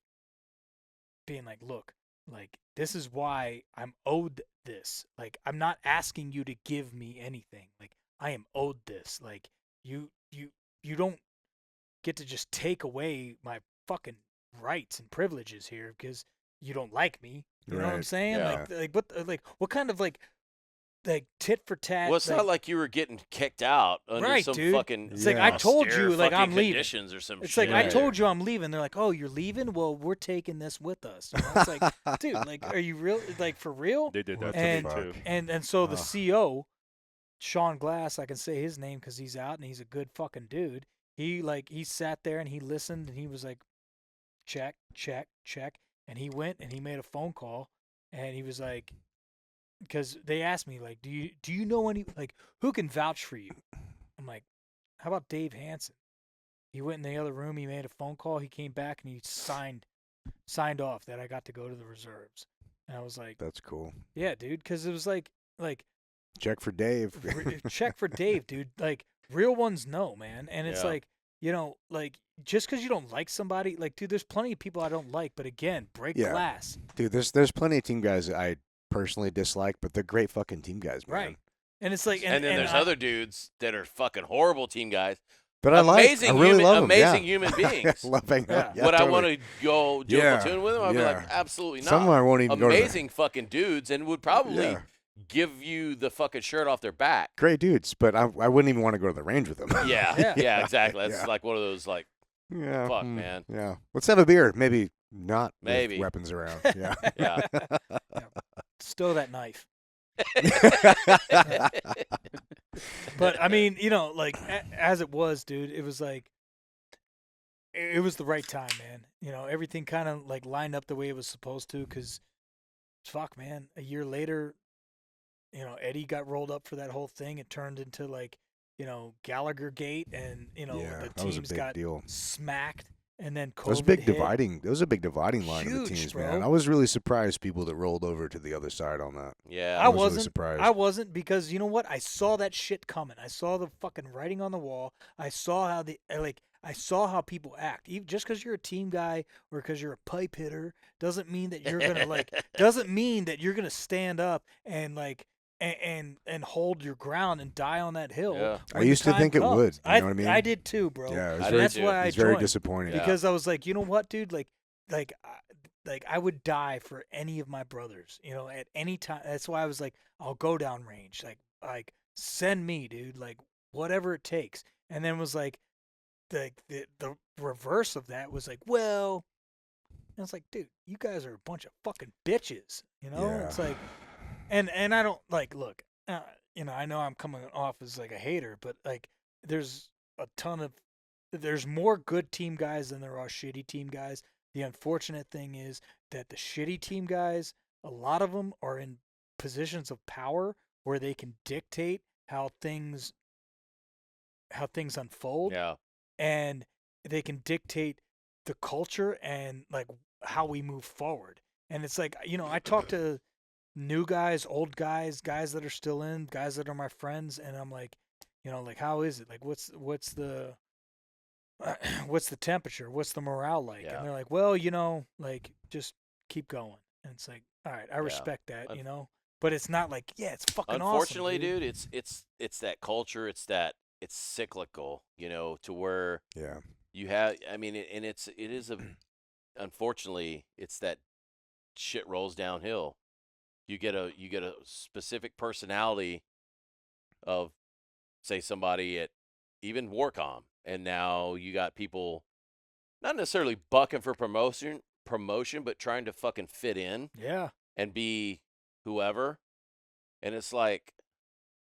being like, look, like, this is why I'm owed this. Like, I'm not asking you to give me anything. Like, I am owed this. Like, you don't get to just take away my fucking rights and privileges here because you don't like me. You know what I'm Right. saying? Yeah. What kind of like tit for tat? Well, it's not like you were getting kicked out under Right, some dude. fucking. It's like, I told austere you, like, fucking I'm leaving. conditions or some It's shit. like, I Right. told you I'm leaving. They're like, oh, you're leaving? Well, we're taking this with us. It's like, dude, like, are you real? Like, for real? They did that And- to me too. And so the Ugh. CO, Sean Glass, I can say his name because he's out and he's a good fucking dude. He sat there and he listened and he was like, check, check, check. And he went and he made a phone call and he was like, because they asked me, like, do you know any, like, who can vouch for you? I'm like, how about Dave Hansen? He went in the other room, he made a phone call, he came back and he signed signed off that I got to go to the reserves. And I was like, That's cool. yeah, dude, because it was like Check for Dave. check for Dave, dude. Like real ones know, man. And it's Yeah. like, you know, like just because you don't like somebody, like, dude, there's plenty of people I don't like, but again, break Yeah. glass. Dude, there's plenty of team guys that I personally dislike, but they're great fucking team guys, man. Right. And it's like, And then there's other dudes that are fucking horrible team guys. But I amazing really human, love them. amazing Yeah. human beings. Love hanging out. Yeah. Yeah, Would I totally. want to go do Yeah, a platoon with them? I'd be yeah. like, absolutely not. Some of them I won't even go to. Amazing fucking dudes, and would probably Yeah. give you the fucking shirt off their back. Great dudes, but I wouldn't even want to go to the range with them. Yeah, Yeah. yeah, exactly. That's Yeah. like one of those like, Yeah. Fuck, man. Yeah. Let's have a beer. Maybe not Maybe. with weapons around. Yeah. yeah. stow that knife. But I mean, you know, like as it was, dude, it was like it was the right time, man. You know, everything kind of like lined up the way it was supposed to. Because, fuck, man, a year later, you know, Eddie got rolled up for that whole thing. It turned into like, you know, Gallagher Gate, and you know, Yeah, the that was a teams big got deal. smacked, and then COVID That was a big hit. dividing. That was a big dividing line of the Huge, teams, bro. man. I was really surprised people that rolled over to the other side on that. Yeah. I was really wasn't. surprised. I wasn't, because you know what? I saw that shit coming. I saw the fucking writing on the wall. I saw how I saw how people act. Even just because you're a team guy or because you're a pipe hitter doesn't mean that you're gonna doesn't mean that you're gonna stand up and and hold your ground and die on that hill. Yeah. I when the used to time think it comes. would, you know what I mean? I did too, bro. Yeah, it was I And did that's too. why I It's very joined. disappointing. Yeah. Because I was like, you know what, dude? Like I would die for any of my brothers, you know, at any time. That's why I was like, I'll go down range. Like send me, dude. Like whatever it takes. And then was like, the reverse of that was like, well, and it's like, dude, you guys are a bunch of fucking bitches, you know? Yeah. It's like, and I don't like, look, you know, I know I'm coming off as like a hater, but like, there's more good team guys than there are shitty team guys. The unfortunate thing is that the shitty team guys, a lot of them are in positions of power where they can dictate how things unfold, Yeah. and they can dictate the culture and like how we move forward. And it's like, you know, I talk to new guys, old guys, guys that are still in, guys that are my friends, and I'm like, you know, like, how is it? Like, what's the temperature? What's the morale like? Yeah. And they're like, well, you know, like, just keep going. And it's like, all right, I respect that, you know, but it's not like, yeah, it's fucking Unfortunately, awesome, dude, it's that culture. It's cyclical, you know, to where Yeah. you have. I mean, and it is unfortunately, it's that shit rolls downhill. You get a specific personality of, say, somebody at even Warcom, and now you got people not necessarily bucking for promotion, but trying to fucking fit in Yeah. and be whoever. And it's like,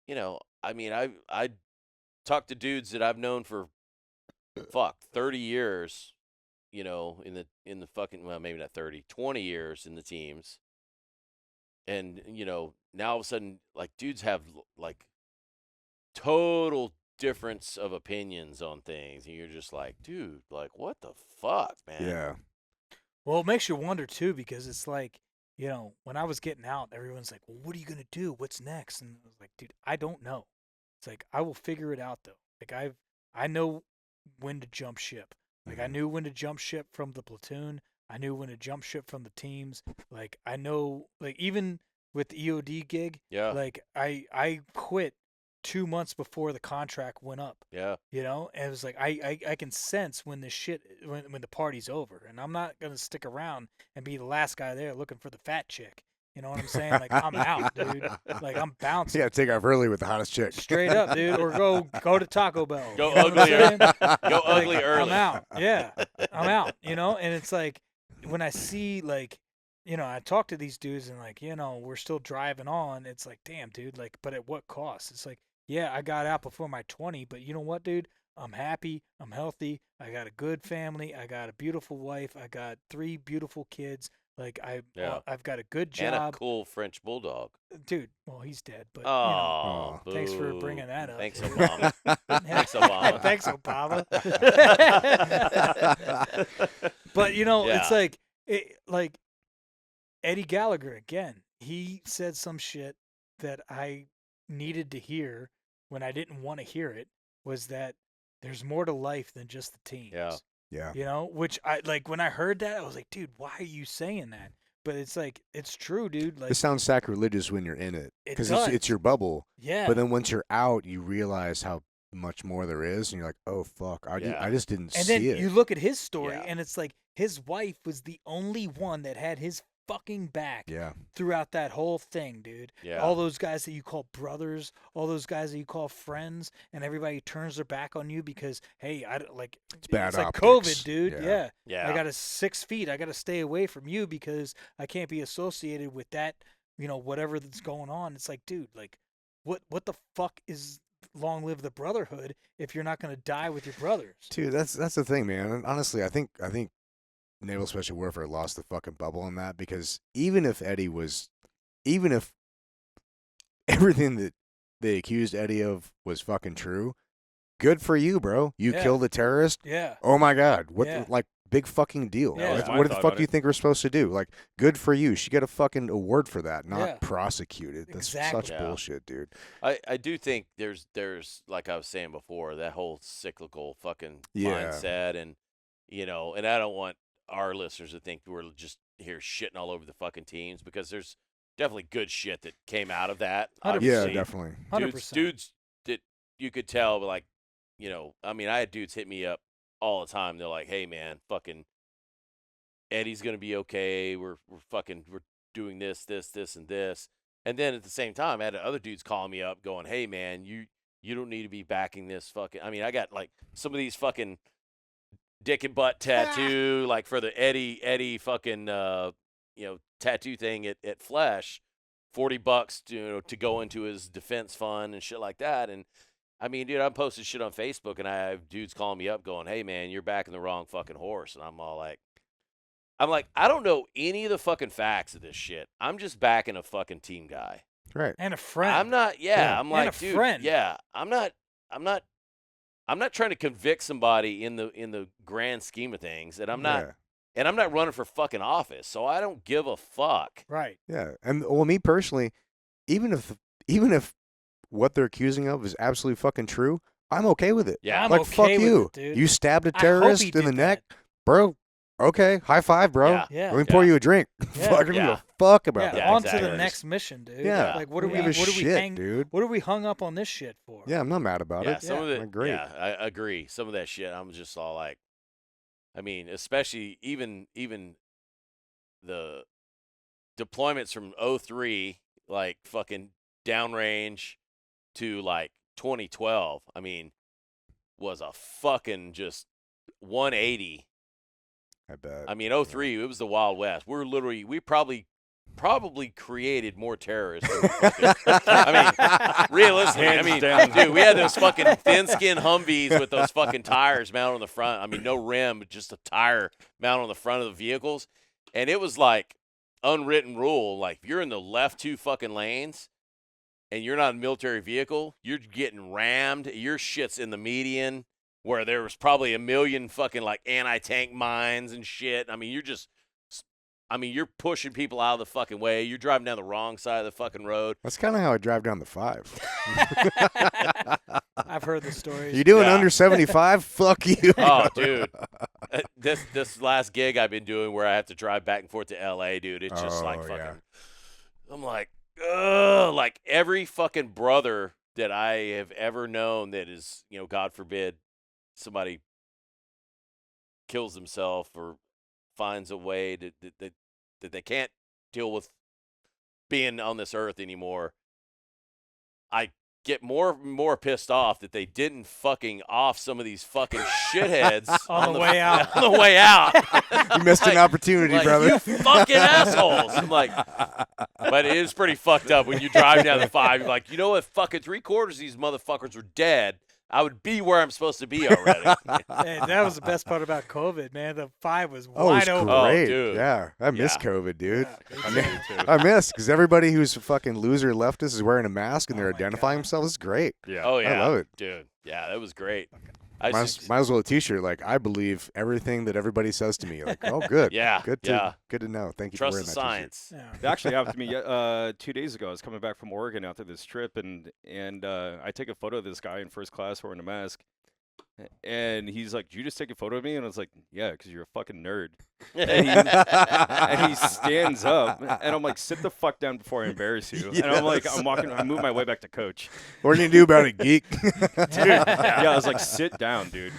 you know, I mean, I talk to dudes that I've known for 30 years, you know, in the fucking, well, maybe not 30, 20 years in the teams. And, you know, now all of a sudden, like, dudes have like total difference of opinions on things, and you're just like, dude, like, what the fuck, man? Yeah. Well, it makes you wonder too, because it's like, you know, when I was getting out, everyone's like, well, what are you gonna do? What's next? And I was like, dude, I don't know. It's like, I will figure it out though. Like I know when to jump ship. Like I knew when to jump ship from the platoon. I knew when to jump ship from the teams. Like I know, like even with the EOD gig, Yeah. like I quit 2 months before the contract went up. Yeah. You know, and it was like I can sense when this shit when the party's over, and I'm not gonna stick around and be the last guy there looking for the fat chick. You know what I'm saying? Like I'm out, dude. Like I'm bouncing. Yeah, take off early with the hottest chick. Straight up, dude, or go to Taco Bell. Go You know what I'm ugly saying? Go Like, ugly early. I'm out. Yeah, I'm out. You know, and it's like when I see like, you know, I talk to these dudes and like, you know, we're still driving on. It's like, damn, dude. Like, but at what cost? It's like, yeah, I got out before my 20, but you know what, dude? I'm happy. I'm healthy. I got a good family. I got a beautiful wife. I got 3 beautiful kids. Like I've got a good job. And a cool French bulldog. Dude. Well, he's dead, but Oh, you know, thanks for boo. bringing that up. Thanks, dude. Obama. Thanks, Obama. Thanks, Obama. But you know, Yeah. it's like like Eddie Gallagher again. He said some shit that I needed to hear when I didn't want to hear it. Was that there's more to life than just the teams. Yeah. Yeah. You know, which I like when I heard that, I was like, dude, why are you saying that? But it's like, it's true, dude. Like, It sounds sacrilegious when you're in it It because does. it's your bubble. yeah. But then once you're out, you realize how much more there is, and you're like, oh fuck, Yeah. I just didn't And see then it. you look at his story, Yeah. and it's like his wife was the only one that had his fucking back Yeah. throughout that whole thing, dude. Yeah. All those guys that you call brothers, all those guys that you call friends, and everybody turns their back on you because, hey, I don't like. It's bad It's like optics. COVID, dude. Yeah. Yeah. Yeah. I got to 6 feet. I got to stay away from you because I can't be associated with that. You know, whatever that's going on. It's like, dude, like, what the fuck is long live the brotherhood if you're not going to die with your brothers? Dude, that's the thing, man. And honestly, I think Naval Special Warfare lost the fucking bubble on that because even if everything that they accused Eddie of was fucking true, good for you, bro. You Yeah. killed a terrorist. Yeah. Oh my God, what Yeah. like big fucking deal. Yeah. Like, That's what my the thought fuck on do you it. think we're supposed to do? Like, good for you. She got a fucking award for that, not Yeah. prosecuted. That's Exactly. such Yeah. bullshit, dude. I do think there's like I was saying before, that whole cyclical fucking Yeah. mindset, and and I don't want our listeners to think we're just here shitting all over the fucking teams, because there's definitely good shit that came out of that. 100%. Yeah, Obviously, definitely. 100%. dudes that you could tell, like, I mean, I had dudes hit me up all the time. They're like, "Hey, man, fucking Eddie's gonna be okay. We're doing this, and this." And then at the same time, I had other dudes calling me up, going, "Hey, man, you don't need to be backing this fucking." I mean, I got like some of these fucking dick and butt tattoo, like for the Eddie fucking tattoo thing at Flesh, $40 to go into his defense fund and shit like that. And I mean, dude, I'm posting shit on Facebook, and I have dudes calling me up going, "Hey, man, you're backing the wrong fucking horse." And I'm like, I don't know any of the fucking facts of this shit. I'm just backing a fucking team guy. Right. And a friend. I'm not. Yeah, I'm And like, a dude. friend. Yeah, I'm not trying to convict somebody in the grand scheme of things, and I'm not. Yeah. And I'm not running for fucking office, so I don't give a fuck. Right. Yeah, and well, me personally, even if what they're accusing of is absolutely fucking true, I'm okay with it. Yeah. I'm like okay fuck with you. it, dude. You stabbed a I hope terrorist he in the did neck, that. bro. Okay, high five, bro. Yeah. Yeah. Let me pour Yeah. you a drink. Yeah. Fuck, I don't give Yeah. a fuck about Yeah. that. Yeah, On to exactly. the next mission, dude. Yeah. Like, what are Who we? gives a What are we shit, dude? What are we hung up on this shit for? Yeah, I'm not mad about Yeah, it. some of Yeah. the Like, great. Yeah, I agree. Some of that shit, I'm just all like, I mean, especially even the deployments from 03, like fucking downrange to like 2012. I mean, was a fucking just 180. I bet. I mean, 03, it was the Wild West. We probably created more terrorists than we fucking, I mean, realistically, Hands down. dude, we had those fucking thin-skin Humvees with those fucking tires mounted on the front. I mean, no rim, but just a tire mounted on the front of the vehicles. And it was like unwritten rule. Like, if you're in the left two fucking lanes and you're not in a military vehicle, you're getting rammed. Your shit's in the median, where there was probably a million fucking like anti-tank mines and shit. I mean, you're pushing people out of the fucking way. You're driving down the wrong side of the fucking road. That's kind of how I drive down the 5. I've heard the stories. You doing Yeah. under 75? Fuck you. Oh, dude. This last gig I've been doing where I have to drive back and forth to LA, dude, it's just like Oh, fucking yeah. I'm like, ugh, like every fucking brother that I have ever known that is, God forbid, somebody kills himself or finds a way that they can't deal with being on this earth anymore. I get more pissed off that they didn't fucking off some of these fucking shitheads On the way out. On the way out. You missed an Like- opportunity, like, brother. you fucking assholes. I'm like, but it is pretty fucked up when you drive down the 5. You're like, you know what? Fucking 3/4 of these motherfuckers are dead. I would be where I'm supposed to be already. Hey, that was the best part about COVID, man. The 5 was Oh, wide it's open. Oh, great. dude. Yeah, I miss Yeah. COVID, dude. Yeah, I miss because everybody who's a fucking loser leftist is wearing a mask and they're Oh my identifying God. themselves. It's great. Yeah. Oh yeah, I love it. dude. Yeah, that was great. I Might used to- as well a T-shirt like I believe everything that everybody says to me. Like, oh, good, Yeah, good to know. Thank you trust for the wearing that T-shirt. science. Yeah. It actually happened to me 2 days ago. I was coming back from Oregon after this trip, and I take a photo of this guy in first class wearing a mask, and he's like, "Did you just take a photo of me?" And I was like, "Yeah, because you're a fucking nerd." And he stands up, and I'm like, "Sit the fuck down before I embarrass you." And I'm like, Yes. I'm moving my way back to coach. What are you gonna do about it, geek? Yeah, I was like, "Sit down, dude."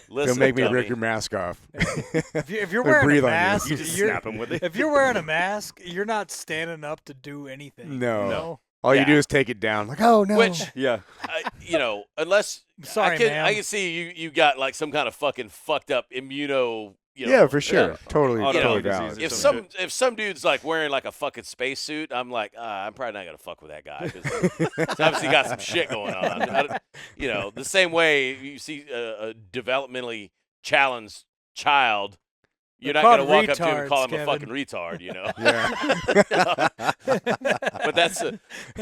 Don't make me dummy. rip your mask off. If you're They wearing a breathe on you. mask, You just you're- snap him with it. if you're wearing a mask, you're not standing up to do anything. No. You know? All you Yeah. do is take it down. Like, oh no. Which, Yeah. unless Sorry, I can, ma'am. I can see you got like some kind of fucking fucked up immuno. Yeah, for sure. Totally, Autoimmune totally disease valid. or If something. some dude's like wearing like a fucking spacesuit, I'm like, I'm probably not gonna fuck with that guy because he's obviously got some shit going on. The same way you see a developmentally challenged child, you're They're not gonna called walk up to him and call him retards, a fucking retard, Yeah. But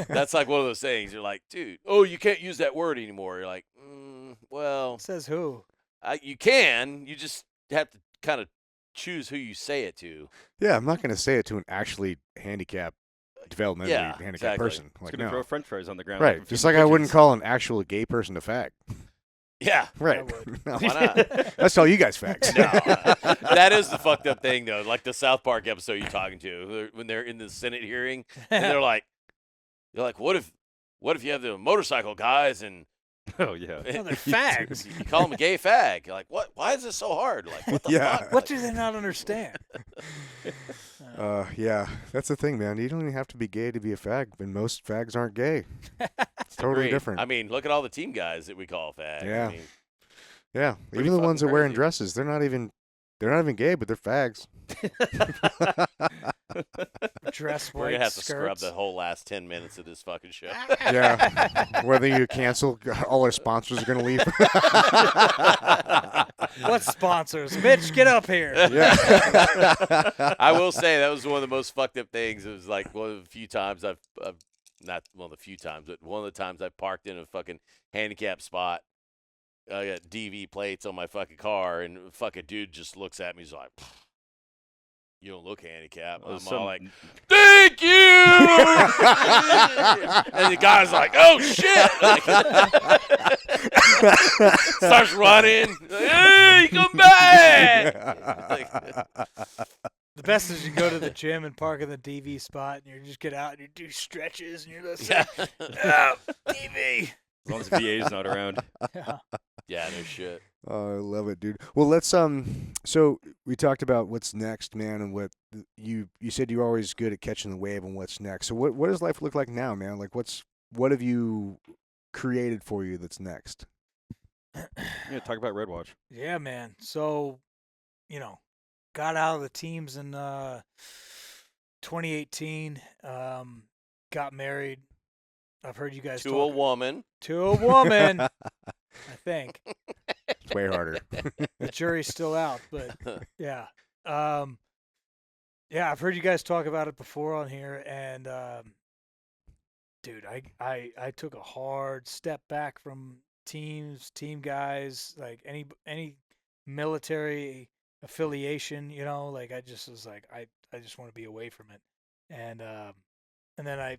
that's like one of those things. You're like, dude, you can't use that word anymore. You're like, well, Says who? you can. You just have to kind of choose who you say it to. Yeah, I'm not gonna say it to an actually handicapped, developmentally Yeah, handicapped exactly. person. It's Like, gonna no. throw French fries on the ground. Right. a Just few like I wouldn't pigeons. call an actual gay person a fag. Yeah. Right. would. No. Why not? Let's tell you guys facts. No, that is the fucked up thing, though. Like the South Park episode you're talking to, when they're in the Senate hearing, and they're like, what if you have the motorcycle guys and Oh yeah. Oh, they're fags. you call them a gay fag? You're like, what? Why is this so hard? Like, what the Yeah. fuck? What do they not understand? Yeah, that's the thing, man. You don't even have to be gay to be a fag, and most fags aren't gay. It's totally Agreed. different. I mean, look at all the team guys that we call fag. Yeah. I mean, Yeah, Pretty even the ones that fucking wearing crazy. dresses, they're not even gay, but they're fags. Dress we're white gonna have to scrub skirts. the whole last 10 minutes of this fucking show. Yeah. Whether you cancel, all our sponsors are gonna leave. What sponsors? Mitch, get up here. Yeah. I will say that was one of the most fucked up things. It was like one of the few times I've not one of the few times, but one of the times I parked in a fucking handicap spot. I got DV plates on my fucking car, and a fucking dude just looks at me. He's like, "You don't look handicapped." Well, I'm all like, "Thank you." And the guy's like, "Oh shit!" Like, starts running. Hey, come back! Like, The best is you go to the gym and park in the DV spot, and you just get out and you do stretches, and you're just yeah, DV. As long as VA's not around. Yeah. yeah, no shit. Oh, I love it, dude. Well, let's so we talked about what's next, man, and what you said you're always good at catching the wave and what's next. So what does life look like now, man? Like what have you created for you that's next? Yeah, talk about Red Watch. Yeah, man. So, got out of the teams in 2018. Got married. I've heard you guys To a talk woman. to a woman. I think It's way harder. the jury's still out, but yeah. Yeah, I've heard you guys talk about it before on here, and dude, I took a hard step back from team guys, like any military affiliation, like I just was like I just want to be away from it, and then I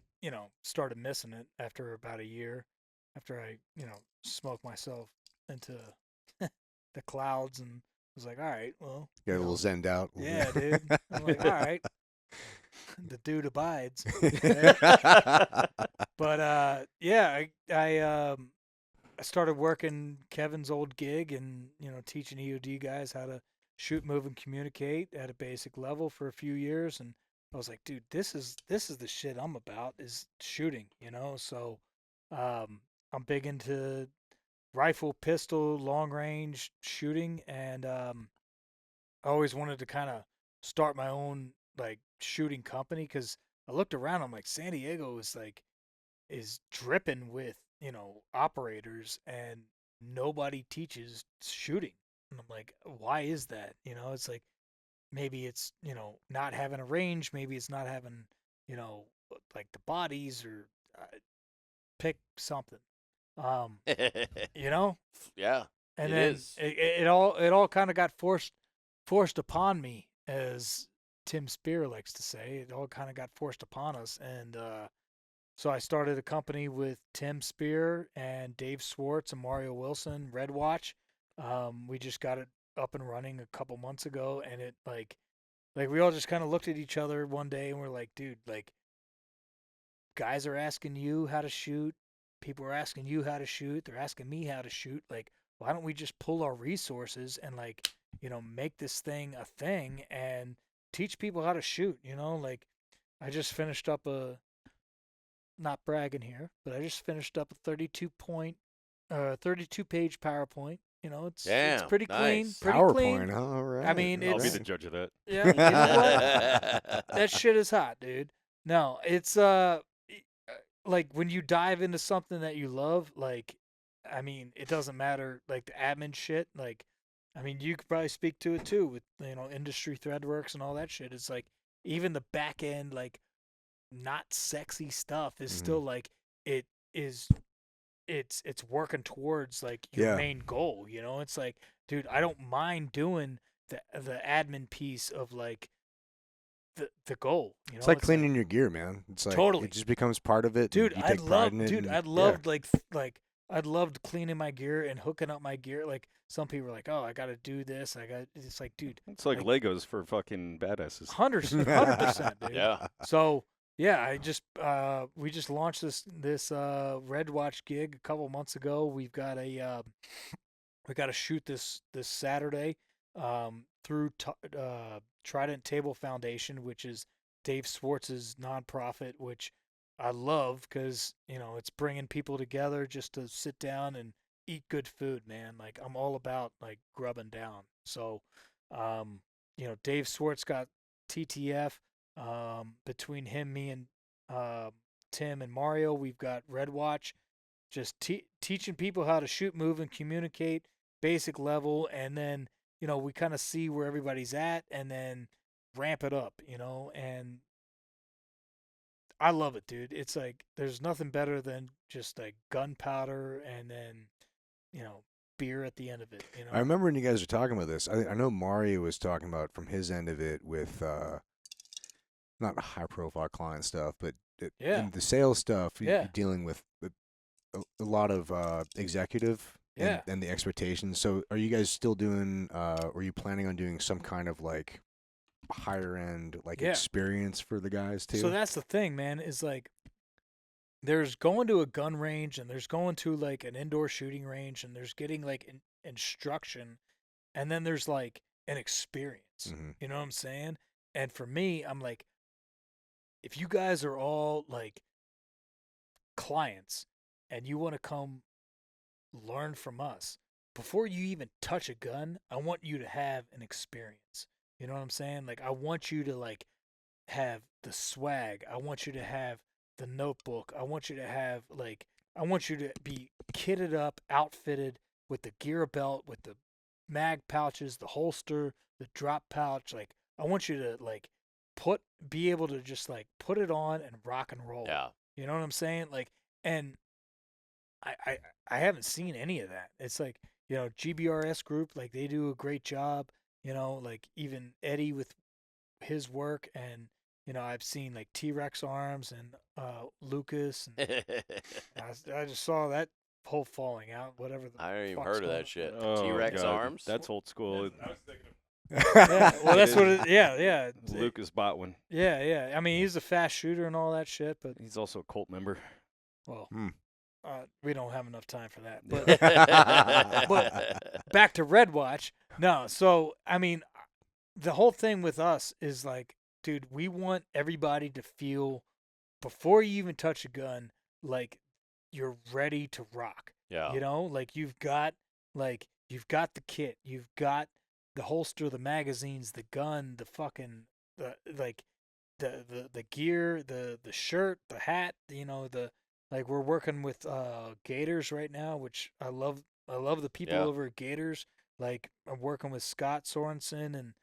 started missing it after about a year, after I smoked myself into the clouds and was like, all right, well, Get a little zenned out. yeah, dude. I'm like, all right, the dude abides. But yeah, I started working Kevin's old gig and teaching EOD guys how to shoot, move, and communicate at a basic level for a few years, and I was like, dude, this is the shit I'm about, is shooting, So I'm big into rifle, pistol, long range shooting, and I always wanted to kind of start my own like shooting company, because I looked around, I'm like, San Diego is dripping with operators, and nobody teaches shooting, and I'm like, why is that? It's like, maybe it's not having a range, maybe it's not having like the bodies, or pick something. Yeah. And It then is. it all kind of got forced upon me, as Tim Spear likes to say. It all kind of got forced upon us, and so I started a company with Tim Spear and Dave Swartz and Mario Wilson, Red Watch. We just got it up and running a couple months ago, and it like we all just kind of looked at each other one day and we're like, dude, like guys are asking you how to shoot, people are asking you how to shoot, they're asking me how to shoot. Like, why don't we just pull our resources and like, make this thing a thing and teach people how to shoot, like I just finished up not bragging here, but I just finished up a 32 page PowerPoint. It's Damn, pretty clean, nice. pretty PowerPoint, clean. huh? All right. I mean, I'll be it's the judge of that. yeah. You know what? That shit is hot, dude. No, it's like when you dive into something that you love, like, I mean, it doesn't matter, like the admin shit. Like, I mean, you could probably speak to it too with industry threadworks and all that shit. It's like even the back end, like not sexy stuff is still like it is. It's working towards like your main goal. It's like, dude, I don't mind doing the admin piece of like the goal. It's like cleaning your gear, man. It's like Totally. it just becomes part of it. Dude, and you take pride in it. Dude, and- I loved like I loved cleaning my gear and hooking up my gear. Like some people are like, oh, I got to do this. It's like, dude, It's like Legos for fucking badasses. 100%, dude. Yeah. So yeah, we just launched this Red Watch gig a couple months ago. We got to shoot this Saturday through Trident Table Foundation, which is Dave Swartz's nonprofit, which I love because it's bringing people together just to sit down and eat good food, man. Like I'm all about like grubbing down. So, Dave Swartz got TTF. Between him, me, and Tim and Mario, we've got Red Watch, just teaching people how to shoot, move, and communicate, basic level, and then we kind of see where everybody's at, and then ramp it up, and I love it, dude. It's like there's nothing better than just like gunpowder and then beer at the end of it. I remember when you guys were talking about this. I know Mario was talking about from his end of it with not high-profile client stuff, but in the sales stuff, you're dealing with a lot of executive and the expectations. So are you guys still doing, or are you planning on doing some kind of like higher-end like experience for the guys too? So that's the thing, man, is like there's going to a gun range and there's going to like an indoor shooting range and there's getting like instruction and then there's like an experience. You know what I'm saying? And for me, I'm like, if you guys are all like clients and you want to come learn from us, before you even touch a gun, I want you to have an experience. You know what I'm saying? Like I want you to like have the swag. I want you to have the notebook. I want you to have I want you to be kitted up, outfitted with the gear belt, with the mag pouches, the holster, the drop pouch. Like I want you to like be able to just like put it on and rock and roll. Yeah. You know what I'm saying? Like, and I haven't seen any of that. It's like, GBRS group, like they do a great job, like even Eddie with his work and, I've seen like T-Rex Arms and Lucas. And I just saw that whole falling out, whatever. I haven't even fuck's heard of going that shit. Oh, T-Rex God. Arms? That's old school. Yeah, well, that's what it. Yeah. Lucas bought one. Yeah. I mean, he's a fast shooter and all that shit, but He's also a cult member. well, we don't have enough time for that. But back to Red Watch. No, so I mean, the whole thing with us is like, dude, we want everybody to feel before you even touch a gun, like you're ready to rock. Yeah. Like you've got the kit, you've got the holster, the magazines, the gun, the fucking the gear, the shirt, the hat, like we're working with Gators right now, which I love the people over at Gators. Like I'm working with Scott Sorensen and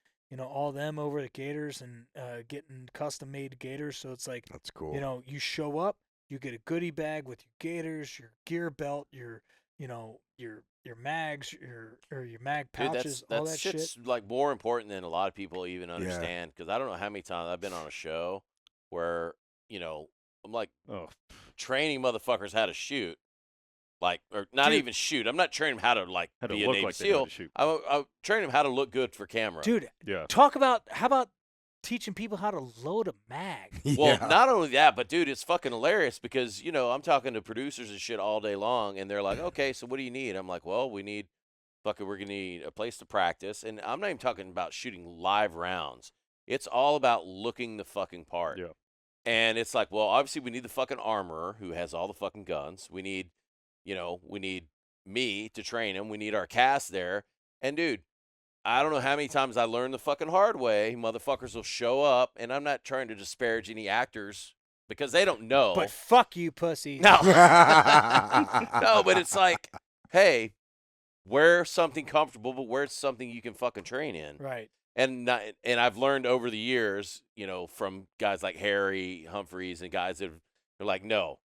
all them over at Gators and getting custom made Gators. So it's like that's cool. You show up, you get a goodie bag with your Gators, your gear belt, your your mags, your mag Dude, pouches, all that shit. shit's like more important than a lot of people even understand. Because I don't know how many times I've been on a show where I'm like Oh, training motherfuckers how to shoot, like or not Dude. even shoot. I'm not training them how to like How to be a look Navy like they know how SEAL. to shoot. I'm training them how to look good for camera. Dude, yeah. how about teaching people how to load a mag? Well, not only that, but dude, it's fucking hilarious because I'm talking to producers and shit all day long, and they're like, "Okay, so what do you need?" I'm like, "Well, we're gonna need a place to practice," and I'm not even talking about shooting live rounds. It's all about looking the fucking part. Yeah. And it's like, well, obviously we need the fucking armorer who has all the fucking guns. We need me to train him. We need our cast there. And dude, I don't know how many times I learned the fucking hard way. Motherfuckers will show up, and I'm not trying to disparage any actors because they don't know. But fuck you, pussy. No. No, but it's like, hey, wear something comfortable, but wear something you can fucking train in. Right. And I've learned over the years, from guys like Harry Humphreys and guys that are like, no,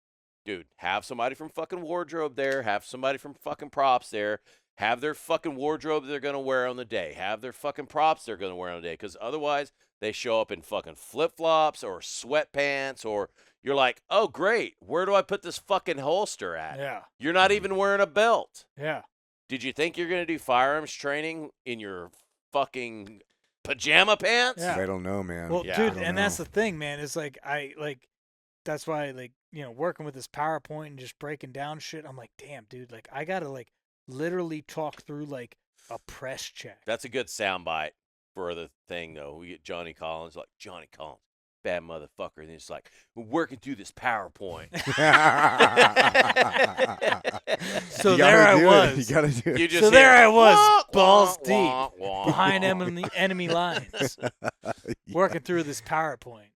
dude, have somebody from fucking wardrobe there, have somebody from fucking props there, have their fucking wardrobe they're going to wear on the day, have their fucking props they're going to wear on the day, because otherwise they show up in fucking flip-flops or sweatpants, or you're like, oh, great, where do I put this fucking holster at? Yeah. You're not even wearing a belt. Yeah. Did you think you're going to do firearms training in your fucking pajama pants? Yeah. I don't know, man. Well, Yeah. dude, I don't and that's know. the thing, man. Is like that's why working with this PowerPoint and just breaking down shit. I'm like, damn, dude, like I gotta like literally talk through like a press check. That's a good soundbite for the thing, though. We get Johnny Collins, like, Johnny Collins, bad motherfucker. And he's like, we're working through this PowerPoint. So You there gotta I do it. was. You gotta do it. You just So there hear, I was, "Wah, balls wah, deep, wah, wah, behind wah." enemy lines, working through this PowerPoint.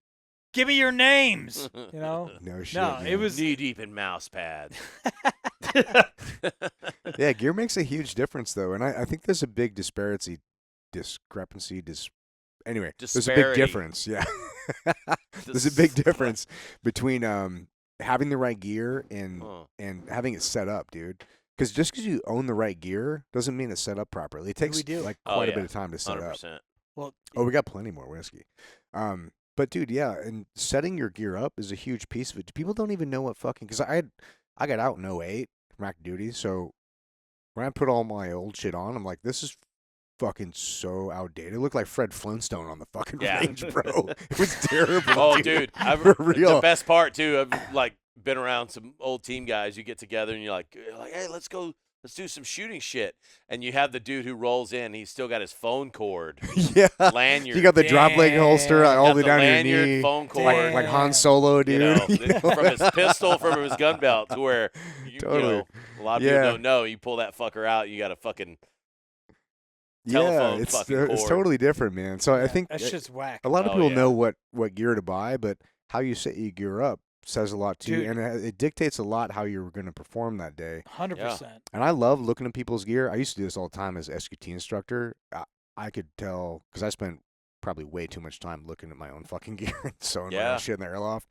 Give me your names. No shit. No, man. it was knee deep in mouse pads. Yeah, gear makes a huge difference, though, and I think there's a big discrepancy. Anyway, there's a big Disparity. difference. Yeah, there's a big difference between having the right gear and having it set up, dude. Because just because you own the right gear doesn't mean it's set up properly. It takes We do. like Oh, quite a yeah. bit of time to set up. 100%. well. Oh, we got plenty more whiskey. But dude, yeah, and setting your gear up is a huge piece of it. People don't even know what fucking, because I got out in 08 from active duty, so when I put all my old shit on, I'm like, this is fucking so outdated. It looked like Fred Flintstone on the fucking Yeah. range, bro. It was terrible. Oh, dude. For real. The best part, too, I've like been around some old team guys. You get together and you're like, hey, let's go. Let's do some shooting shit. And you have the dude who rolls in. He's still got his phone cord, Yeah. lanyard. You got the drop leg holster Damn. all got the way the down to your lanyard, knee. phone cord. Like Han Solo, dude. From his pistol, from his gun belt, to where Totally. a lot of Yeah. people don't know. You pull that fucker out, you got a fucking Yeah, telephone it's fucking it's cord. totally different, man. So I Yeah, think that shit's whack. a lot of Oh, people yeah. know what gear to buy, but how you set your gear up says a lot too, Dude. and it dictates a lot how you're going to perform that day. 100%. And I love looking at people's gear. I used to do this all the time as SQT instructor. I could tell because I spent probably way too much time looking at my own fucking gear and sewing my Yeah. own shit in the airloft.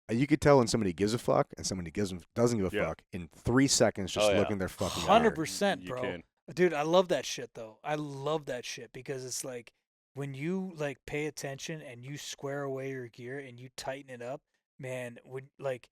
You could tell when somebody gives a fuck and somebody doesn't give a Yeah. fuck in 3 seconds just Oh, yeah. looking at their fucking gear. 100%, You bro. can. Dude, I love that shit though. I love that shit because it's like when you like pay attention and you square away your gear and you tighten it up, man, when like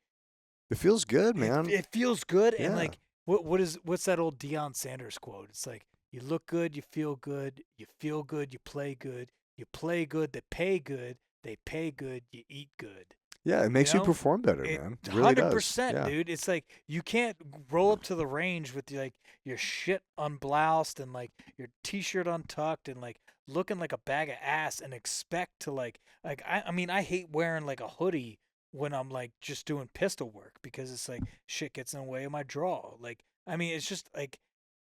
It feels good, man. it feels good and Yeah. like what's that old Deion Sanders quote? It's like you look good, you feel good, you play good, you play good, they pay good, you eat good. Yeah, it makes you know, perform better, man. It really does. 100%, Yeah. dude. It's like you can't roll up to the range with like your shit unbloused and like your t-shirt untucked and like looking like a bag of ass and expect to like I mean I hate wearing like a hoodie when I'm like just doing pistol work because it's like shit gets in the way of my draw. Like I mean it's just like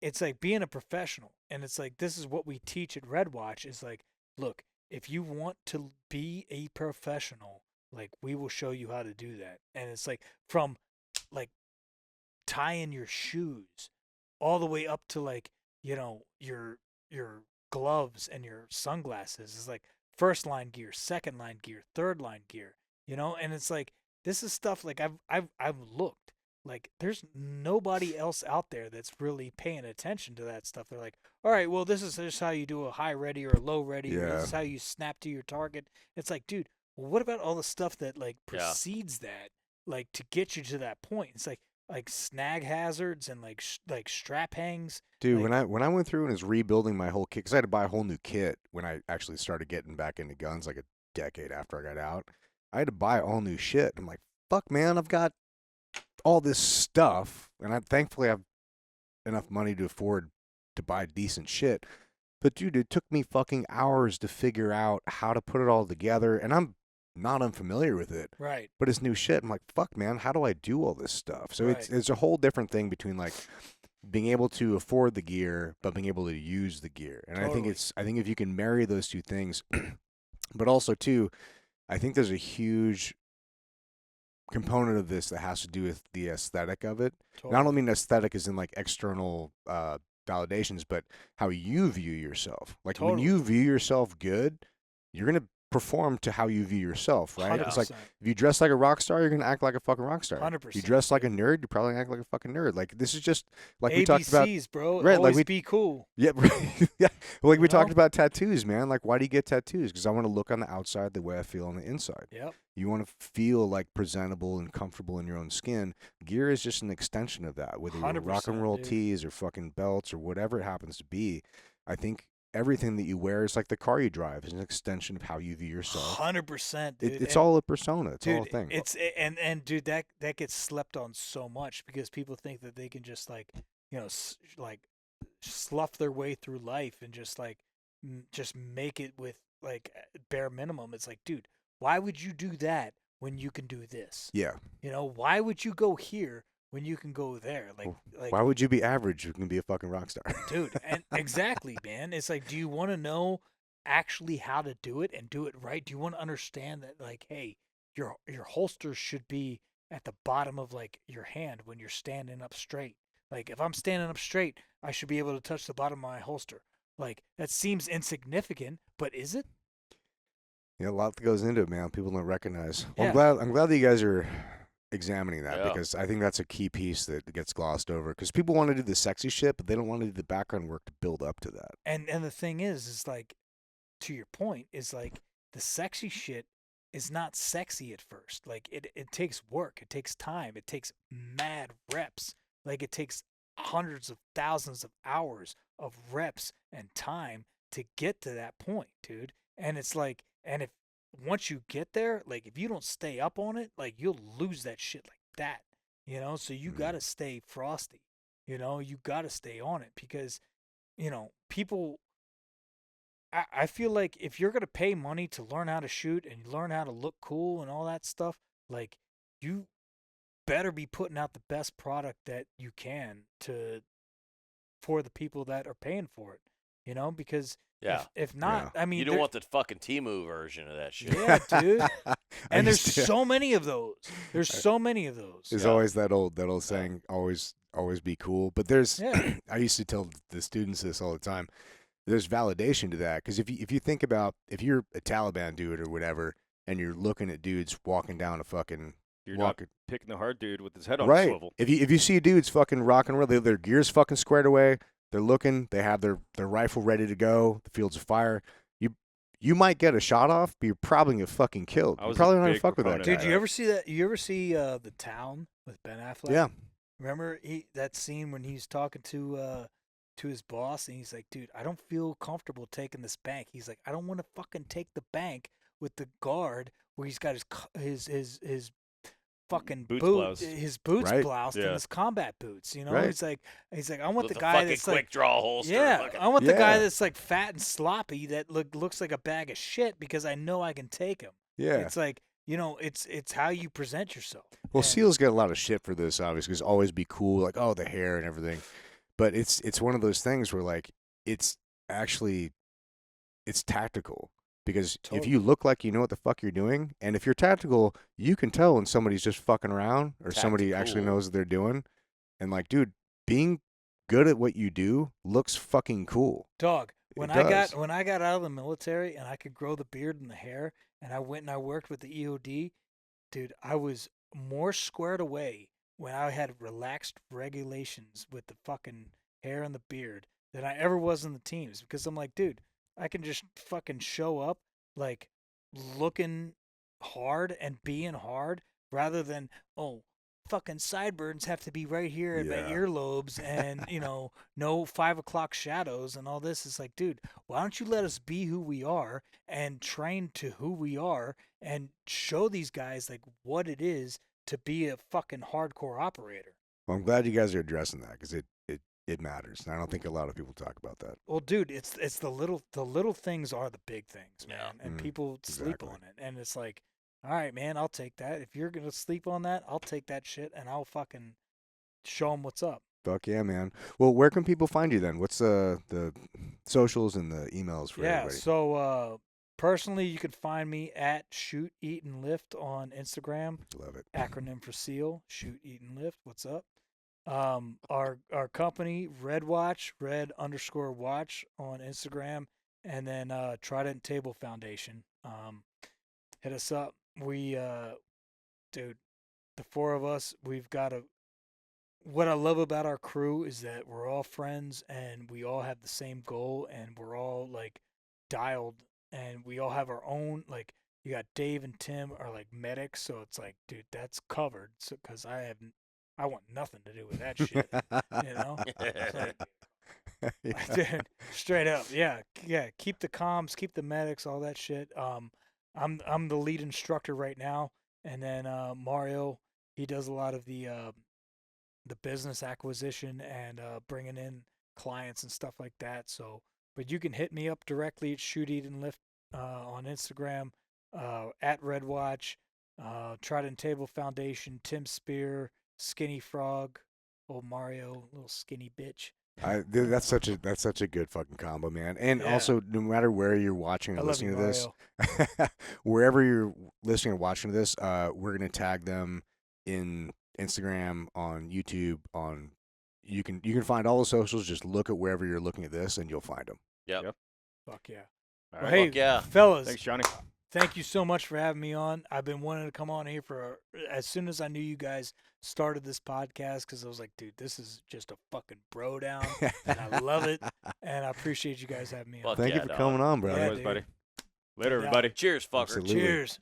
it's like being a professional and it's like this is what we teach at Red Watch is like look, if you want to be a professional, like we will show you how to do that. And it's like from like tying your shoes all the way up to like, your gloves and your sunglasses. It's like first line gear, second line gear, third line gear, and it's like this is stuff like I've looked like there's nobody else out there that's really paying attention to that stuff. They're like, all right, well, this is just how you do a high ready or a low ready, or Yeah. this is how you snap to your target. It's like, dude, well, what about all the stuff that like Yeah. precedes that, like to get you to that point? It's like snag hazards and like like strap hangs. Dude, like, when I went through and was rebuilding my whole kit, because I had to buy a whole new kit when I actually started getting back into guns, like a decade after I got out. I had to buy all new shit. I'm like, fuck, man, I've got all this stuff, and I thankfully have enough money to afford to buy decent shit. But dude, it took me fucking hours to figure out how to put it all together, and I'm not unfamiliar with it. Right. But it's new shit. I'm like, fuck, man, how do I do all this stuff? So Right. it's a whole different thing between like being able to afford the gear, but being able to use the gear. And Totally. I think if you can marry those two things, but also too, I think there's a huge component of this that has to do with the aesthetic of it. Totally. And I don't mean aesthetic as in like external validations, but how you view yourself. Like when Totally. you view yourself good, you're gonna perform to how you view yourself, right? It's like 100%. if you dress like a rock star, you're gonna act like a fucking rock star. 100%, You dress like a dude. nerd, you probably act like a fucking nerd. Like this is just like we talked about. ABCs, bro. Right, like Always we- be cool. Yeah, yeah. Like we You talked know? about tattoos, man. Like why do you get tattoos? Because I want to look on the outside the way I feel on the inside. Yep. You want to feel like presentable and comfortable in your own skin. Gear is just an extension of that. Whether you're rock 100%, and roll dude. tees or fucking belts or whatever it happens to be, I think everything that you wear is like the car you drive is an extension of how you view yourself. 100%, dude. It's And- all a persona. It's all a dude, thing. it's and dude, that gets slept on so much because people think that they can just like, you know, like slough their way through life and just like just make it with like bare minimum. It's like, dude, why would you do that when you can do this? Yeah. You know, why would you go here when you can go there? Like Why would you be average? You can be a fucking rock star. dude, and exactly, man. It's like, do you want to know actually how to do it and do it right? Do you want to understand that, like, hey, your holster should be at the bottom of like your hand when you're standing up straight. Like, if I'm standing up straight, I should be able to touch the bottom of my holster. Like, that seems insignificant, but is it? Yeah, a lot that goes into it, man. People don't recognize. Well, Yeah. I'm glad that you guys are examining that Yeah. because I think that's a key piece that gets glossed over. Because people want to do the sexy shit, but they don't want to do the background work to build up to that. And the thing is like, to your point, is like the sexy shit is not sexy at first. Like it takes work, it takes time, it takes mad reps. Like it takes hundreds of thousands of hours of reps and time to get to that point, dude. And it's like, and if once you get there, like if you don't stay up on it, like you'll lose that shit like that. You know, so you gotta stay frosty. You know, you gotta stay on it because, you know, people I feel like if you're gonna pay money to learn how to shoot and learn how to look cool and all that stuff, like you better be putting out the best product that you can for the people that are paying for it. You know, because Yeah. if not, I mean, You don't want the fucking Timu version of that shit. yeah, dude. I And there's used to- so many of those. There's so many of those. There's Yeah. always that old saying, always be cool. But there's, Yeah. I used to tell the students this all the time. There's validation to that because if you think about if you're a Taliban dude or whatever, and you're looking at dudes walking down a fucking You're walking, not picking the hard dude with his head on a right. swivel. If you see dudes fucking rock and roll, their gear's fucking squared away. They're looking. They have their rifle ready to go. The fields of fire. You might get a shot off, but you're probably gonna get fucking killed. I You're was a probably not gonna big fuck with that proponent guy. of Dude, you ever see that? You ever see The Town with Ben Affleck? Yeah. Remember that scene when he's talking to his boss and he's like, dude, I don't feel comfortable taking this bank. He's like, I don't want to fucking take the bank with the guard where he's got his fucking Boots boot, bloused. his boots Right. bloused Yeah. and his combat boots. You know, Right. he's like, I want With the guy fucking that's quick like, draw holster. yeah, fucking- I want the guy Yeah. that's like fat and sloppy that looks like a bag of shit because I know I can take him. Yeah. It's like, you know, it's how you present yourself. Well, And- SEALs get a lot of shit for this, obviously, because always be cool, like, oh, the hair and everything. But it's one of those things where, like, it's actually, it's tactical. Because if Totally. you look like you know what the fuck you're doing, and if you're tactical, you can tell when somebody's just fucking around or somebody actually Tactical. knows what they're doing. And, like, dude, being good at what you do looks fucking cool. Dog, when It I does. got out of the military and I could grow the beard and the hair and I went and I worked with the EOD, dude, I was more squared away when I had relaxed regulations with the fucking hair and the beard than I ever was in the teams, because I'm like, dude, I can just fucking show up like looking hard and being hard rather than, oh, fucking sideburns have to be right here at my Yeah. earlobes and, no 5 o'clock shadows and all this. It's like, dude, why don't you let us be who we are and train to who we are and show these guys like what it is to be a fucking hardcore operator. Well, I'm glad you guys are addressing that because it matters. And I don't think a lot of people talk about that. Well, dude, it's the little things are the big things, man, Yeah. and people sleep exactly. on it. And it's like, all right, man, I'll take that. If you're gonna sleep on that, I'll take that shit, and I'll fucking show them what's up. Fuck yeah, man. Well, where can people find you then? What's the socials and the emails for Yeah. everybody? So personally, you can find me at Shoot, Eat, and Lift on Instagram. Love it. Acronym for SEAL. Shoot, Eat, and Lift. What's up? Our company, Red Watch, Red_Watch on Instagram, and then Trident Table Foundation. Hit us up. We dude, the four of us, we've got what I love about our crew is that we're all friends and we all have the same goal and we're all like dialed and we all have our own, like, you got Dave and Tim are like medics, so it's like, dude, that's covered. So, cause I want nothing to do with that shit, you know? It's like, dude, straight up, yeah. Keep the comms, keep the medics, all that shit. I'm the lead instructor right now, and then Mario, he does a lot of the business acquisition and bringing in clients and stuff like that. So, but you can hit me up directly at Shoot, Eat, and Lift on Instagram, at Redwatch, Trident Table Foundation, Tim Spear, Skinny Frog, old Mario, little skinny bitch. That's such a good fucking combo, man. And Yeah. also, no matter where you're watching I or love you, listening to this, Mario. wherever you're listening or watching to this, we're gonna tag them in Instagram, on YouTube, on you can find all the socials. Just look at wherever you're looking at this, and you'll find them. Yep. Fuck yeah. All Well, right. hey, Fuck yeah. fellas, Thanks, Johnny. thank you so much for having me on. I've been wanting to come on here as soon as I knew you guys started this podcast, because I was like, dude, this is just a fucking bro down, and I love it, and I appreciate you guys having me on. Fuck Thank yeah, you for dog. coming on, brother. Yeah, Likewise, dude. buddy. Later, Yeah. everybody. Cheers, fucker. Absolutely. Cheers.